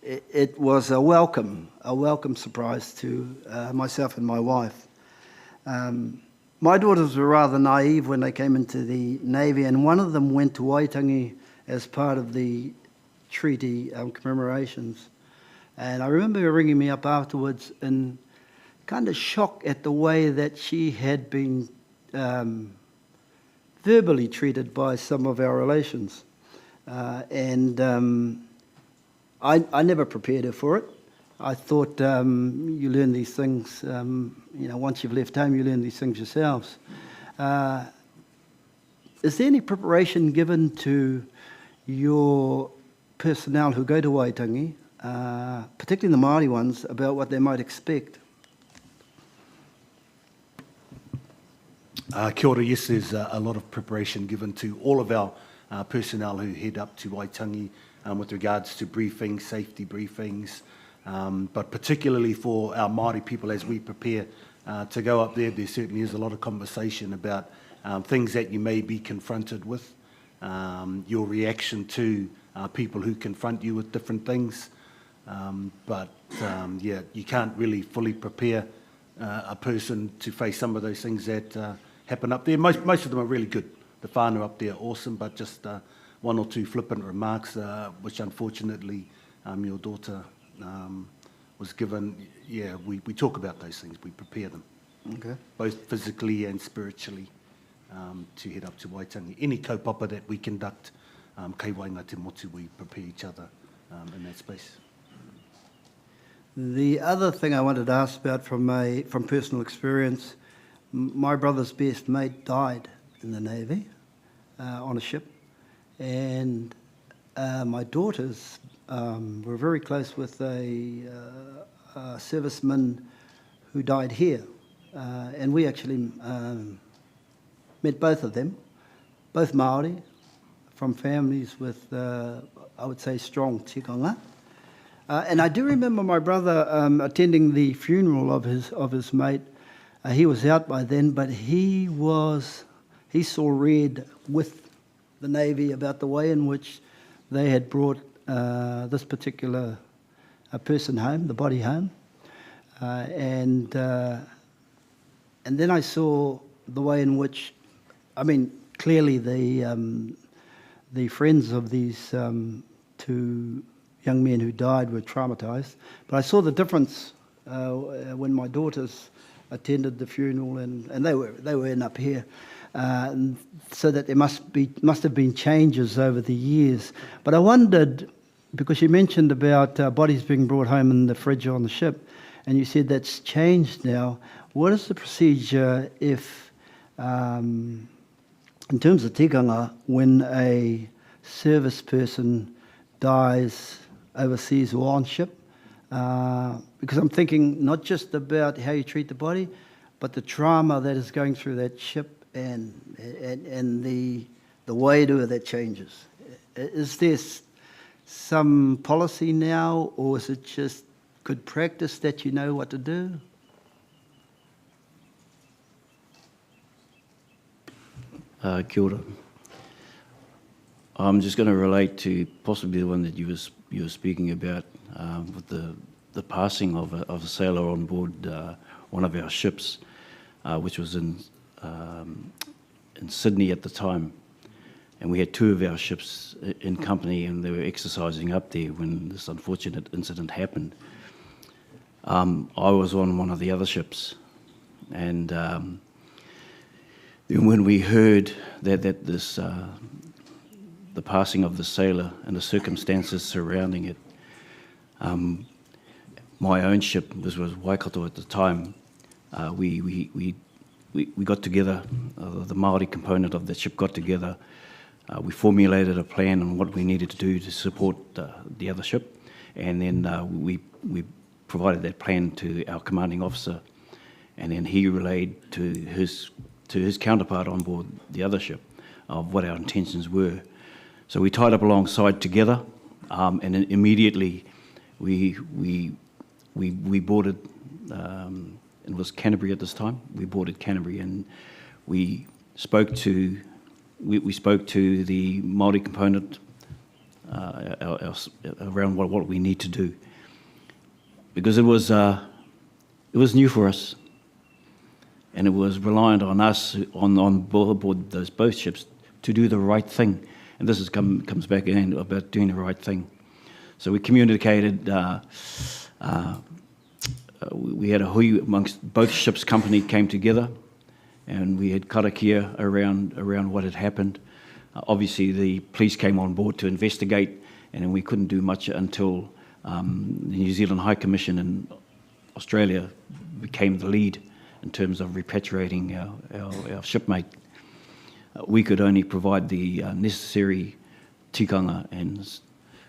it was a welcome surprise to myself and my wife. My daughters were rather naive when they came into the Navy, and one of them went to Waitangi as part of the treaty commemorations. And I remember her ringing me up afterwards in kind of shock at the way that she had been verbally treated by some of our relations. I never prepared her for it. I thought you learn these things, once you've left home, you learn these things yourselves. Is there any preparation given to your personnel who go to Waitangi, particularly the Māori ones, about what they might expect? Kia ora, yes, there's a lot of preparation given to all of our personnel who head up to Waitangi with regards to briefings, safety briefings, but particularly for our Māori people as we prepare to go up there, there certainly is a lot of conversation about things that you may be confronted with, your reaction to people who confront you with different things. Yeah, you can't really fully prepare a person to face some of those things that happen up there. Most of them are really good. The whānau up there are awesome, but just one or two flippant remarks, which unfortunately your daughter was given. Yeah, we talk about those things. We prepare them, okay, both physically and spiritually, to head up to Waitangi. Any kaupapa that we conduct, kei wainga te motu, we prepare each other in that space. The other thing I wanted to ask about from personal experience, my brother's best mate died in the Navy on a ship, and my daughters were very close with a serviceman who died here, and we actually met both of them, both Māori, from families with, I would say, strong tikanga. And I do remember my brother attending the funeral of his mate. He was out by then, but he saw red with the Navy about the way in which they had brought this particular person home, the body home, and then I saw the way in which, I mean, clearly the friends of these two young men who died were traumatised, but I saw the difference when my daughters attended the funeral, and they were in up here, so that there must have been changes over the years. But I wondered, because you mentioned about bodies being brought home in the fridge on the ship, and you said that's changed now. What is the procedure if, in terms of tikanga, when a service person dies overseas or on ship? Because I'm thinking not just about how you treat the body, but the trauma that is going through that ship and the way that changes. Is there some policy now, or is it just good practice that you know what to do? Kia ora. I'm just going to relate to possibly the one that you were speaking about with the passing of a sailor on board one of our ships, which was in Sydney at the time, and we had two of our ships in company, and they were exercising up there when this unfortunate incident happened. I was on one of the other ships, and then when we heard that this the passing of the sailor and the circumstances surrounding it, my own ship, this was Waikato at the time, we got together, the Māori component of the ship got together, we formulated a plan on what we needed to do to support the other ship, and then we provided that plan to our commanding officer, and then he relayed to his counterpart on board the other ship of what our intentions were. So we tied up alongside together, And then immediately we boarded, it was Canterbury at this time, we boarded Canterbury, and we spoke to the Māori component around what we need to do. Because it was new for us, and it was reliant on us on board those boat ships to do the right thing. And this comes back in about doing the right thing. So we communicated. We had a hui amongst both ships' company came together, and we had karakia around what had happened. Obviously, the police came on board to investigate, and we couldn't do much until the New Zealand High Commission in Australia became the lead in terms of repatriating our shipmate. We could only provide the necessary tikanga and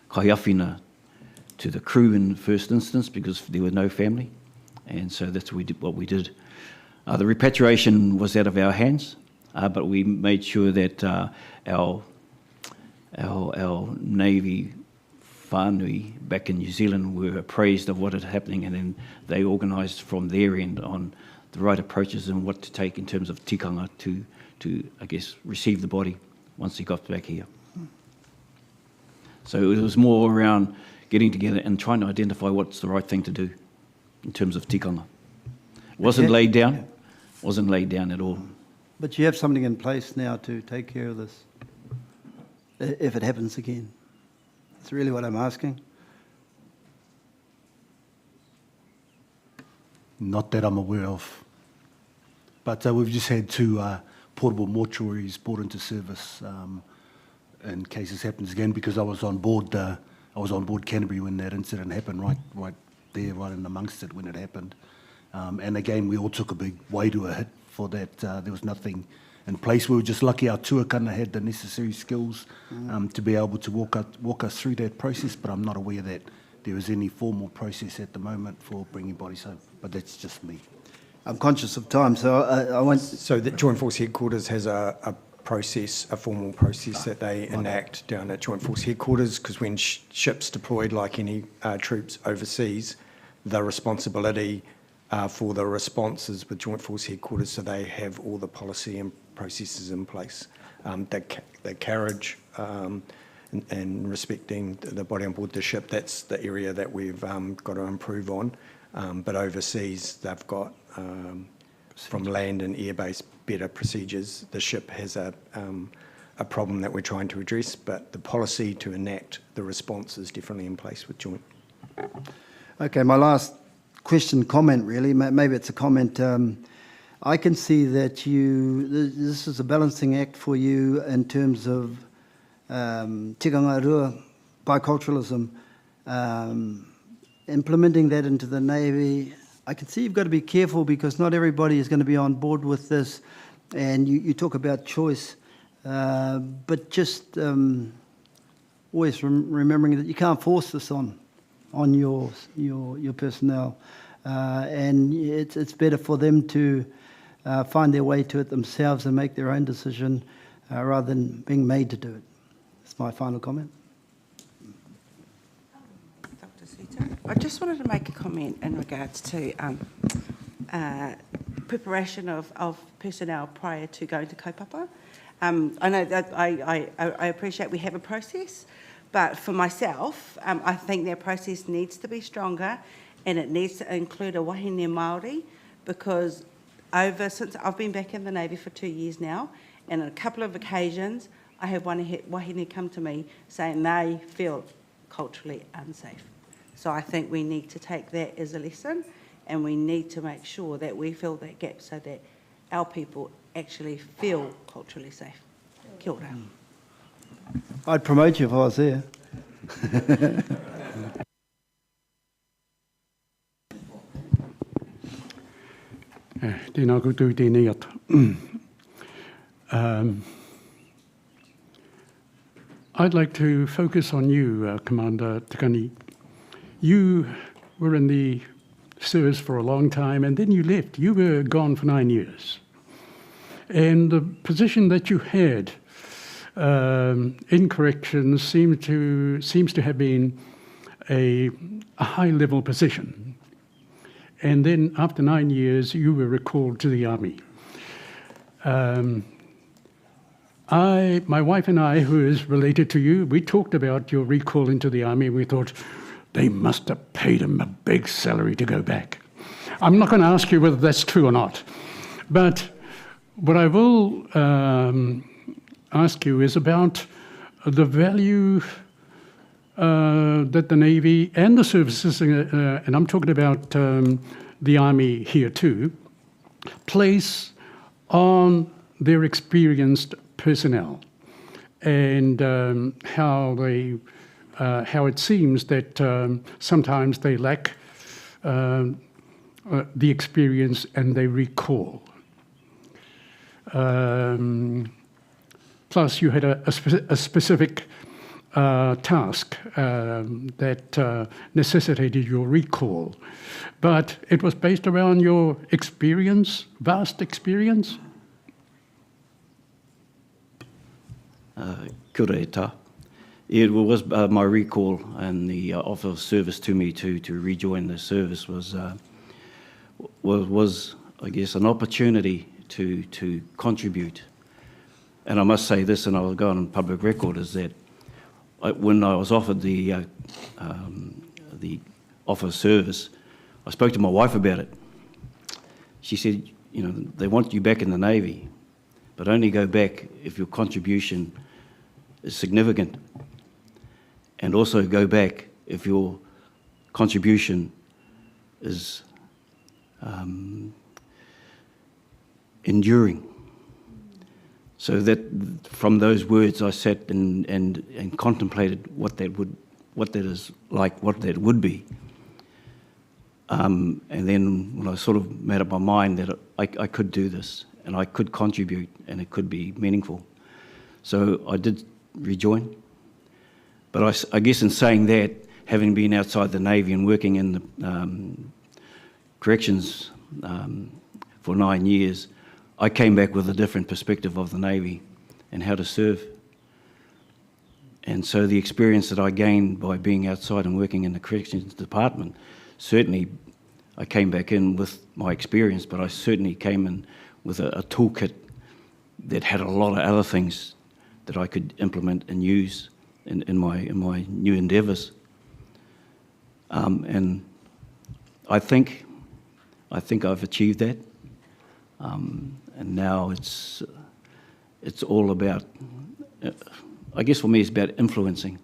kaiawhina to the crew in the first instance because there were no family, and so that's what we did. The repatriation was out of our hands, but we made sure that our Navy whānui back in New Zealand were appraised of what had happening, and then they organised from their end on the right approaches and what to take in terms of tikanga to I guess, receive the body once he got back here. So it was more around getting together and trying to identify what's the right thing to do in terms of tikanga. Wasn't laid down at all. But you have something in place now to take care of this, if it happens again. That's really what I'm asking. Not that I'm aware of. But we've just had two portable mortuaries brought into service in case this happens again, because I was on board Canterbury when that incident happened, right there, right in amongst it when it happened. And again, we all took a big wairua hit for that. There was nothing in place. We were just lucky our tuakana had the necessary skills to be able to walk us through that process, but I'm not aware that there is any formal process at the moment for bringing bodies home. But that's just me. I'm conscious of time, so I want... So the Joint Force Headquarters has a process, a formal process that they enact down at Joint Force Headquarters, because when ships deployed, like any troops overseas, the responsibility for the responses with Joint Force Headquarters, so they have all the policy and processes in place. The carriage and respecting the body on board the ship, that's the area that we've got to improve on. But overseas, they've got, from land and airbase, better procedures. The ship has a problem that we're trying to address, but the policy to enact the response is definitely in place with Joint. Okay, my last comment really, maybe it's a comment. I can see that this is a balancing act for you in terms of tikanga rua, biculturalism, implementing that into the Navy. I can see you've got to be careful because not everybody is going to be on board with this, and you talk about choice, but just always remembering that you can't force this on your personnel, and it's better for them to find their way to it themselves and make their own decision rather than being made to do it. That's my final comment. I just wanted to make a comment in regards to preparation of personnel prior to going to kaupapa. I know that I appreciate we have a process, but for myself, I think that process needs to be stronger, and it needs to include a wahine Māori, because since I've been back in the Navy for 2 years now, and on a couple of occasions, I have wahine come to me saying they feel culturally unsafe. So I think we need to take that as a lesson, and we need to make sure that we fill that gap so that our people actually feel culturally safe. Kia ora. I'd promote you if I was there. Tēnā koutou tēnei ata. I'd like to focus on you, Commander Takani. You were in the service for a long time, and then you left. You were gone for 9 years. And the position that you had in corrections seems to have been a high-level position. And then after 9 years, you were recalled to the army. My wife and I, who is related to you, we talked about your recall into the army. We thought, they must have paid him a big salary to go back. I'm not going to ask you whether that's true or not. But what I will ask you is about the value that the Navy and the services, and I'm talking about the Army here too, place on their experienced personnel, and how it seems that sometimes they lack the experience and they recall. Plus, you had a specific task that necessitated your recall, but it was based around your experience, vast experience. Kia ora e tā. It was my recall and the offer of service to me to rejoin the service was I guess, an opportunity to contribute. And I must say this, and I'll go on public record, is that when I was offered the offer of service, I spoke to my wife about it. She said, you know, they want you back in the Navy, but only go back if your contribution is significant. And also go back if your contribution is enduring. So that from those words I sat and contemplated what that is like, what that would be. And then when I sort of made up my mind that I could do this and I could contribute and it could be meaningful. So I did rejoin. But I guess in saying that, having been outside the Navy and working in the corrections for 9 years, I came back with a different perspective of the Navy and how to serve. And so the experience that I gained by being outside and working in the corrections department, certainly I came back in with my experience, but I certainly came in with a toolkit that had a lot of other things that I could implement and use in my new endeavours. And I think I've achieved that. And now it's all about, I guess for me it's about influencing.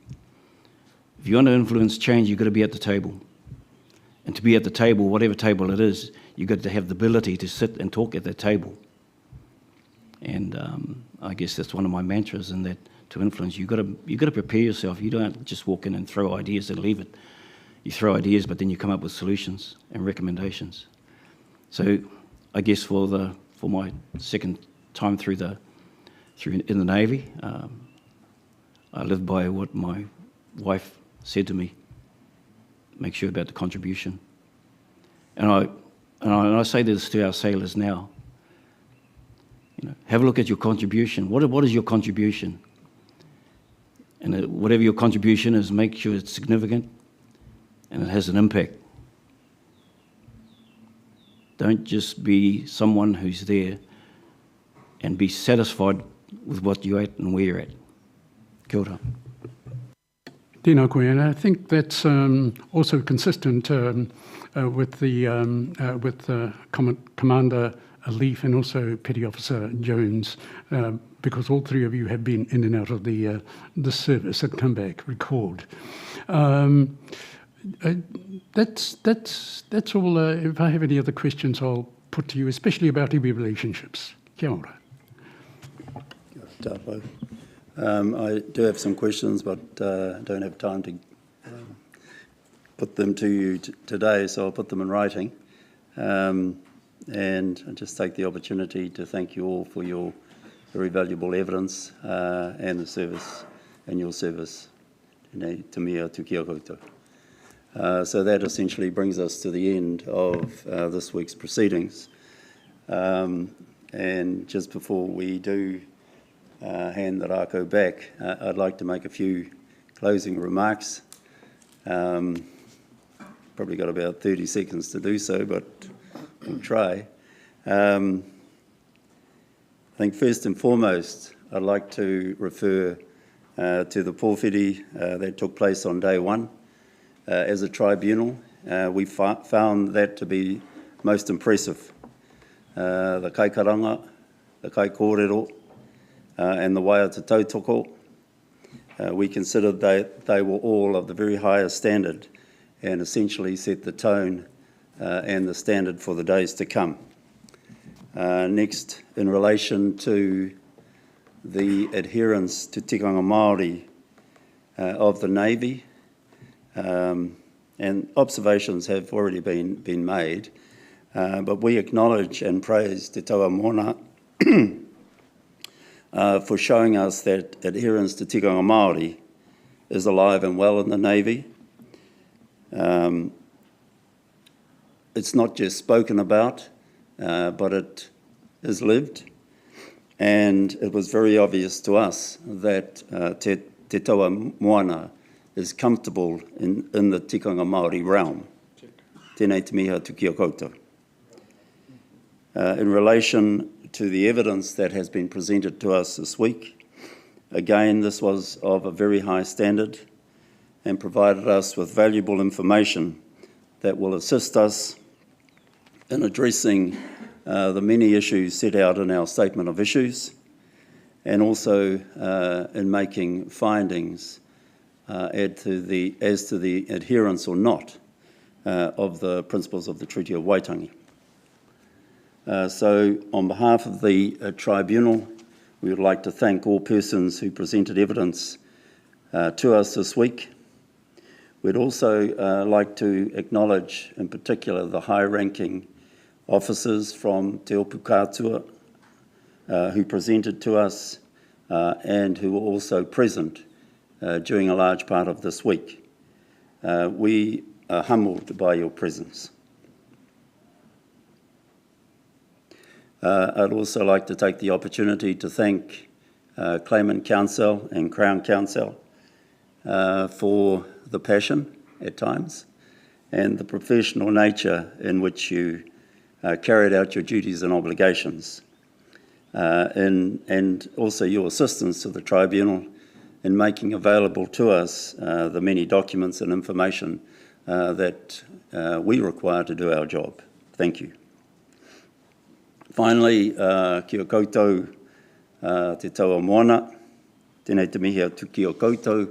If you want to influence change, you've got to be at the table. And to be at the table, whatever table it is, you've got to have the ability to sit and talk at that table. And I guess that's one of my mantras, in that to influence, you've got to prepare yourself. You don't just walk in and throw ideas and leave it. You throw ideas, but then you come up with solutions and recommendations. So I guess for my second time through in the Navy, I lived by what my wife said to me. Make sure about the contribution. And I say this to our sailors now. You know, have a look at your contribution. What is your contribution? And whatever your contribution is, make sure it's significant and it has an impact. Don't just be someone who's there, and be satisfied with what you're at and where you're at. Kia ora. Tēnā koe, and I think that's also consistent with Commander Leaf and also Petty Officer Jones, because all three of you have been in and out of the service and come back recalled. That's all. If I have any other questions, I'll put to you, especially about iwi relationships. Kia ora. I do have some questions, but don't have time to put them to you today, so I'll put them in writing. And I just take the opportunity to thank you all for your very valuable evidence and the service, and your service to me, to kia koutou. So that essentially brings us to the end of this week's proceedings. And just before we do hand the rākau back, I'd like to make a few closing remarks. Probably got about 30 seconds to do so, but we'll try. I think first and foremost, I'd like to refer to the pōwhiri that took place on day one. As a tribunal, we found that to be most impressive. The kaikaranga, the kai kōrero, and the waiata tautoko, we considered that they were all of the very highest standard and essentially set the tone and the standard for the days to come. Next, in relation to the adherence to tikanga Māori of the Navy, and observations have already been made, but we acknowledge and praise Te Taua Moana for showing us that adherence to tikanga Māori is alive and well in the Navy. It's not just spoken about, but it is lived. And it was very obvious to us that Te Taua Moana is comfortable in the tikanga Māori realm. Tēnei te miha tu kia koutou. In relation to the evidence that has been presented to us this week, again, this was of a very high standard and provided us with valuable information that will assist us in addressing the many issues set out in our statement of issues, and also in making findings as to the adherence or not of the principles of the Treaty of Waitangi. So on behalf of the tribunal, we would like to thank all persons who presented evidence to us this week. We'd also like to acknowledge in particular the high-ranking officers from Te Opu Kātua who presented to us and who were also present during a large part of this week. We are humbled by your presence. I'd also like to take the opportunity to thank Claimant Counsel and Crown Counsel for the passion at times and the professional nature in which you carried out your duties and obligations, and also your assistance to the tribunal in making available to us the many documents and information that we require to do our job. Thank you. Finally, kia koutou Te Taua Moana, tēnei te mihi atu kia koutou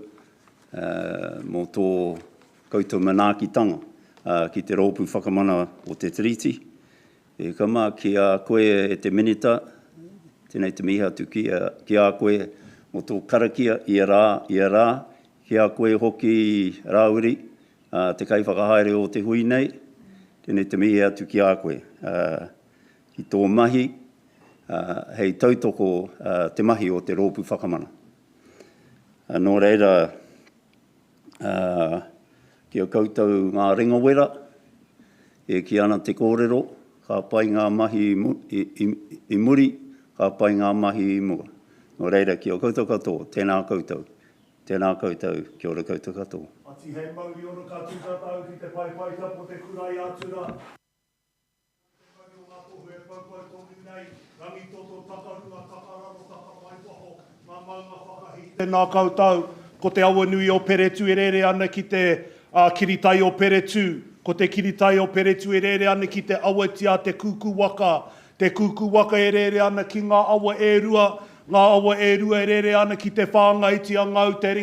mō tō koutou manaakitanga ki te rōpū whakamana o te tiriti. E kama ki a koe e te minita, tēnei te mihi atu ki a koe mō tō karakia i rā, ki a koe hoki rāuri, te kai whakahaere o te hui nei, tēnei te mihi atu ki a koe. I tō mahi, hei tautoko te mahi o te rōpū whakamana. Nō reira, kia koutou ngā ringawera, e ki ana te kōrero, ka pai ngā mahi i muri, ka pai ngā mahi i mua. Nō reira, kia koutou katoa, tēnā koutou, kia ora koutou katoa. Ati hei mauri ora ka tūtatau ki te pai tapo te kurai atura. Tēnā koutou, ko te awa nui o Peretu e rere ana ki te kiritai o Peretu, ko te kiritai o Peretu e rere ana ki te awatia te kuku waka e rere ana ki ngā awa e rua e rere ana ki te whāngaiti a ngau te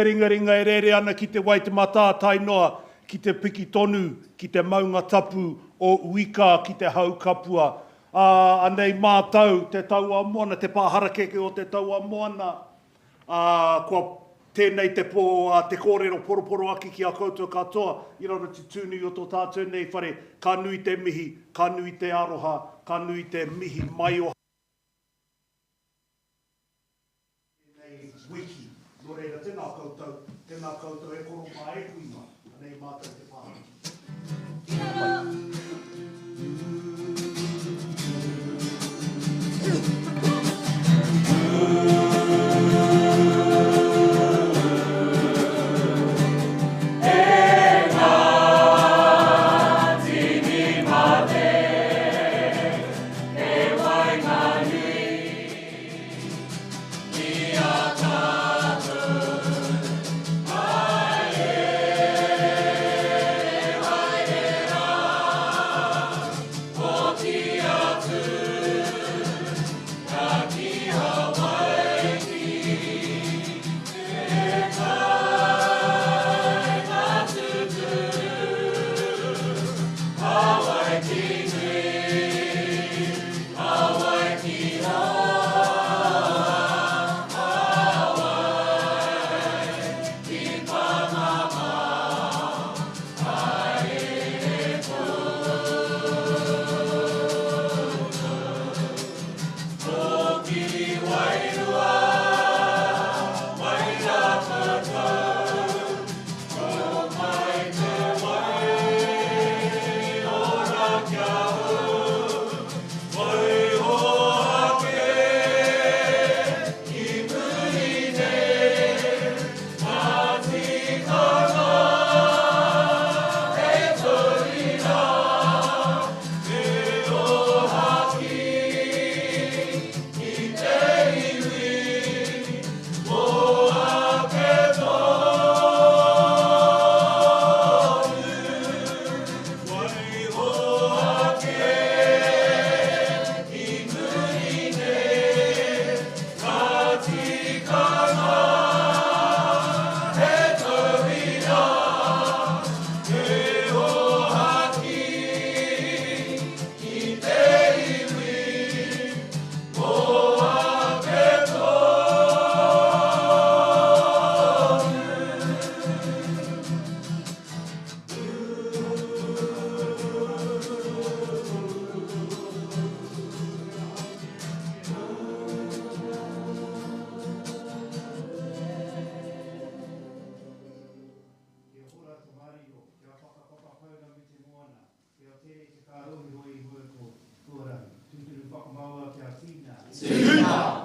ringaringa e rere ana ki te Waitemata tainoa, ki te piki tonu, ki te maunga tapu o uika ki te haukapua. Anei mātou, te Taua Moana, te pāharakeke o te Taua Moana, kua tēnei te kōrero poroporo aki ki a koutou katoa, i raro te tūnui o tō tātou nei whare, ka nui te mihi, ka nui te aroha, ka nui te mihi mai o tēnei wiki. Nō reira, tēnā koutou e koro mā e kuima, anei mātou te pāhara. Tēnā.